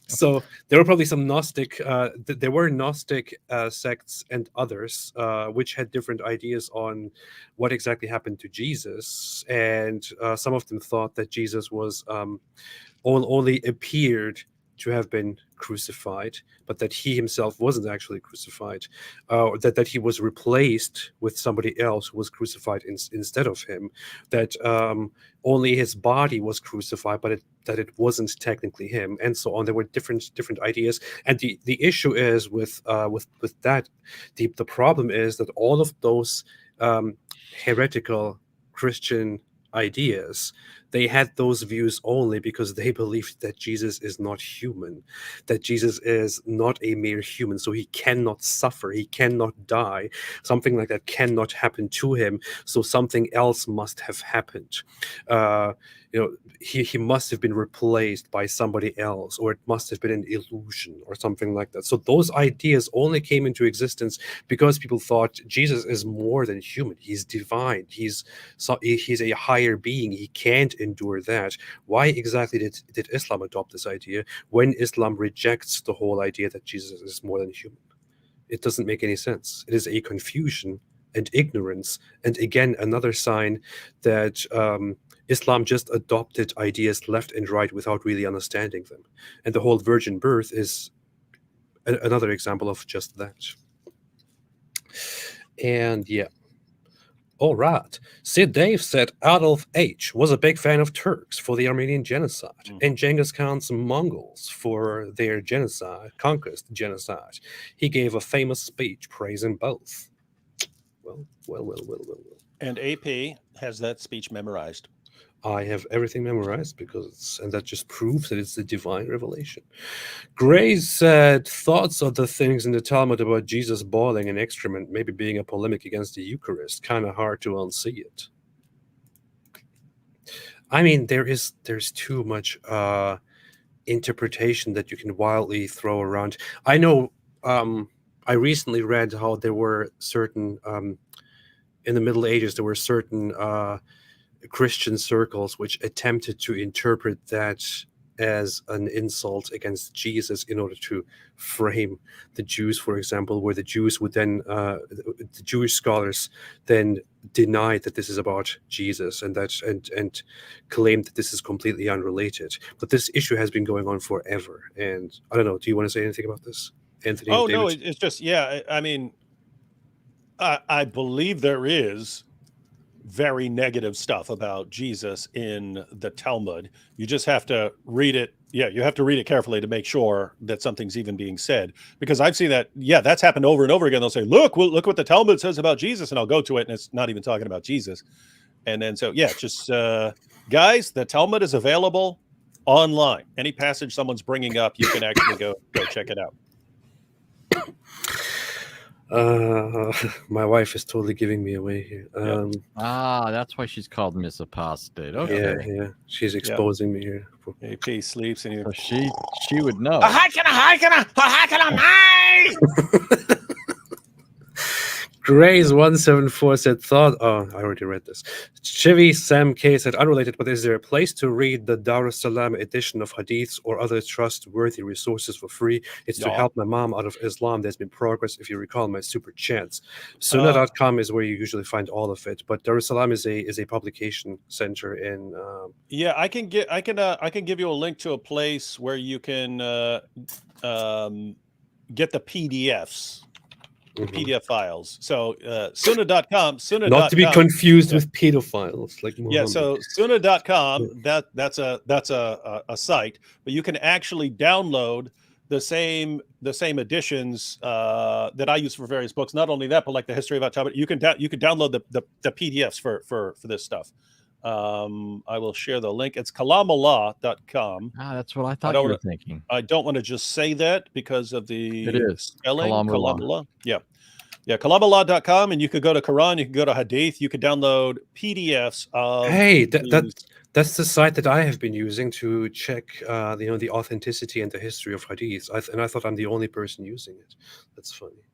So there were probably some Gnostic, there were Gnostic sects and others which had different ideas on what exactly happened to Jesus. And some of them thought that Jesus was only appeared to have been crucified, but that he himself wasn't actually crucified, that he was replaced with somebody else who was crucified instead of him, that only his body was crucified, but that it wasn't technically him, and so on. There were different ideas, and the issue is with that, the problem is that all of those heretical Christian ideas, They had those views only because they believed that Jesus is not human, that Jesus is not a mere human, so he cannot suffer, he cannot die, something like that cannot happen to him, so something else must have happened. He must have been replaced by somebody else, or it must have been an illusion or something like that. So those ideas only came into existence because people thought Jesus is more than human. He's divine. He's a higher being. He can't endure that. Why exactly did Islam adopt this idea when Islam rejects the whole idea that Jesus is more than human? It doesn't make any sense. It is a confusion and ignorance, and again another sign that Islam just adopted ideas left and right without really understanding them. And the whole virgin birth is another example of just that. And yeah. All right. Sid Dave said Adolf H. was a big fan of Turks for the Armenian genocide and Genghis Khan's Mongols for their conquest genocide. He gave a famous speech praising both. Well. And AP has that speech memorized. I have everything memorized and that just proves that it's the divine revelation. Gray said, thoughts of the things in the Talmud about Jesus boiling an excrement, maybe being a polemic against the Eucharist, kind of hard to unsee it. I mean, there's too much interpretation that you can wildly throw around. I know, I recently read how there were certain, in the Middle Ages, there were certain Christian circles which attempted to interpret that as an insult against Jesus in order to frame the Jews, for example, where the Jews would then, the Jewish scholars then denied that this is about Jesus and claimed that this is completely unrelated. But this issue has been going on forever. And I don't know, do you want to say anything about this, Anthony? Oh, no, it's just, yeah, I mean, I believe there is very negative stuff about Jesus in the Talmud. You just have to read it. Yeah, you have to read it carefully to make sure that something's even being said. Because I've seen that, yeah, that's happened over and over again. They'll say, look what the Talmud says about Jesus. And I'll go to it and it's not even talking about Jesus. And then, so yeah, just guys, the Talmud is available online. Any passage someone's bringing up, you can actually go check it out. My wife is totally giving me away here. That's why she's called Miss Apostate. Okay. Yeah. She's exposing me here. AP sleeps and so she would know. Grays174 said, thought. Oh, I already read this. Chivy Sam K said, unrelated, but is there a place to read the Dar es Salaam edition of Hadiths or other trustworthy resources for free? It's to help my mom out of Islam. There's been progress, if you recall my super chats. Sunnah.com is where you usually find all of it, but Dar es Salaam is a publication center in. Yeah, I can give you a link to a place where you can get the PDFs. PDF files. So Sunnah.com. Not to be confused with pedophiles, like Muhammad. Yeah. So Sunnah.com. That's a site, but you can actually download the same editions that I use for various books. Not only that, but like the history of Talmud. You can download the PDFs for this stuff. I will share the link. It's kalamallah.com. That's what I thought you were thinking. I don't want to just say that because of the spelling. Kalamallah. Yeah. Kalamallah.com, and you could go to Quran, you can go to Hadith, you could download PDFs of. Hey, that's the site that I have been using to check, the authenticity and the history of Hadith. And I thought I'm the only person using it. That's funny.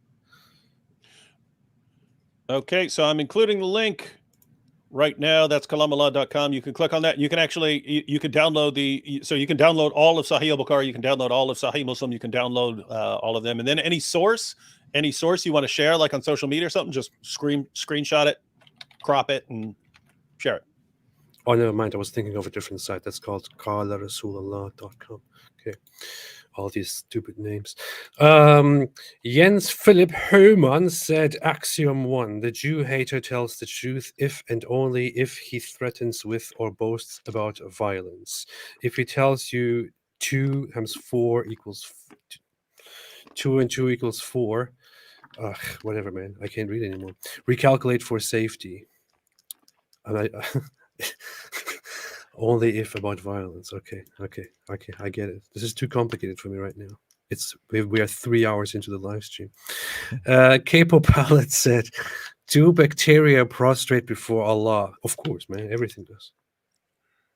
Okay, so I'm including the link. Right now, that's kalamallah.com. You can click on that. You can actually, you can download you can download all of Sahih al-Bukhari. You can download all of Sahih Muslim. You can download all of them. And then any source you want to share, like on social media or something, just screenshot it, crop it, and share it. Oh, never mind. I was thinking of a different site. That's called qalarasulallah.com. Okay. All these stupid names. Jens Philip Hermann said, Axiom 1, the Jew hater tells the truth if and only if he threatens with or boasts about violence. If he tells you 2 times 4 equals 2 and 2 equals 4, whatever, man. I can't read anymore. Recalculate for safety. And Only if about violence. Okay. I get it. This is too complicated for me right now. We are 3 hours into the live stream. Capo Pallet said, "Do bacteria prostrate before Allah?" Of course, man. Everything does.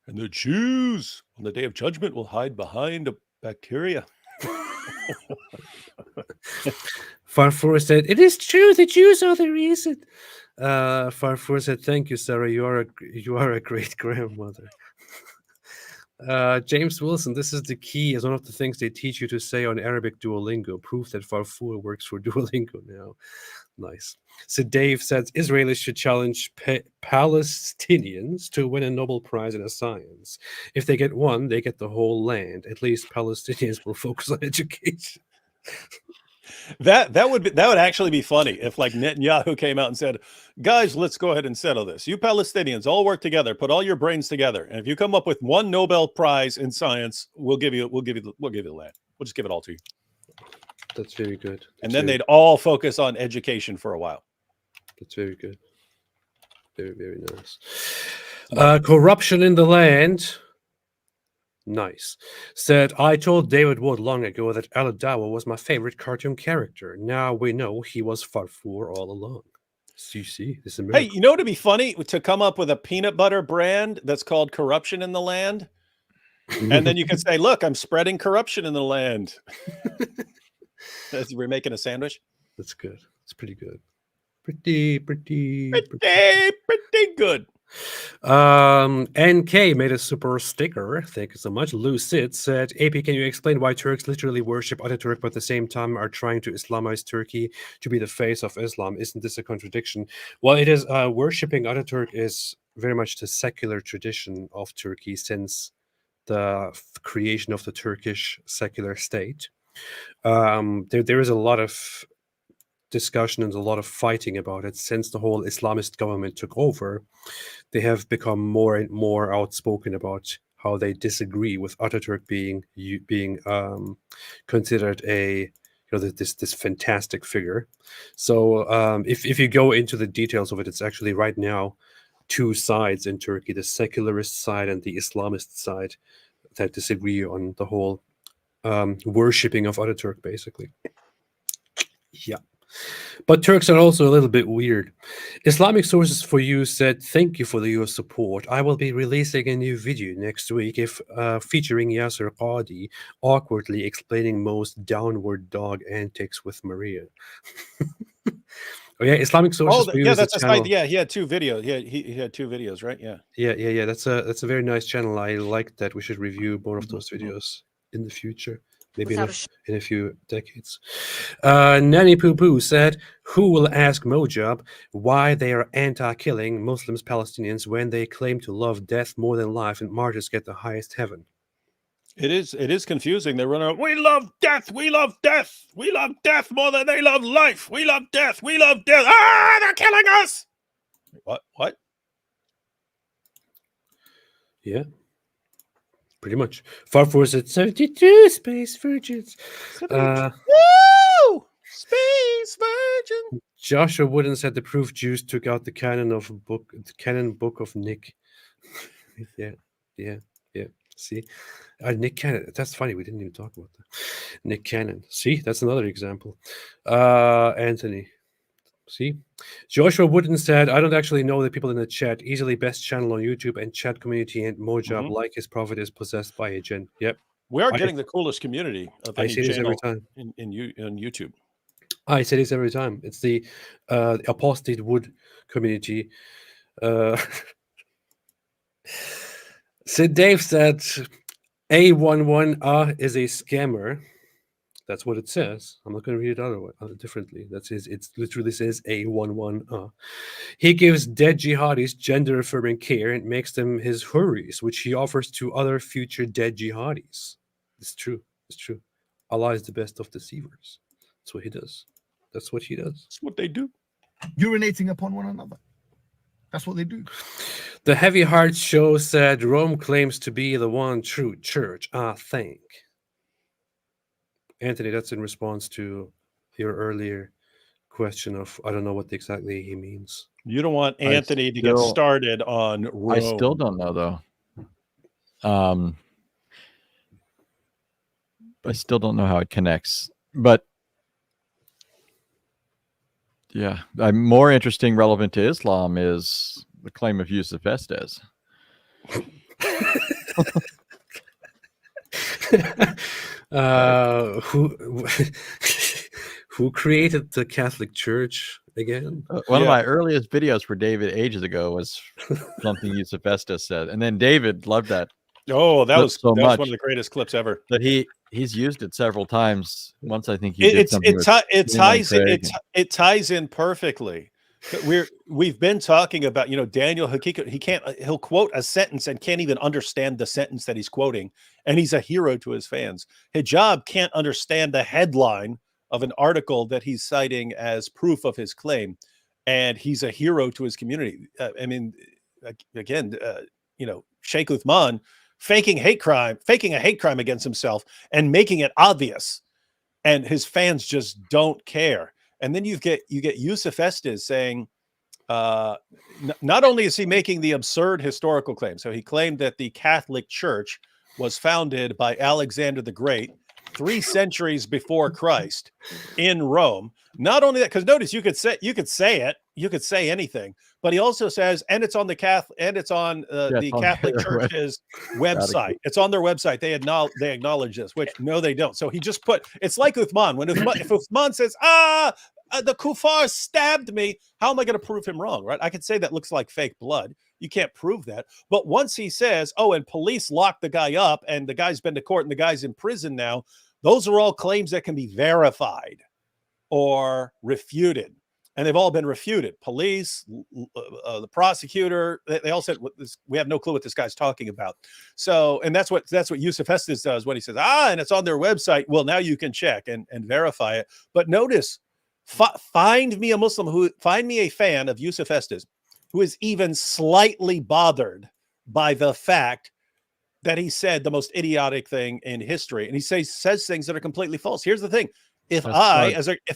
And the Jews on the day of judgment will hide behind a bacteria. Farfour said, "It is true. The Jews are the reason." Farfour said, "Thank you, Sarah. You are a great grandmother." James Wilson, this is the key as one of the things they teach you to say on Arabic Duolingo. Proof that Farfour works for Duolingo now. Nice. So Dave says Israelis should challenge Palestinians to win a Nobel Prize in a science. If they get one, they get the whole land. At least Palestinians will focus on education. That would actually be funny if like Netanyahu came out and said, "Guys, let's go ahead and settle this. You Palestinians all work together, put all your brains together, and if you come up with one Nobel Prize in science, we'll give you the land. We'll just give it all to you." That's very good. And then they'd all focus on education for a while. That's very good. Very, very nice. Corruption in the land. Nice. Said, "I told David Wood long ago that Dawah was my favorite cartoon character. Now we know he was Farfour all along." So you see, this is a miracle. Hey, you know what would be funny? To come up with a peanut butter brand that's called Corruption in the Land. And then you can say, "Look, I'm spreading corruption in the land." As we're making a sandwich. That's good. It's pretty good. Pretty good. NK made a super sticker. Thank you so much. Lou Sid said, "AP, can you explain why Turks literally worship Ataturk but at the same time are trying to Islamize Turkey to be the face of Islam? Isn't this a contradiction?" Well, it is. Worshipping Ataturk is very much the secular tradition of Turkey since the creation of the Turkish secular state. There is a lot of discussion and a lot of fighting about it since the whole Islamist government took over. They have become more and more outspoken about how they disagree with Ataturk being considered this fantastic figure. So if you go into the details of it, it's actually right now two sides in Turkey: the secularist side and the Islamist side that disagree on the whole worshipping of Ataturk, basically. Yeah. But Turks are also a little bit weird. Islamic Sources for You said, "Thank you for your support. I will be releasing a new video next week featuring Yasser Qadi awkwardly explaining most downward dog antics with Maria." Oh yeah, Islamic Sources for You. Yeah, that's right. Yeah, he had two videos. Yeah, he had two videos, right? Yeah. Yeah. That's a very nice channel. I like that. We should review more of those videos in the future. Maybe in a few decades. Nanny Poo Poo said, "Who will ask Mojab why they are anti-killing Muslims, Palestinians, when they claim to love death more than life and martyrs get the highest heaven?" It is confusing. They run out, "We love death, we love death, we love death more than they love life. We love death, we love death. Ah, they're killing us." What? Yeah. Pretty much. Farfour said 72 space virgins. Woo! Space virgin. Joshua Wooden said the proof Jews took out the canon book of Nick. Yeah. See, Nick Cannon. That's funny. We didn't even talk about that. Nick Cannon. See, that's another example. Anthony. See, Joshua Wooden said, "I don't actually know the people in the chat. Easily best channel on YouTube and chat community, and Mojab, like his prophet, is possessed by a jinn." Yep. We are getting the coolest community of any say this every channel time. in YouTube. I say this every time. It's the Apostate Wood community. Sid Dave said, "A11 is a scammer." That's what it says. I'm not going to read it differently. It literally says A11. He gives dead jihadis gender-affirming care and makes them his hurries, which he offers to other future dead jihadis. It's true. Allah is the best of deceivers. That's what he does. That's what they do. Urinating upon one another. That's what they do. The Heavy Heart Show said, "Rome claims to be the one true church, I think." Anthony, that's in response to your earlier question of, I don't know what exactly he means. You don't want Anthony to get started on Rome. I still don't know, though. I still don't know how it connects, but yeah, more interesting, relevant to Islam is the claim of Yusuf Estes. Who created the Catholic Church again? One of my earliest videos for David ages ago was something Yusuf Estes said, and then David loved that. Oh, that was so much one of the greatest clips ever. That he's used it several times. Once I think it ties in perfectly. We've been talking about, Daniel, he'll quote a sentence and can't even understand the sentence that he's quoting, and he's a hero to his fans. Hijab can't understand the headline of an article that he's citing as proof of his claim, and he's a hero to his community. Sheikh Uthman faking a hate crime against himself and making it obvious, and his fans just don't care. And then you get Yusuf Estes saying, not only is he making the absurd historical claim, so he claimed that the Catholic Church was founded by Alexander the Great 3 centuries before Christ in Rome. Not only that, because notice you could say anything, but he also says, and it's on the Catholic Church's website. It's on their website. They acknowledge this, which no, they don't. So he just put, it's like Uthman. If Uthman says, the kuffar stabbed me, how am I going to prove him wrong, right? I could say that looks like fake blood. You can't prove that. But once he says, and police locked the guy up and the guy's been to court and the guy's in prison now, those are all claims that can be verified or refuted. And they've all been refuted. Police, the prosecutor, they all said, we have no clue what this guy's talking about. So, and that's what Yusuf Estes does when he says, and it's on their website. Well, now you can check and verify it. But notice, find me a fan of Yusuf Estes who is even slightly bothered by the fact that he said the most idiotic thing in history. And he says things that are completely false. Here's the thing. If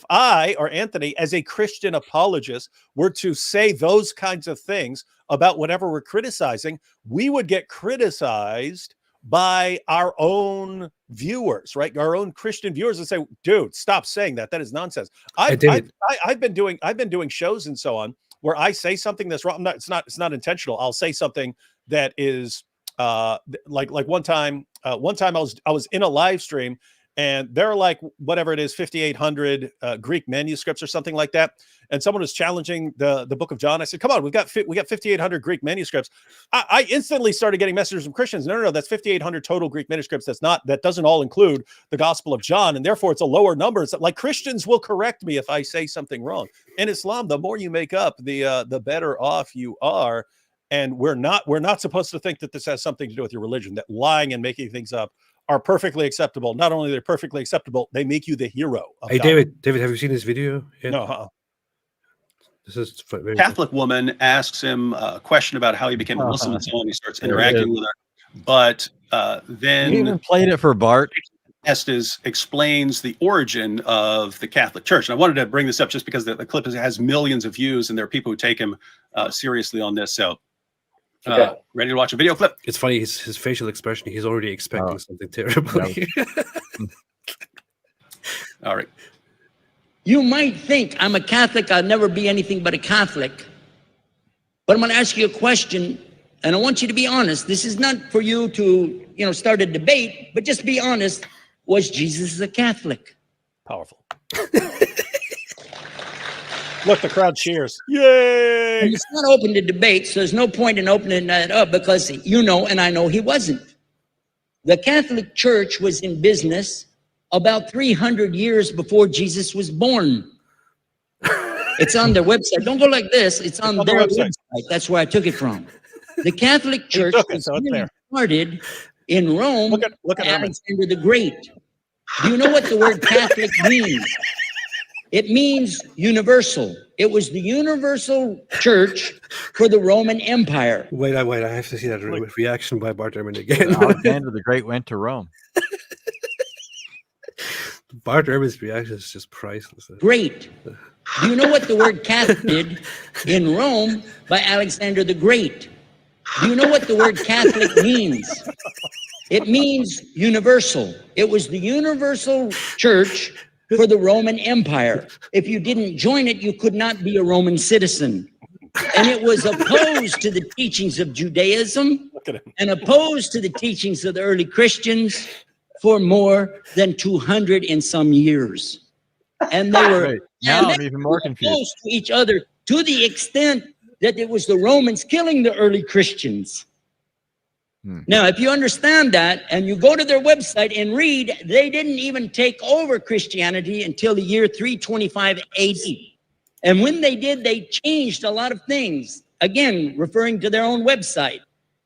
I or Anthony, as a Christian apologist, were to say those kinds of things about whatever we're criticizing, we would get criticized by our own viewers, right? Our own Christian viewers, and say, dude, stop saying that. That is nonsense. I've been doing shows and so on where I say something that's wrong. It's not intentional. I'll say something that is like one time I was in a live stream, and there are like, whatever it is, 5,800 Greek manuscripts or something like that. And someone was challenging the book of John. I said, come on, we got 5,800 Greek manuscripts. I instantly started getting messages from Christians. No, that's 5,800 total Greek manuscripts. That doesn't all include the Gospel of John. And therefore it's a lower number. It's like Christians will correct me if I say something wrong. In Islam, the more you make up, the better off you are. And we're not supposed to think that this has something to do with your religion, that lying and making things up are perfectly acceptable. Not only they're perfectly acceptable, they make you the hero. Hey, David, have you seen this video? Yeah. No. This is very Catholic woman asks him a question about how he became a Muslim and so on. He starts interacting with her. But then... You even played it for Bart. Estes explains the origin of the Catholic Church. And I wanted to bring this up just because the clip has millions of views and there are people who take him seriously on this. So ready to watch a video clip? It's funny, his facial expression, he's already expecting something terrible. All right. You might think I'm a Catholic, I'll never be anything but a Catholic. But I'm going to ask you a question, and I want you to be honest. This is not for you to, start a debate, but just be honest. Was Jesus a Catholic? Powerful. Look, the crowd cheers. Yay! And it's not open to debate, so there's no point in opening that up because and I know he wasn't. The Catholic Church was in business about 300 years before Jesus was born. It's on their website. Don't go like this. It's on their website. That's where I took it from. The Catholic Church was started in Rome by Alexander the Great. Do you know what the word Catholic means? It means universal. It was the universal church for the Roman Empire. Wait, I have to see that reaction by Bart Ehrman again. Alexander the Great went to Rome. Bart Ehrman's reaction is just priceless. Great. Do you know what the word Catholic did in Rome by Alexander the Great? Do you know what the word Catholic means? It means universal. It was the universal church for the Roman Empire. If you didn't join it, you could not be a Roman citizen. And it was opposed to the teachings of Judaism and opposed to the teachings of the early Christians for more than 200 and some years. And they were now I'm even more confused. opposed to each other to the extent that it was the Romans killing the early Christians. Now, if you understand that and you go to their website and read, they didn't even take over Christianity until the year 325 AD. And when they did, they changed a lot of things, again, referring to their own website.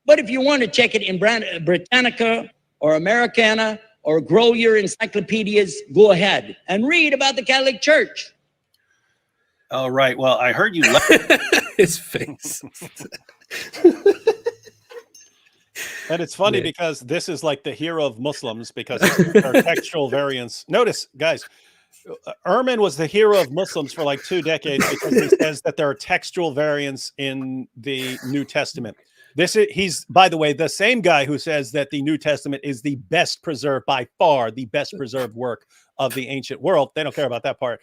But if you want to check it in Britannica or Americana or grow your encyclopedias, go ahead and read about the Catholic Church. All right. Well, I heard you. His face. And it's funny because this is like the hero of Muslims because there are textual variants. Notice, guys, Ehrman was the hero of Muslims for like 2 decades because he says that there are textual variants in the New Testament. He's, by the way, the same guy who says that the New Testament is the best preserved, by far the best preserved work of the ancient world. They don't care about that part.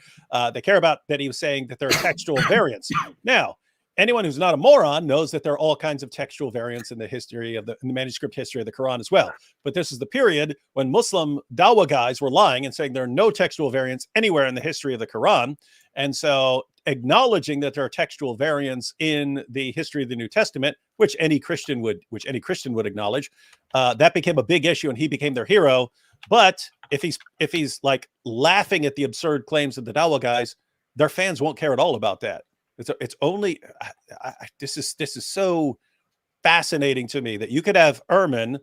They care about that he was saying that there are textual variants. Now, anyone who's not a moron knows that there are all kinds of textual variants in the history of the manuscript history of the Quran as well. But this is the period when Muslim Dawah guys were lying and saying there are no textual variants anywhere in the history of the Quran. And so acknowledging that there are textual variants in the history of the New Testament, which any Christian would acknowledge, that became a big issue and he became their hero. But if he's like laughing at the absurd claims of the Dawah guys, their fans won't care at all about that. It's only this is so fascinating to me that you could have Ehrman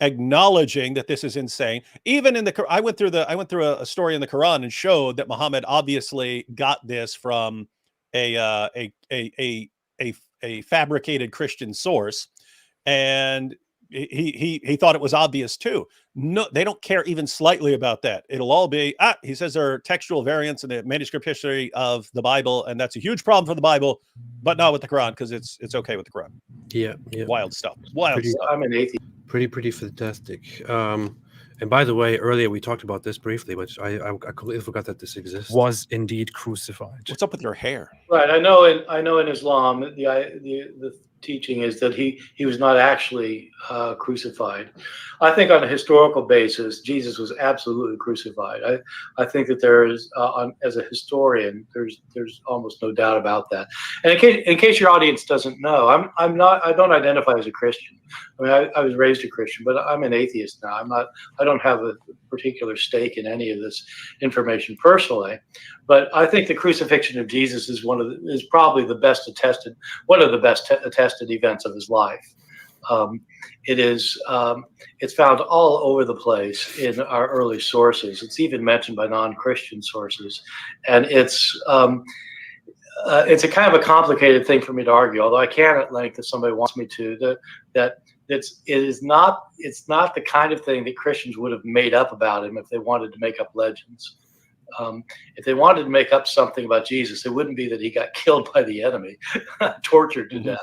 acknowledging that this is insane. Even in the I went through a story in the Quran and showed that Muhammad obviously got this from a fabricated Christian source, and he thought it was obvious too. No, they don't care even slightly about that. It'll all be, he says there are textual variants in the manuscript history of the Bible, and that's a huge problem for the Bible, but not with the Quran because it's okay with the Quran. Yeah. Wild stuff. Wild stuff. I'm an atheist. Pretty fantastic. And by the way, earlier we talked about this briefly, but I completely forgot that this exists. Was indeed crucified. What's up with your hair? Right. I know in Islam the teaching is that he was not actually crucified. I think on a historical basis, Jesus was absolutely crucified. I think that there is, as a historian, there's almost no doubt about that. And in case your audience doesn't know, I don't identify as a Christian. I mean, I was raised a Christian, but I'm an atheist now. I don't have a particular stake in any of this information personally. But I think the crucifixion of Jesus is probably the best attested, one of the best attested events of his life. It's found all over the place in our early sources. It's even mentioned by non-Christian sources, and it's a kind of a complicated thing for me to argue. Although I can at length, if somebody wants me to, it's not the kind of thing that Christians would have made up about him if they wanted to make up legends. If they wanted to make up something about Jesus, it wouldn't be that he got killed by the enemy, tortured to death.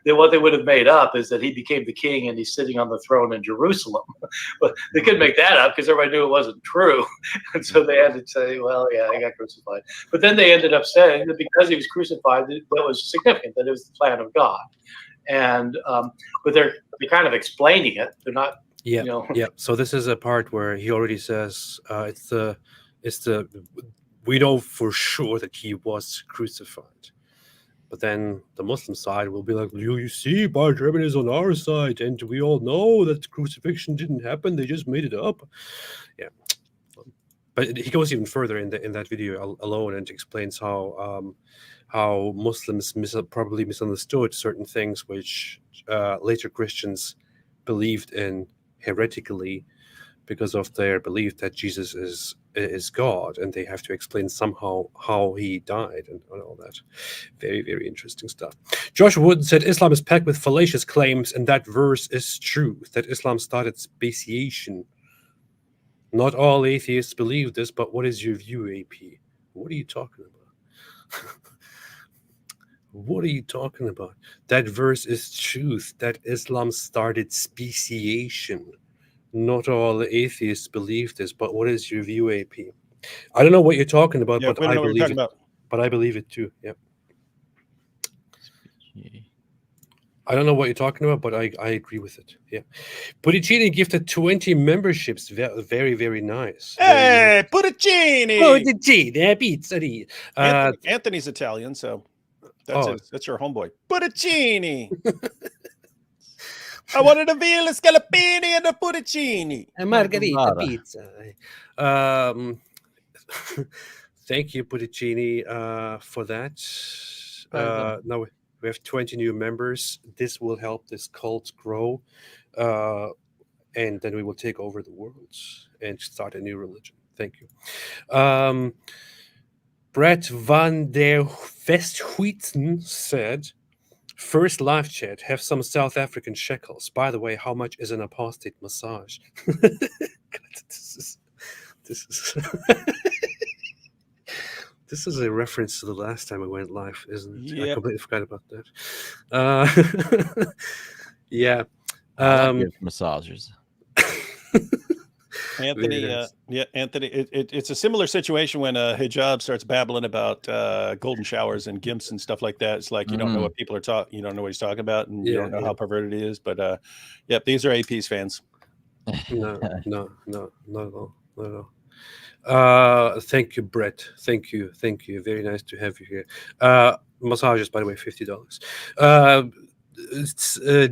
What they would have made up is that he became the king and he's sitting on the throne in Jerusalem. But they couldn't make that up because everybody knew it wasn't true. And so they had to say, well, yeah, he got crucified. But then they ended up saying that because he was crucified, that was significant, that it was the plan of God. And but they're kind of explaining it. They're not. Yeah. You know. Yeah. So this is a part where he already says we know for sure that he was crucified. But then the Muslim side will be like, you see, Bar German is on our side, and we all know that crucifixion didn't happen. They just made it up. Yeah. But he goes even further in that video alone and explains how Muslims probably misunderstood certain things which later Christians believed in heretically because of their belief that Jesus is God, and they have to explain somehow how he died and all that. Very, very interesting stuff. Josh Wood said Islam is packed with fallacious claims, and that verse is true, that Islam started speciation. Not all atheists believe this, but what is your view, AP? What are you talking about? What are you talking about? That verse is truth. That Islam started speciation. Not all atheists believe this, but what is your view, AP? I don't know what you're talking about, Yeah, but we don't I know what you're believe talking it. about. But I believe it too. Yeah. I don't know what you're talking about, but I agree with it. Yeah. Puticini gifted 20 memberships. Very, very nice. Hey, Puticini! Puticini, pizza. Anthony's Italian, so that's Oh. that's your homeboy. Puticini. I wanted a veal scallopini and a Puticini. A margarita pizza. Thank you, Puticini, for that. Now we have 20 new members. This will help this cult grow. And then we will take over the world and start a new religion. Thank you. Brett van der Westhuizen said, first live chat, have some South African shekels. By the way, how much is an apostate massage? This is this is a reference to the last time I went live, isn't it? Yep. I completely forgot about that. Yeah. Massagers. Anthony, Anthony, it's a similar situation when Hijab starts babbling about golden showers and gimps and stuff like that. It's like you don't know what people are talking, you don't know what he's talking about, and you don't know how perverted he is. But yep, these are AP's fans. No, not at all. Thank you, Brett. Thank you. Very nice to have you here. Massages, by the way, $50.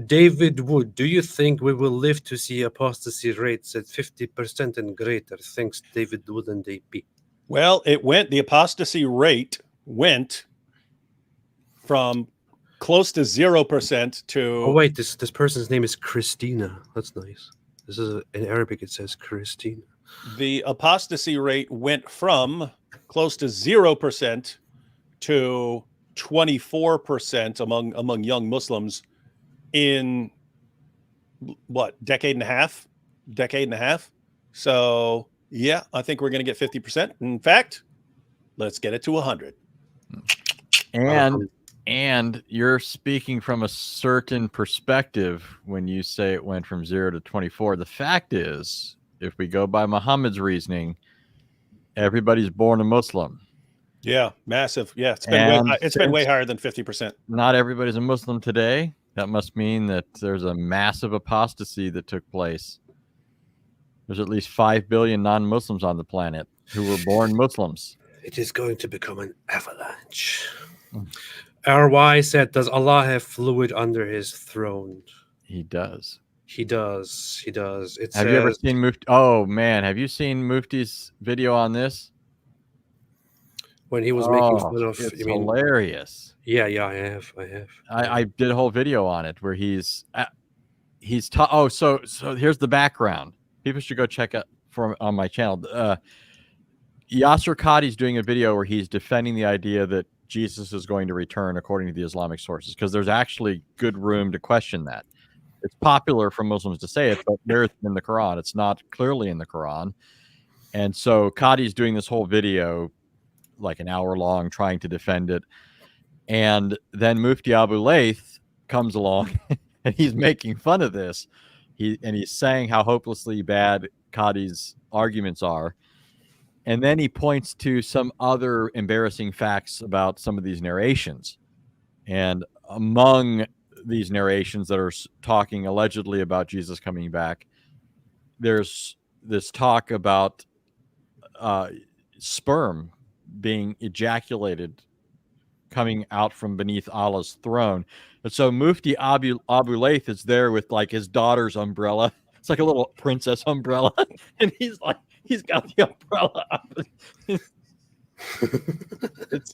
David Wood, do you think we will live to see apostasy rates at 50% and greater? Thanks, David Wood and AP. Well, the apostasy rate went from close to 0% to... Oh, wait, this person's name is Christina. That's nice. This is in Arabic, it says Christina. The apostasy rate went from close to 0% to 24% among young Muslims in what, decade and a half. So yeah, I think we're going to get 50%. In fact, let's get it to 100. And you're speaking from a certain perspective when you say it went from 0 to 24. The fact is, if we go by Muhammad's reasoning, everybody's born a Muslim. Yeah, massive. Yeah, it's been way higher than 50%. Not everybody's a Muslim today. That must mean that there's a massive apostasy that took place. There's at least 5 billion non-Muslims on the planet who were born Muslims. It is going to become an avalanche. RY said, does Allah have fluid under his throne? He does. He does. Have you ever seen Mufti? Oh, man. Have you seen Mufti's video on this? When he was making fun of... It's hilarious. Yeah, I have. I did a whole video on it where he's so here's the background. People should go check out on my channel. Yasser Qadhi's doing a video where he's defending the idea that Jesus is going to return according to the Islamic sources, because there's actually good room to question that. It's popular for Muslims to say it, but there's in the Quran. It's not clearly in the Quran. And so Qadhi's doing this whole video, like an hour long, trying to defend it. And then Mufti Abu Layth comes along and he's making fun of this. He's saying how hopelessly bad Qadhi's arguments are. And then he points to some other embarrassing facts about some of these narrations. And among these narrations that are talking allegedly about Jesus coming back, there's this talk about sperm being ejaculated coming out from beneath Allah's throne. And so Mufti Abu Layth is there with like his daughter's umbrella. It's like a little princess umbrella. And he's got the umbrella up.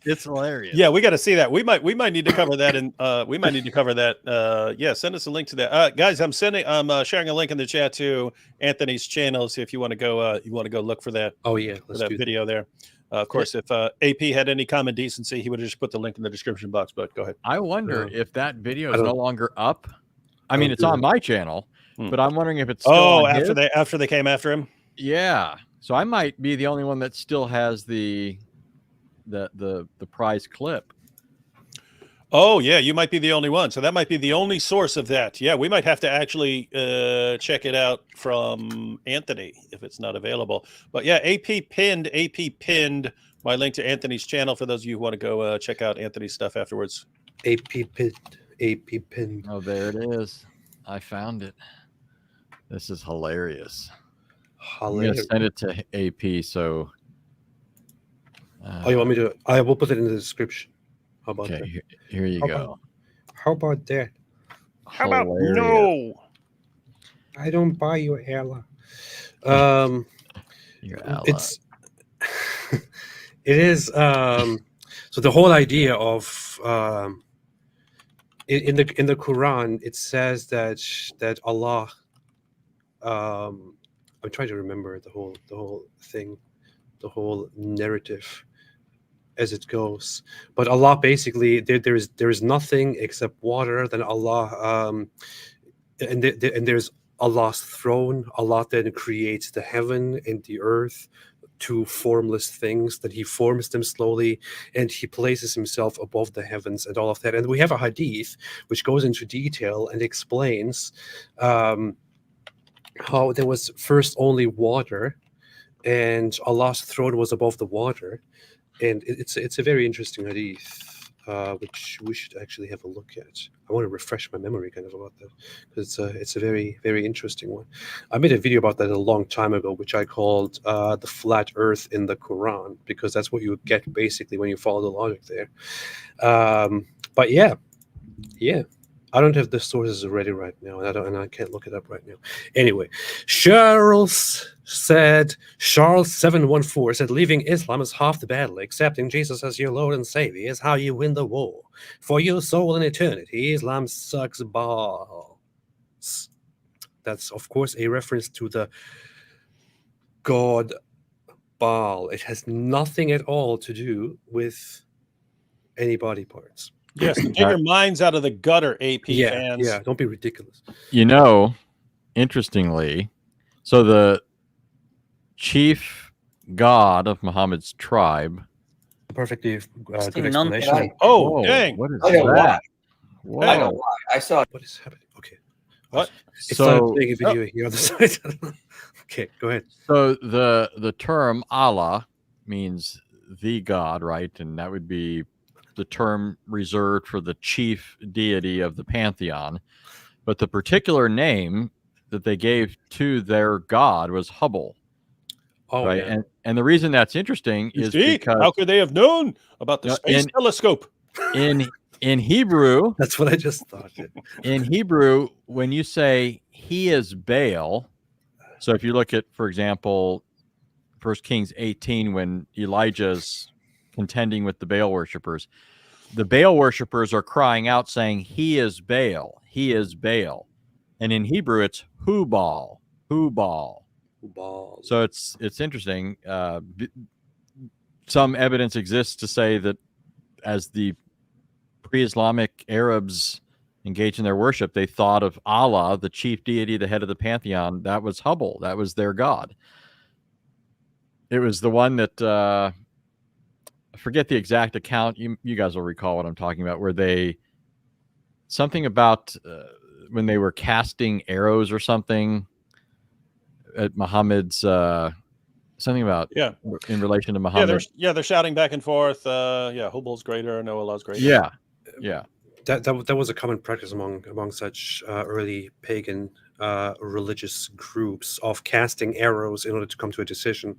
It's hilarious. Yeah, we got to see that. We might need to cover that, and we might need to cover that. Yeah, send us a link to that, guys. I'm sharing a link in the chat to Anthony's channel. So if you want to go, look for that. Oh yeah, for that video there. Of course, if AP had any common decency, he would have just put the link in the description box. But go ahead. I wonder if that video is no longer up. I mean, it's on my channel, but I'm wondering if it's still on his? after they came after him. Yeah, so I might be the only one that still has the prize clip. Oh, yeah, you might be the only one. So that might be the only source of that. Yeah, we might have to actually check it out from Anthony if it's not available. But yeah, AP pinned my link to Anthony's channel for those of you who want to go check out Anthony's stuff afterwards. AP pinned. Oh, there it is. I found it. This is hilarious. I'm going to send it to AP. So, oh, you want me to? I will put it in the description. How about that? Here you go. How about that? How about no? I don't buy your ally. Your ally. It's it is so the whole idea of in the Quran it says that Allah I'm trying to remember the whole thing, the whole narrative as it goes, but Allah basically there is nothing except water. Then Allah and there's Allah's throne. Allah then creates the heaven and the earth, two formless things, that he forms them slowly, and he places himself above the heavens and all of that. And we have a hadith which goes into detail and explains how there was first only water and Allah's throne was above the water. And it's a very interesting hadith, which we should actually have a look at. I want to refresh my memory kind of about that, because it's a very, very interesting one. I made a video about that a long time ago, which I called the flat earth in the Quran, because that's what you get basically when you follow the logic there. But yeah. I don't have the sources ready right now, and I can't look it up right now. Anyway, Charles 714 said, leaving Islam is half the battle. Accepting Jesus as your Lord and Savior is how you win the war. For your soul in eternity, Islam sucks balls. That's, of course, a reference to the god Baal. It has nothing at all to do with any body parts. Yes, get your minds out of the gutter, AP fans. Yeah, don't be ridiculous. You know, interestingly, so the chief god of Muhammad's tribe. Perfectly good explanation. explanation. Oh, dang. What is I know that? why. I know why. I saw. What is happening? Okay. What? It's So- not playing a video here on the side. Okay, go ahead. So the term Allah means the God, right? And that would be the term reserved for the chief deity of the pantheon. But the particular name that they gave to their god was Hubble. Oh, right? yeah. And the reason that's interesting is because how could they have known about the space telescope? In Hebrew, that's what I just thought. In Hebrew, when you say he is Baal, so if you look at, for example, 1 Kings 18, when Elijah's contending with the Baal worshippers are crying out saying, he is Baal, he is Baal. And in Hebrew, it's Hubal, Hubal. So it's interesting. Some evidence exists to say that as the pre-Islamic Arabs engaged in their worship, they thought of Allah, the chief deity, the head of the pantheon. That was Hubble. That was their god. It was the one that I forget the exact account. You guys will recall what I'm talking about, where they something about when they were casting arrows or something at Muhammad's something about in relation to Muhammad. They're shouting back and forth. Hubble's greater, no Allah's greater. Yeah. That was a common practice among such early pagan religious groups of casting arrows in order to come to a decision,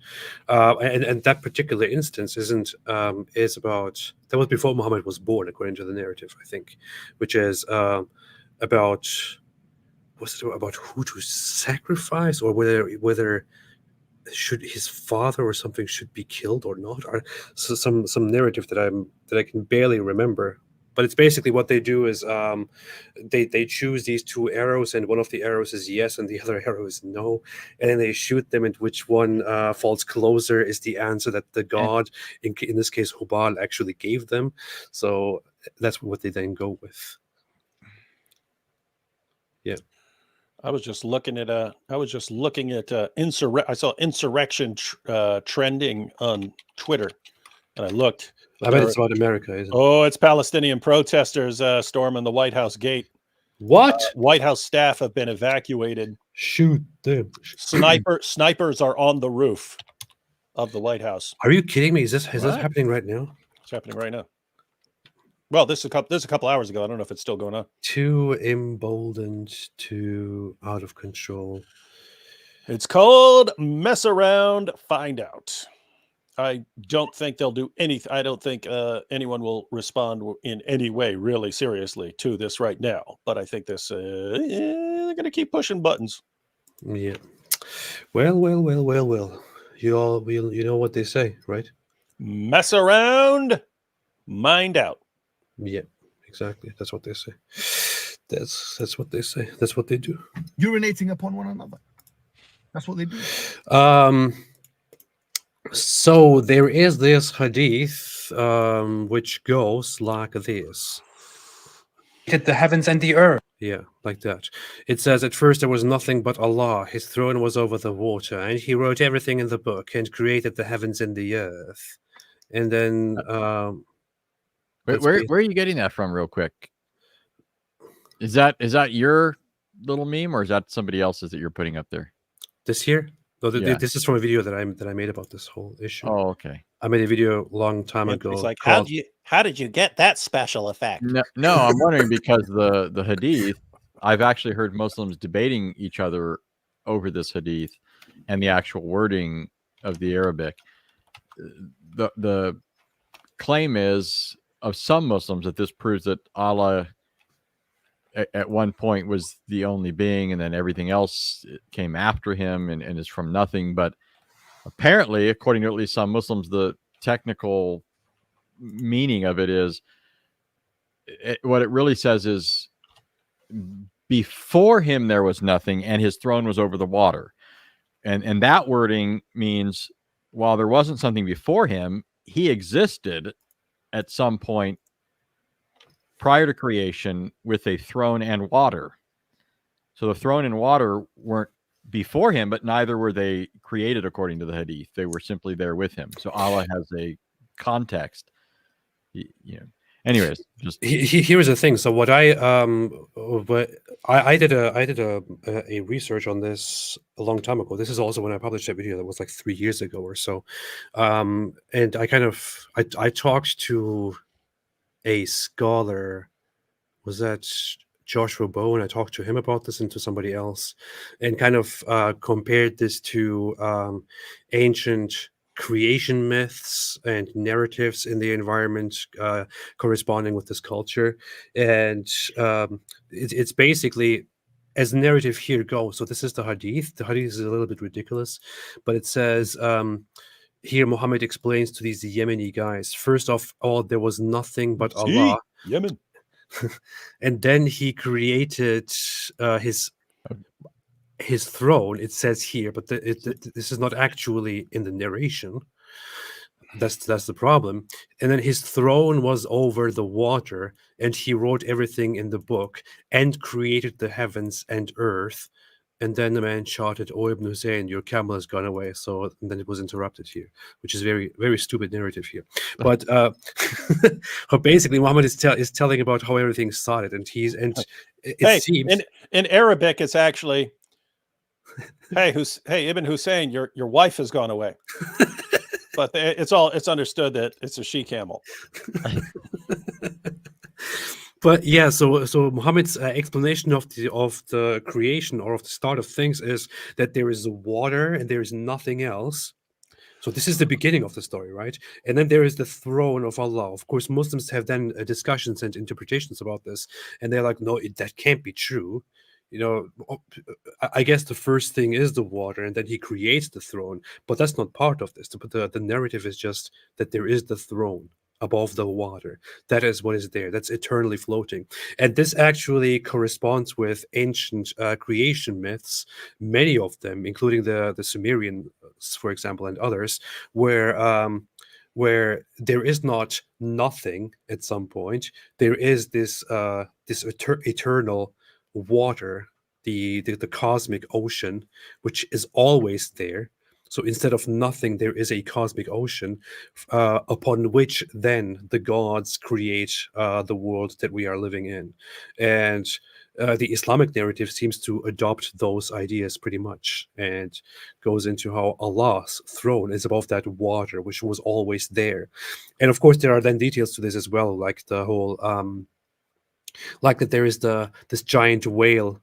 and that particular instance is about that was before Muhammad was born, according to the narrative, I think, which is about who to sacrifice, or whether should his father or something should be killed or not, or so some narrative that I can barely remember. But it's basically what they do is they choose these two arrows, and one of the arrows is yes and the other arrow is no, and then they shoot them, and which one falls closer is the answer that the god, in this case Hubal, actually gave them. So that's what they then go with. Yeah. I was just looking at I saw insurrection trending on Twitter, And I looked. I bet it's about America, isn't it? Oh, it's Palestinian protesters storming the White House gate. What? White House staff have been evacuated. Shoot them. Snipers are on the roof of the White House. Are you kidding me? Is this What? happening right now? It's happening right now. Well, this is a couple hours ago. I don't know if it's still going on. Too emboldened, too out of control. It's called mess around, find out. I don't think they'll do anything. I don't think anyone will respond in any way really seriously to this right now. But I think this they're going to keep pushing buttons. Yeah. Well. You know what they say, right? Mess around, mind out. Yeah, exactly. That's what they say. That's what they say. That's what they do. Urinating upon one another. That's what they do. So there is this hadith which goes like this. Hit the heavens and the earth. Yeah, like that. It says, at first there was nothing but Allah. His throne was over the water, and he wrote everything in the book and created the heavens and the earth. And then where are you getting that from, real quick? Is that your little meme, or is that somebody else's that you're putting up there? This here? No, Yeah. this is from a video that I made about this whole issue. Oh, okay. I made a video a long time ago. It's like, called- how did you get that special effect? No, I'm wondering because the hadith, I've actually heard Muslims debating each other over this hadith and the actual wording of the Arabic. The claim is of some Muslims that this proves that Allah at one point was the only being, and then everything else came after him and is from nothing. But apparently, according to at least some Muslims, the technical meaning of it is what it really says is before him there was nothing, and his throne was over the water. And that wording means while there wasn't something before him, he existed at some point prior to creation with a throne and water. So the throne and water weren't before him, but neither were they created according to the hadith. They were simply there with him. So Allah has a context. Anyways, just here's the thing. So what I did a research on this a long time ago. This is also when I published that video. That was like 3 years ago or so. And I talked to a scholar. Was that Joshua Bowen? I talked to him about this and to somebody else, and kind of compared this to ancient creation myths and narratives in the environment corresponding with this culture. And it's basically, as the narrative here goes, so this is the hadith. The hadith is a little bit ridiculous, but it says here Muhammad explains to these Yemeni guys, first of all, there was nothing but Allah. Yemen. And then he created his throne, it says here, but this is not actually in the narration. That's the problem. And then his throne was over the water, and he wrote everything in the book and created the heavens and earth. And then the man shouted, "Oh, Ibn Hussein, your camel has gone away." So and then it was interrupted here, which is very, very stupid narrative here. But basically, Muhammad is telling about how everything started, and it seems in Arabic, it's actually, hey Ibn Hussein, your wife has gone away. But it's understood that it's a she camel. But yeah, so Muhammad's explanation of the creation or of the start of things is that there is water and there is nothing else. So this is the beginning of the story, right? And then there is the throne of Allah. Of course, Muslims have then discussions and interpretations about this, and they're like, no, that can't be true. You know, I guess the first thing is the water, and then he creates the throne. But that's not part of this. The narrative is just that there is the throne above the water. That is what is there. That's eternally floating. And this actually corresponds with ancient creation myths, many of them, including the Sumerians, for example, and others, where there is not nothing at some point. There is this eternal water, the cosmic ocean, which is always there. So instead of nothing, there is a cosmic ocean upon which then the gods create the world that we are living in. And the Islamic narrative seems to adopt those ideas pretty much, and goes into how Allah's throne is above that water, which was always there. And of course, there are then details to this as well, like the whole, like that there is this giant whale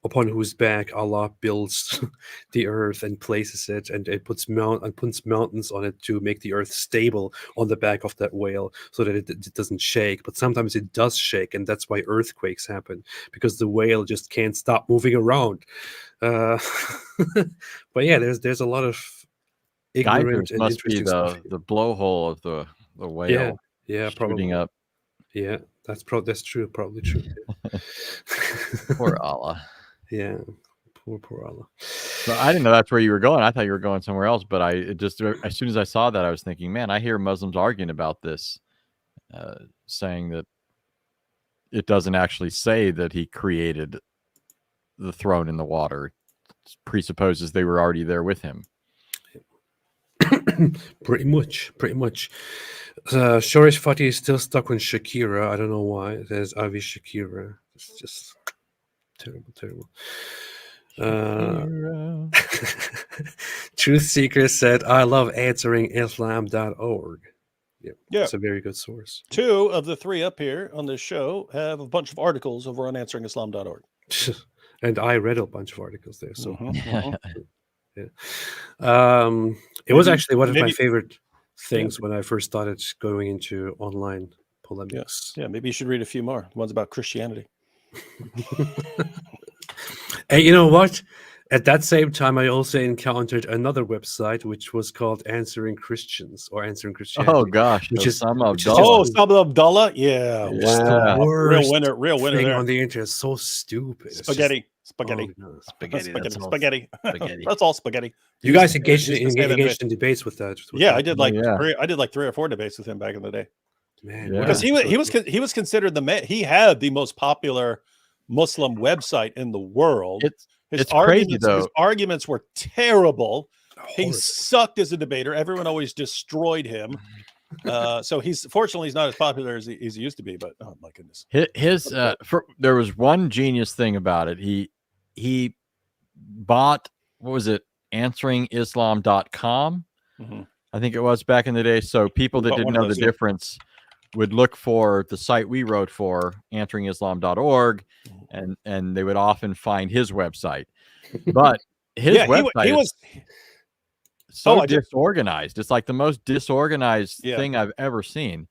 upon whose back Allah builds the earth and places it, and it puts mountains on it to make the earth stable on the back of that whale, so that it doesn't shake. But sometimes it does shake, and that's why earthquakes happen, because the whale just can't stop moving around. But yeah, there's a lot of ignorant Geysers and must be interesting stuff. the blowhole of the whale. Yeah, probably. Shooting up. Yeah, that's true. Probably true. Yeah. Poor Allah. Yeah, poor Allah. So I didn't know that's where you were going. I thought you were going somewhere else. But as soon as I saw that, I was thinking, man, I hear Muslims arguing about this, saying that it doesn't actually say that he created the throne in the water. It presupposes they were already there with him. Pretty much. Shorish Fatih is still stuck on Shakira. I don't know why. There's Avi Shakira. It's just terrible. Truth Seeker said, I love answering Islam.org. Yeah, it's a very good source. 2 of the 3 up here on this show have a bunch of articles over on answeringislam.org. And I read a bunch of articles there. So yeah. It was actually one of my favorite things when I first started going into online polemics. Yeah, maybe you should read a few more. Ones about Christianity. And you know what? At that same time, I also encountered another website which was called Answering Christians or Answering Christianity. Oh gosh, which is Abdullah. Yeah, wow. Real winner thing there. on the internet. So stupid. It's Spaghetti. That's all spaghetti. You guys engaged in debates with that. I did like 3 or 4 debates with him back in the day. Man, because he was considered the man. He had the most popular Muslim website in the world. It's crazy though. His arguments were terrible. He sucked as a debater. Everyone always destroyed him. So fortunately he's not as popular as he used to be. But oh my goodness, there was one genius thing about it. He bought, what was it, answeringislam.com. I think it was back in the day. So people that didn't know the difference would look for the site we wrote for, answeringislam.org, and they would often find his website. But his website he was so disorganized. It's like the most disorganized thing I've ever seen.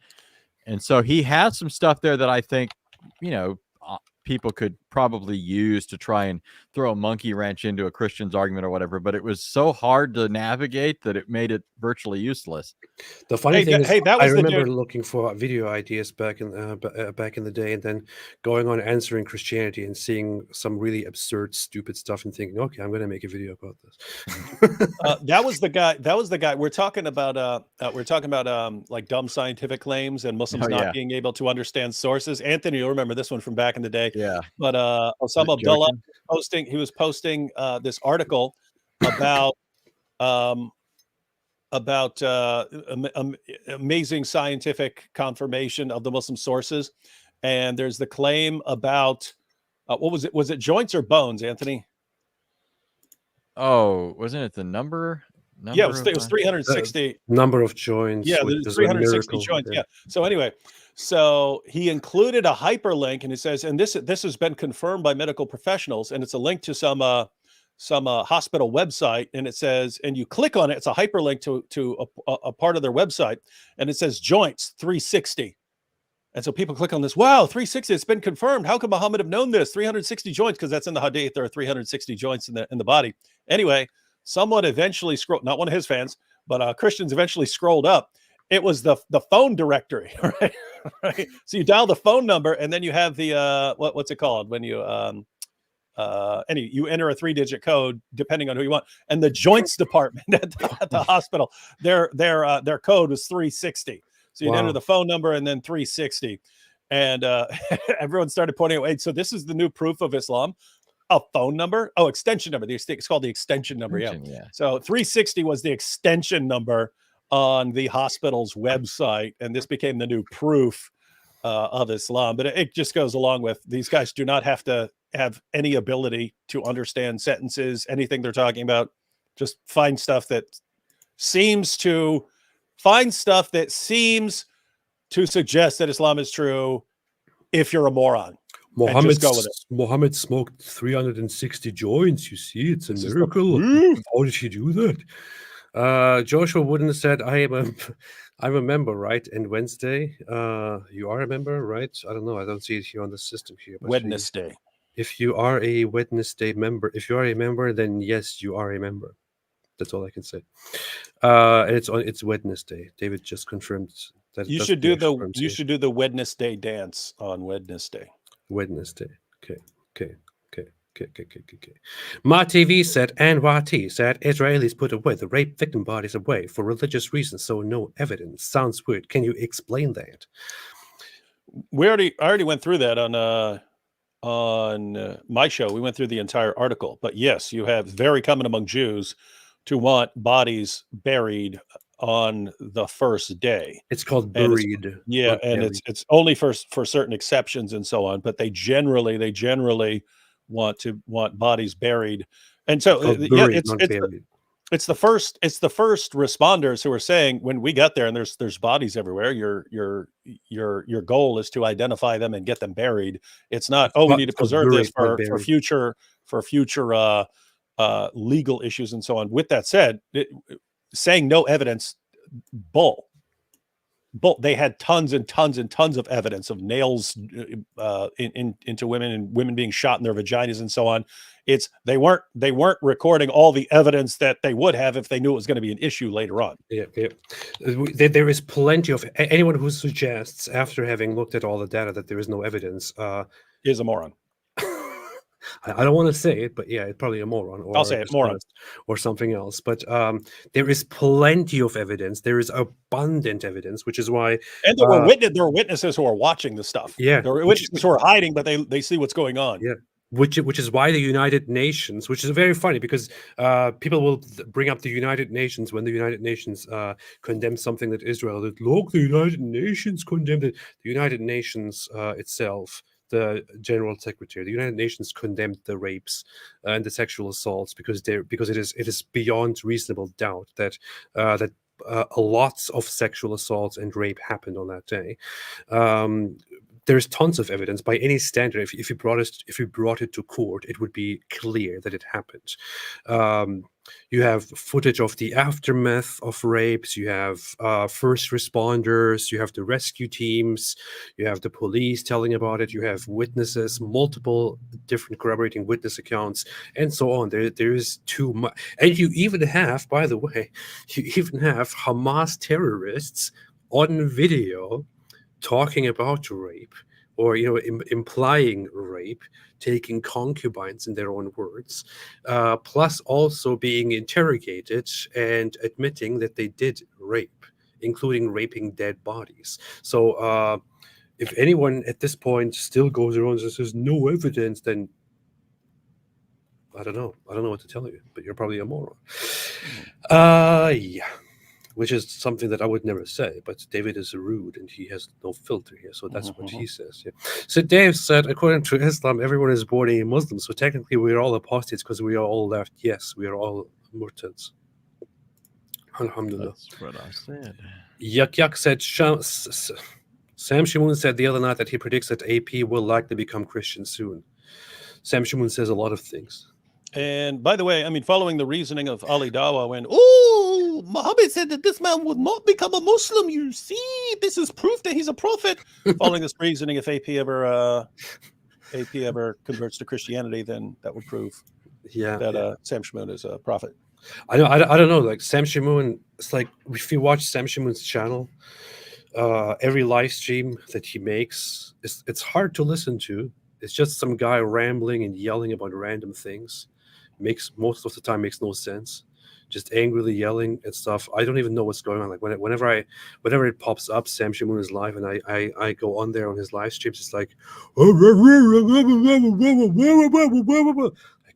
And so he has some stuff there that I think, people could probably use to try and throw a monkey wrench into a Christian's argument or whatever, but it was so hard to navigate that it made it virtually useless. The funny thing is, I remember looking for video ideas back in the day, and then going on Answering Christianity and seeing some really absurd, stupid stuff, and thinking, okay, I'm going to make a video about this. That was the guy. We're talking about like dumb scientific claims and Muslims not being able to understand sources. Anthony, you'll remember this one from back in the day. Yeah. But Osama Abdullah was posting this article about amazing scientific confirmation of the Muslim sources, and there's the claim about what was it? Was it joints or bones, Anthony? Oh, wasn't it the number? Yeah, it was 360 number of joints. Yeah, there's 360 joints. Yeah. So anyway. So he included a hyperlink, and it says, and this has been confirmed by medical professionals, and it's a link to some hospital website, and it says, and you click on it, it's a hyperlink to a part of their website, and it says joints 360. And so people click on this. Wow, 360! It's been confirmed. How could Muhammad have known this? 360 joints, because that's in the Hadith. There are 360 joints in the body. Anyway, someone eventually scrolled. Not one of his fans, but Christians eventually scrolled up. It was the phone directory, right? Right. So you dial the phone number, and then you have the what's it called when you you enter a 3-digit code depending on who you want. And the joints department at the hospital, their code was 360. So you'd enter the phone number and then 360, and everyone started pointing out, "Wait, so this is the new proof of Islam?" a phone number. Oh, extension number. It's called the extension number. Yeah. So 360 was the extension number on the hospital's website, and this became the new proof of Islam. But it just goes along with these guys do not have to have any ability to understand sentences, anything they're talking about. Just find stuff that seems to suggest that Islam is true if you're a moron. Muhammad smoked 360 joints. You see, it's a miracle. How did he do that? Joshua Wooden said, I'm a member, right? And Wednesday, you are a member, right? I don't know. I don't see it here on the system here. But Wednesday. If you are a Wednesday member, then yes, you are a member. That's all I can say. And it's Wednesday. David just confirmed that. You should do the Wednesday dance on Wednesday. Wednesday. Okay. Ma TV said, and Wati said, Israelis put away the rape victim bodies away for religious reasons, so no evidence. Sounds weird. Can you explain that? I already went through that on my show. We went through the entire article. But yes, you have very common among Jews to want bodies buried on the first day. It's called buried. It's only for certain exceptions and so on, but they generally want bodies buried. And so it's the first responders who are saying, when we got there and there's bodies everywhere, your goal is to identify them and get them buried. It's not, we need to preserve this for future legal issues and so on. With that said, saying no evidence, bull. They had tons and tons and tons of evidence of nails into women and women being shot in their vaginas and so on. They weren't recording all the evidence that they would have if they knew it was going to be an issue later on. There is plenty of anyone who suggests, after having looked at all the data, that there is no evidence is a moron. I don't want to say it, but yeah, it's probably a moron. Or I'll say it, moron. Or something else. But there is plenty of evidence. There is abundant evidence, which is why... And there were witnesses who are watching the stuff. Yeah. There were witnesses who are hiding, but they see what's going on. Yeah. Which is why the United Nations, which is very funny because people will bring up the United Nations when the United Nations condemn something that Israel did. Look, the United Nations condemned it. The United Nations itself, the General Secretary, the United Nations condemned the rapes and the sexual assaults because it is beyond reasonable doubt that lots of sexual assaults and rape happened on that day. There's tons of evidence by any standard. If you brought it to court, it would be clear that it happened. You have footage of the aftermath of rapes. You have first responders. You have the rescue teams. You have the police telling about it. You have witnesses, multiple different corroborating witness accounts, and so on. There is too much. And you even have, by the way, Hamas terrorists on video talking about rape, or implying rape, taking concubines in their own words, plus also being interrogated and admitting that they did rape, including raping dead bodies. So if anyone at this point still goes around and says no evidence, then I don't know what to tell you, but you're probably a moron. Yeah. Which is something that I would never say, but David is rude and he has no filter here, so that's what he says. Yeah. So Dave said, according to Islam, everyone is born a Muslim, so technically we are all apostates because we are all left. Yes, we are all murtads. Alhamdulillah. That's what I said. Yak said, Sam Shimoon said the other night that he predicts that AP will likely become Christian soon. Sam Shimoon says a lot of things. And by the way, I mean, following the reasoning of Ali Dawah, when Muhammad said that this man would not become a Muslim, you see, this is proof that he's a prophet. Following this reasoning, if AP ever converts to Christianity, then that would prove that Sam Shimoon is a prophet. I don't know. Like Sam Shimoon, it's like if you watch Sam Shimoon's channel, every live stream that he makes, it's hard to listen to. It's just some guy rambling and yelling about random things. Most of the time makes no sense. just angrily yelling at stuff. I don't even know what's going on. Like whenever it pops up, Sam Shamoon is live, and I go on there on his live streams. It's like,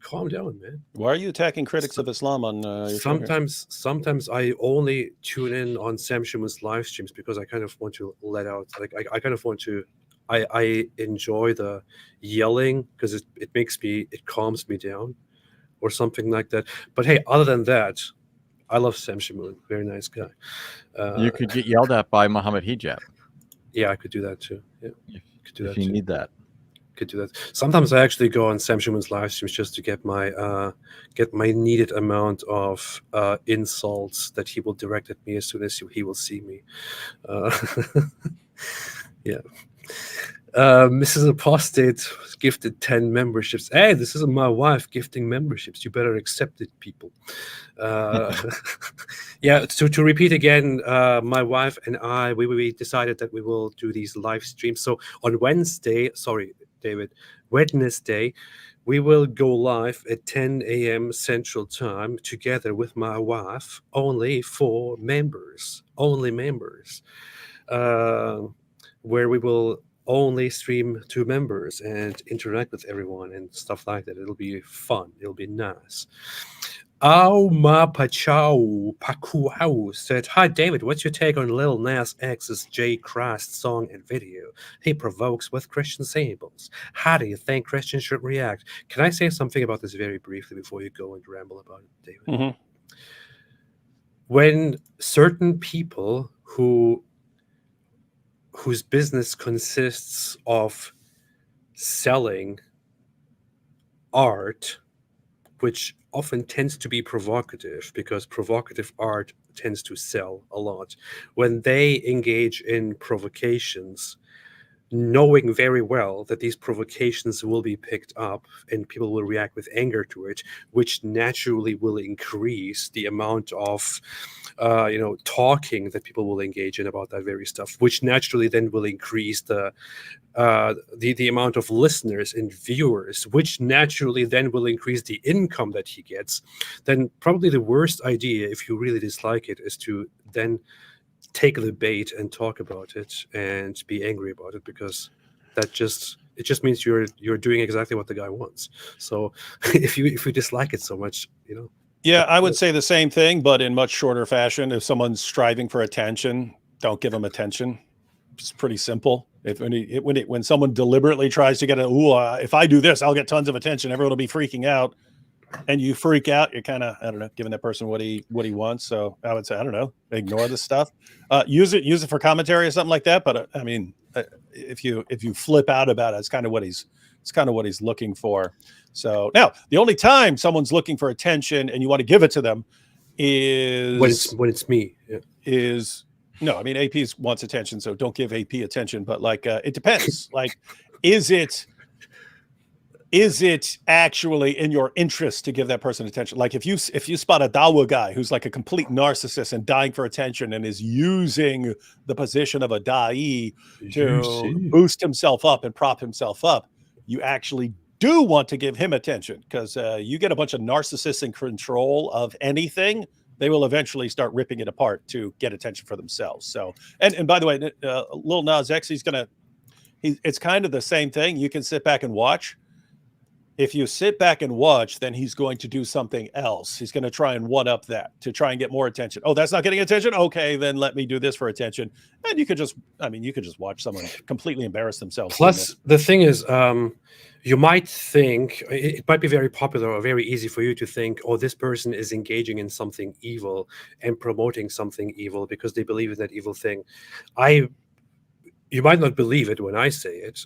calm down, man. Why are you attacking critics of Islam on your channel? Sometimes I only tune in on Sam Shamoon's live streams because I kind of want to let out, like I kind of want to, I enjoy the yelling because it calms me down or something like that. But hey, other than that, I love Sam Shamoon. Very nice guy. You could get yelled at by Muhammad Hijab. Yeah, I could do that too. Yeah, could do that if you too. need that. Could do that. Sometimes I actually go on Sam Shamoon's live streams just to get my needed amount of insults that he will direct at me as soon as he will see me. Yeah. Mrs. Apostate was gifted 10 memberships. Hey, this isn't my wife gifting memberships. You better accept it, people. Yeah, to repeat again, my wife and I, we decided that we will do these live streams. So on Wednesday, sorry, David, Wednesday, we will go live at 10 a.m. Central Time together with my wife, only for members, where we will only stream to members and interact with everyone and stuff like that. It'll be fun. It'll be nice. Ma Pachau Pakuau said, "Hi David, what's your take on Lil Nas X's J Christ song and video? He provokes with Christian symbols. How do you think Christians should react?" Can I say something about this very briefly before you go and ramble about it, David? Mm-hmm. When certain people whose business consists of selling art, which often tends to be provocative because provocative art tends to sell a lot, when they engage in provocations, knowing very well that these provocations will be picked up and people will react with anger to it, which naturally will increase the amount of talking that people will engage in about that very stuff, which naturally then will increase the amount of listeners and viewers, which naturally then will increase the income that he gets. Then probably the worst idea, if you really dislike it, is to then take the bait and talk about it and be angry about it, because it just means you're doing exactly what the guy wants. So if you dislike it so much, Yeah, I would say the same thing, but in much shorter fashion. If someone's striving for attention, don't give them attention. It's pretty simple. When someone deliberately tries to get if I do this, I'll get tons of attention, everyone will be freaking out, and you freak out, you're kind of, I don't know, giving that person what he wants. So I would say, I don't know, ignore the stuff. Use it for commentary or something like that. But I mean, if you flip out about it, it's kind of what he's looking for. So now the only time someone's looking for attention and you want to give it to them is when it's me. Yeah. No, I mean, AP wants attention, so don't give AP attention. But like, it depends. Like, is it actually in your interest to give that person attention? Like, if you spot a Dawah guy who's like a complete narcissist and dying for attention and is using the position of a da'i to boost himself up and prop himself up, you actually do want to give him attention, because you get a bunch of narcissists in control of anything, they will eventually start ripping it apart to get attention for themselves. So, and by the way, Lil Nas X, it's kind of the same thing. You can sit back and watch. If you sit back and watch, then he's going to do something else. He's going to try and one up that to try and get more attention. Oh, that's not getting attention. Okay, then let me do this for attention. And you could just watch someone completely embarrass themselves. Plus, the thing is, you might think it might be very popular or very easy for you to think, oh, this person is engaging in something evil and promoting something evil because they believe in that evil thing. You might not believe it when I say it,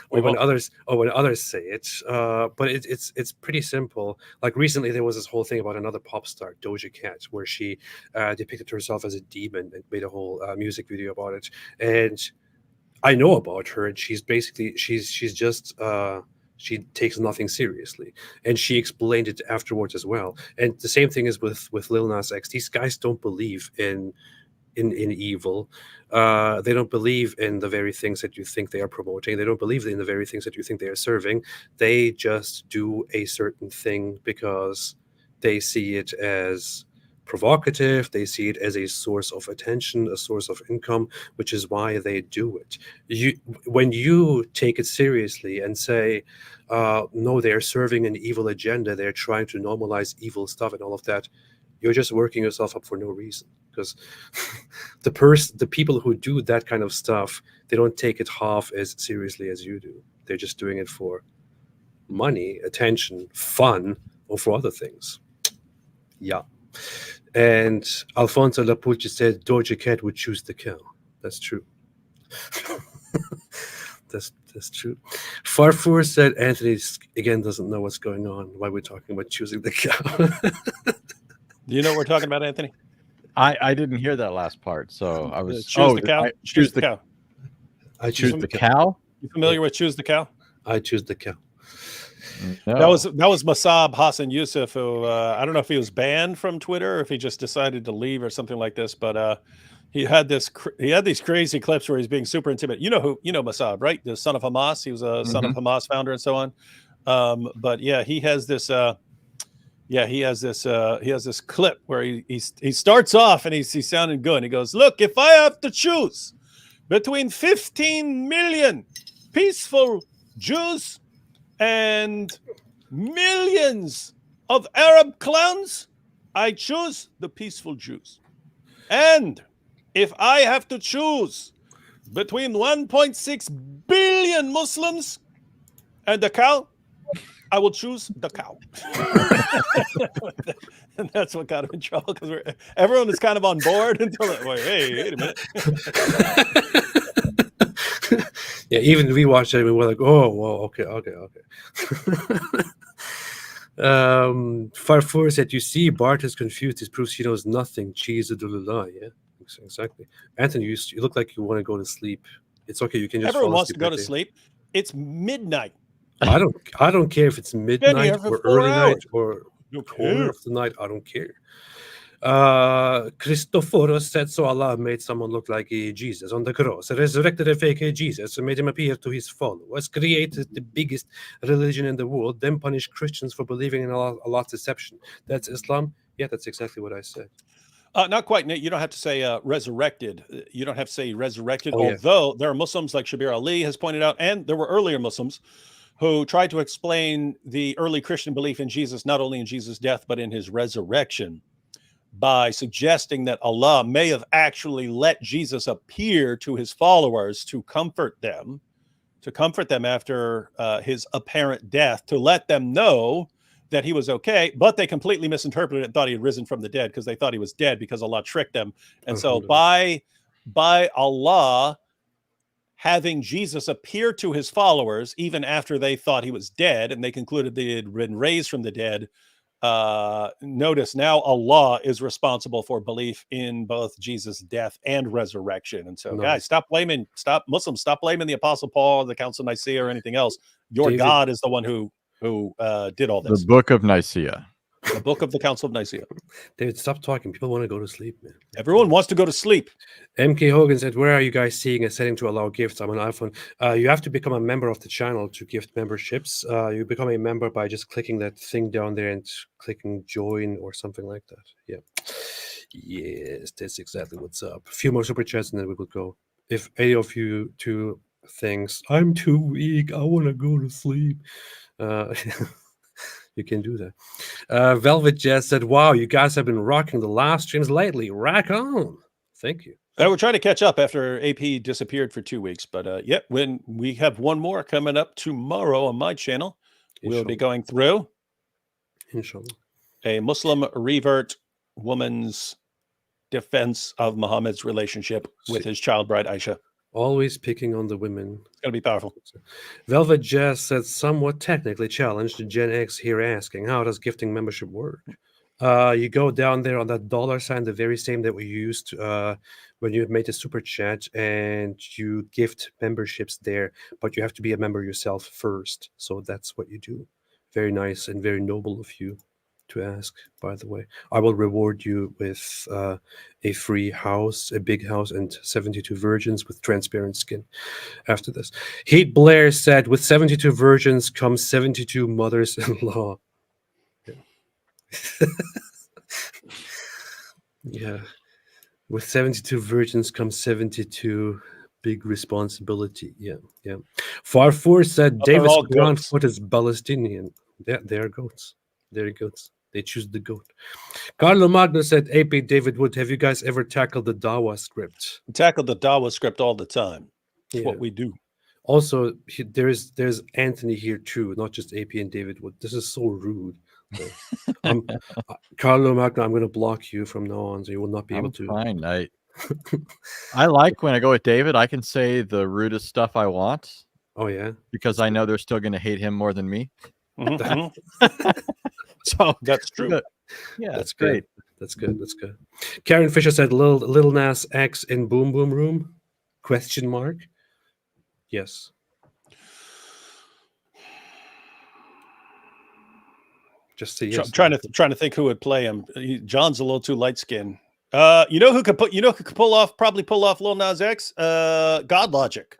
or when others say it. But it's pretty simple. Like recently, there was this whole thing about another pop star, Doja Cat, where she depicted herself as a demon and made a whole music video about it. And I know about her, and she's just she takes nothing seriously, and she explained it afterwards as well. And the same thing is with Lil Nas X. These guys don't believe in evil. They don't believe in the very things that you think they are promoting. They don't believe in the very things that you think they are serving. They just do a certain thing because they see it as provocative. They see it as a source of attention, a source of income, which is why they do it. When you take it seriously and say, no, they're serving an evil agenda, they're trying to normalize evil stuff and all of that, you're just working yourself up for no reason. Because the people who do that kind of stuff, they don't take it half as seriously as you do. They're just doing it for money, attention, fun, or for other things. Yeah. And Alfonso Lapucci said Doja Cat would choose the cow. That's true. That's true. Farfour said Anthony again doesn't know what's going on. Why we're talking about choosing the cow. Do you know what we're talking about, Anthony? I didn't hear that last part, so I was choose the cow. Choose the cow. I choose the cow. You familiar with choose the cow? I choose the cow. No. That was Masab Hassan Yusuf, who I don't know if he was banned from Twitter or if he just decided to leave or something like this, but he had these crazy clips where he's being super intimidated. You know Masab, right? The son of Hamas. He was a son of Hamas founder and so on. But yeah, he has this. He has this clip where he starts off and he's sounding good. And he goes, "Look, if I have to choose between 15 million peaceful Jews and millions of Arab clowns, I choose the peaceful Jews. And if I have to choose between 1.6 billion Muslims and the cow, I will choose the cow." And that's what got him in trouble, because everyone is kind of on board until wait a minute. Yeah, even we watched it and we were like, oh, well, okay. Farfour said, you see, Bart is confused. This proves he knows nothing. Cheese adulullah. Yeah, exactly. Anthony, you look like you want to go to sleep. It's okay. You can just. Everyone wants to go to sleep. It's midnight. I don't care if it's midnight or early night or quarter of the night. I don't care. Christophoros said, so Allah made someone look like Jesus on the cross, resurrected a fake Jesus, and made him appear to his followers, created the biggest religion in the world, then punished Christians for believing in Allah's deception. That's Islam? Yeah, that's exactly what I said. Not quite, Nate. You don't have to say resurrected. You don't have to say resurrected, although there are Muslims like Shabir Ali has pointed out, and there were earlier Muslims who tried to explain the early Christian belief in Jesus, not only in Jesus' death, but in his resurrection, by suggesting that Allah may have actually let Jesus appear to his followers to comfort them after his apparent death, to let them know that he was okay, but they completely misinterpreted it and thought he had risen from the dead because they thought he was dead because Allah tricked them. And so by Allah having Jesus appear to his followers, even after they thought he was dead and they concluded that he had been raised from the dead, notice now Allah is responsible for belief in both Jesus' death and resurrection. And so, guys, Muslims, stop blaming the Apostle Paul, the Council of Nicaea, or anything else. Your God is the one who did all this. The Book of Nicaea. The Book of the Council of Nicaea. David, stop talking. People want to go to sleep, man. Everyone wants to go to sleep. MK Hogan said, where are you guys seeing a setting to allow gifts? I'm on iPhone. You have to become a member of the channel to gift memberships. You become a member by just clicking that thing down there and clicking join or something like that. Yeah. Yes, that's exactly what's up. A few more super chats and then we will go. If any of you two thinks, I'm too weak, I want to go to sleep. You can do that. Velvet Jazz said, wow, you guys have been rocking the live streams lately. Rock on. Thank you. We're trying to catch up after AP disappeared for 2 weeks. But when we have one more coming up tomorrow on my channel, we'll be going through a Muslim revert woman's defense of Muhammad's relationship with his child bride Aisha. Always picking on the women. It's going to be powerful. Velvet Jazz said, somewhat technically challenged. Gen X here asking, how does gifting membership work? You go down there on that $sign, the very same that we used when you made a super chat, and you gift memberships there, but you have to be a member yourself first. So that's what you do. Very nice and very noble of you to ask, by the way. I will reward you with a free house, a big house, and 72 virgins with transparent skin after this. Heat Blair said, with 72 virgins comes 72 mothers-in-law. Yeah. With 72 virgins comes 72 big responsibility. Yeah, yeah. Farfour said But they're David's all ground goats. foot is Palestinian. They're goats. They're goats. They choose the goat. Carlo Magno said, AP David Wood, have you guys ever tackled the Dawah script? We tackle the Dawah script all the time. It's Yeah. what we do. Also, there's Anthony here too, not just AP and David Wood. This is so rude. Carlo Magno, I'm going to block you from now on, so you will not be able to. Fine. I like when I go with David, I can say the rudest stuff I want. Oh yeah, because I know they're still going to hate him more than me. So that's true. Yeah, that's great. Good. That's good. That's good. Karen Fisher said, "Little Nas X in Boom Boom Room?" Question mark. Yes. Just say yes. Trying to think who would play him. John's a little too light skinned. You know who could pull off Lil Nas X? God Logic.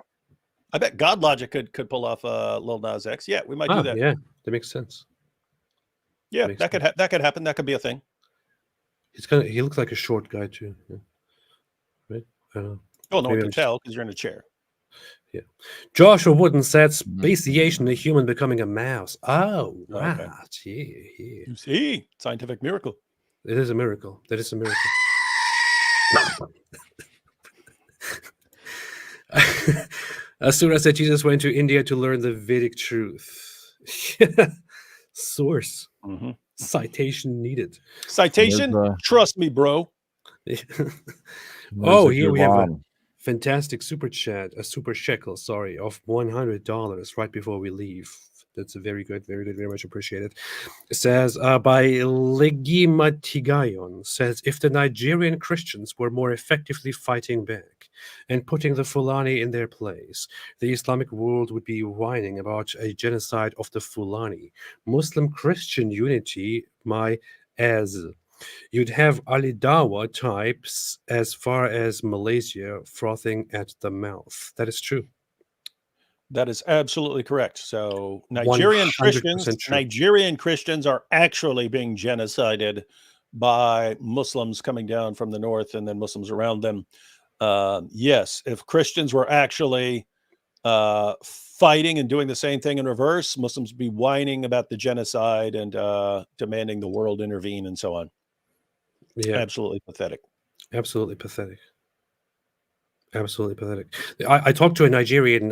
I bet God Logic could pull off Lil Nas X. Yeah, we might do that. Yeah, that makes sense. Yeah, that could happen. That could be a thing. He looks like a short guy too. Yeah. Right? Oh, no one can tell because you're in a chair. Yeah. Joshua Wooden said speciation, a human becoming a mouse. Oh, right. Okay. Yeah. You see, scientific miracle. It is a miracle. That is a miracle. Asura said Jesus went to India to learn the Vedic truth. Source. Citation needed. Citation? Trust me, bro. Oh, here we have a fantastic super chat, a super shekel, sorry, of $100 right before we leave. That's a very good, very much appreciated. It says, by Legimatigayon, says, if the Nigerian Christians were more effectively fighting back and putting the Fulani in their place, the Islamic world would be whining about a genocide of the Fulani. Muslim-Christian unity, you'd have Ali Dawah types as far as Malaysia frothing at the mouth. That is true. That is absolutely correct. So Nigerian Christians are actually being genocided by Muslims coming down from the north and then Muslims around them. Yes, if Christians were actually fighting and doing the same thing in reverse, Muslims would be whining about the genocide and demanding the world intervene and so on. Yeah, absolutely pathetic. Absolutely pathetic. Absolutely pathetic. I talked to a Nigerian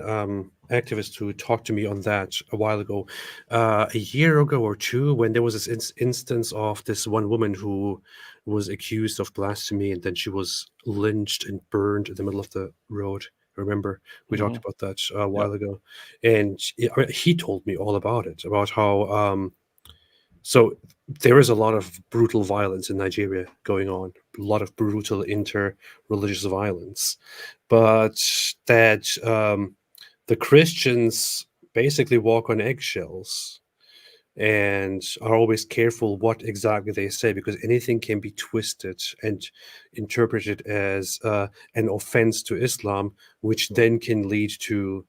activist who talked to me on that a while ago, a year ago or two, when there was this instance of this one woman who was accused of blasphemy, and then she was lynched and burned in the middle of the road. Remember, we talked about that a while ago, and he told me all about it, about how so there is a lot of brutal violence in Nigeria going on, a lot of brutal inter-religious violence, but that the Christians basically walk on eggshells and are always careful what exactly they say, because anything can be twisted and interpreted as an offense to Islam, which then can lead to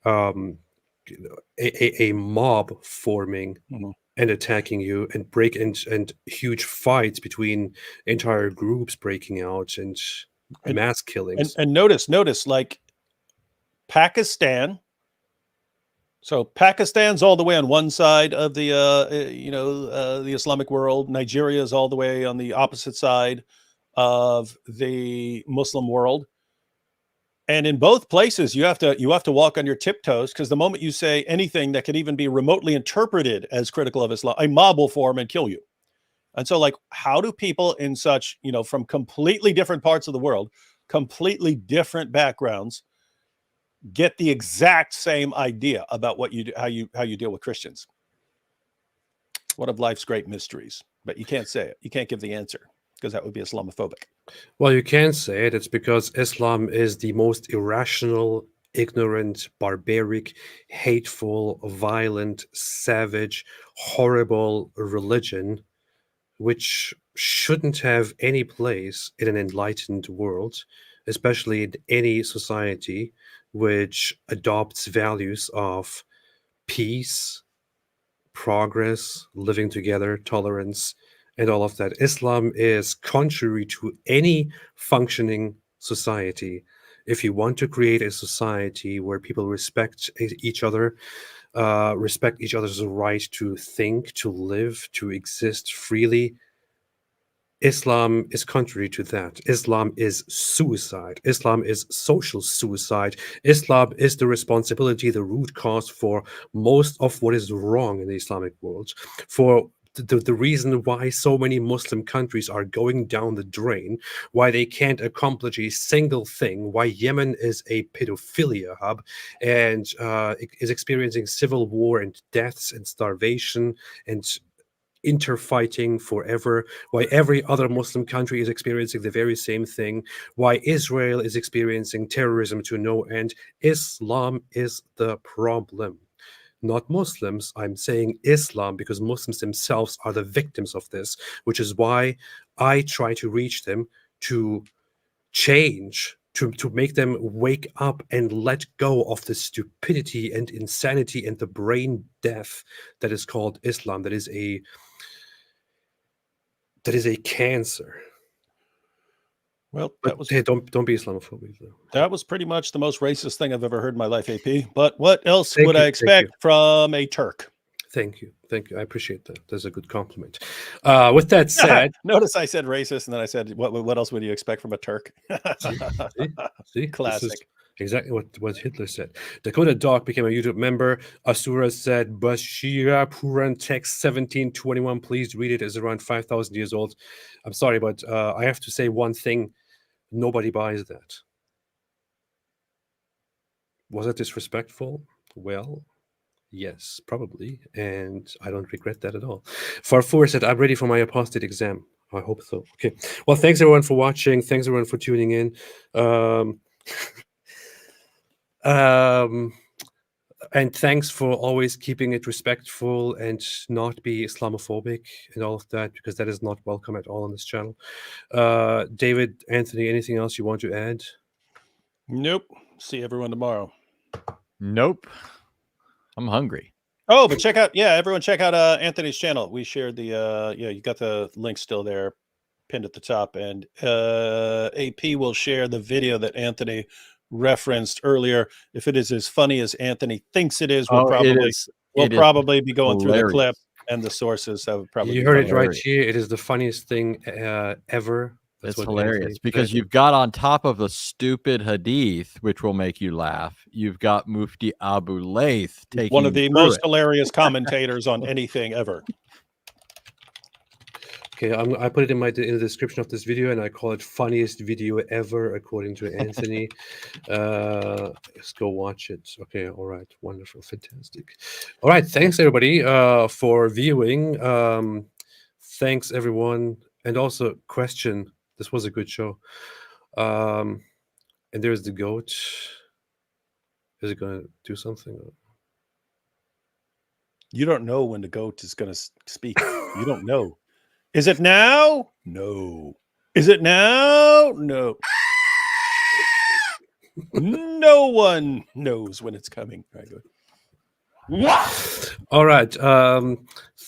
a mob forming and attacking you, and and huge fights between entire groups breaking out, and mass killings. And notice, like Pakistan. So Pakistan's all the way on one side of the the Islamic world. Nigeria is all the way on the opposite side of the Muslim world. And in both places, you have to walk on your tiptoes, because the moment you say anything that could even be remotely interpreted as critical of Islam, a mob will form and kill you. And so, like, how do people in such, from completely different parts of the world, completely different backgrounds, get the exact same idea about what you do, how you deal with Christians? One of life's great mysteries, but you can't say it. You can't give the answer, because that would be Islamophobic. Well, you can say it. It's because Islam is the most irrational, ignorant, barbaric, hateful, violent, savage, horrible religion, which shouldn't have any place in an enlightened world, especially in any society which adopts values of peace, progress, living together, tolerance, and all of that. Islam is contrary to any functioning society. If you want to create a society where people respect each other, respect each other's right to think, to live, to exist freely, Islam is contrary to that. Islam is suicide. Islam is social suicide. Islam is the responsibility, the root cause for most of what is wrong in the Islamic world, for the reason why so many Muslim countries are going down the drain, why they can't accomplish a single thing, why Yemen is a pedophilia hub and is experiencing civil war and deaths and starvation and interfighting forever, why every other Muslim country is experiencing the very same thing, why Israel is experiencing terrorism to no end. Islam is the problem. Not Muslims. I'm saying Islam because Muslims themselves are the victims of this, which is why I try to reach them to change, to make them wake up and let go of the stupidity and insanity and the brain death that is called Islam. That is a cancer. Well, but hey, don't be Islamophobic though. That was pretty much the most racist thing I've ever heard in my life, AP. But what else would I expect from a Turk? Thank you. I appreciate that. That's a good compliment. With that said, notice I said racist, and then I said, "What else would you expect from a Turk?" see? Classic. Exactly what Hitler said. Dakota Dog became a YouTube member. Asura said, Bashira Puran text 1721. Please read it. It's around 5,000 years old. I'm sorry, but I have to say one thing. Nobody buys that. Was it disrespectful? Well, yes, probably. And I don't regret that at all. Farfour said, I'm ready for my apostate exam. I hope so. Okay. Well, thanks everyone for watching. Thanks everyone for tuning in. And thanks for always keeping it respectful and not be Islamophobic and all of that, because that is not welcome at all on this channel. David, Anthony, anything else you want to add? Nope. See everyone tomorrow. Nope. I'm hungry. Oh, but everyone check out Anthony's channel. We shared the you got the link still there pinned at the top, and AP will share the video that Anthony referenced earlier. If it is as funny as Anthony thinks it is, we'll probably be going through the clip and the sources. That would probably you be heard it right here. It is the funniest thing ever. It's hilarious because you've got on top of a stupid hadith, which will make you laugh, you've got Mufti Abu Layth taking one of the most hilarious commentators on anything ever. Okay, I put it in the description of this video, and I call it funniest video ever according to Anthony. Let's go watch it. Okay, all right, wonderful, fantastic. All right, thanks everybody for viewing. Thanks everyone, and also question. This was a good show. And there's the goat. Is it going to do something? You don't know when the goat is going to speak. You don't know. Is it now? No. Is it now? No. No one knows when it's coming. All right, good. All right.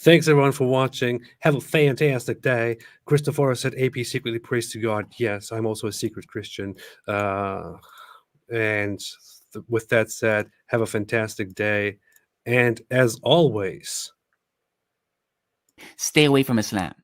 Thanks everyone for watching. Have a fantastic day. Christopher said AP secretly prays to God. Yes, I'm also a secret Christian. And with that said, have a fantastic day. And as always, stay away from Islam.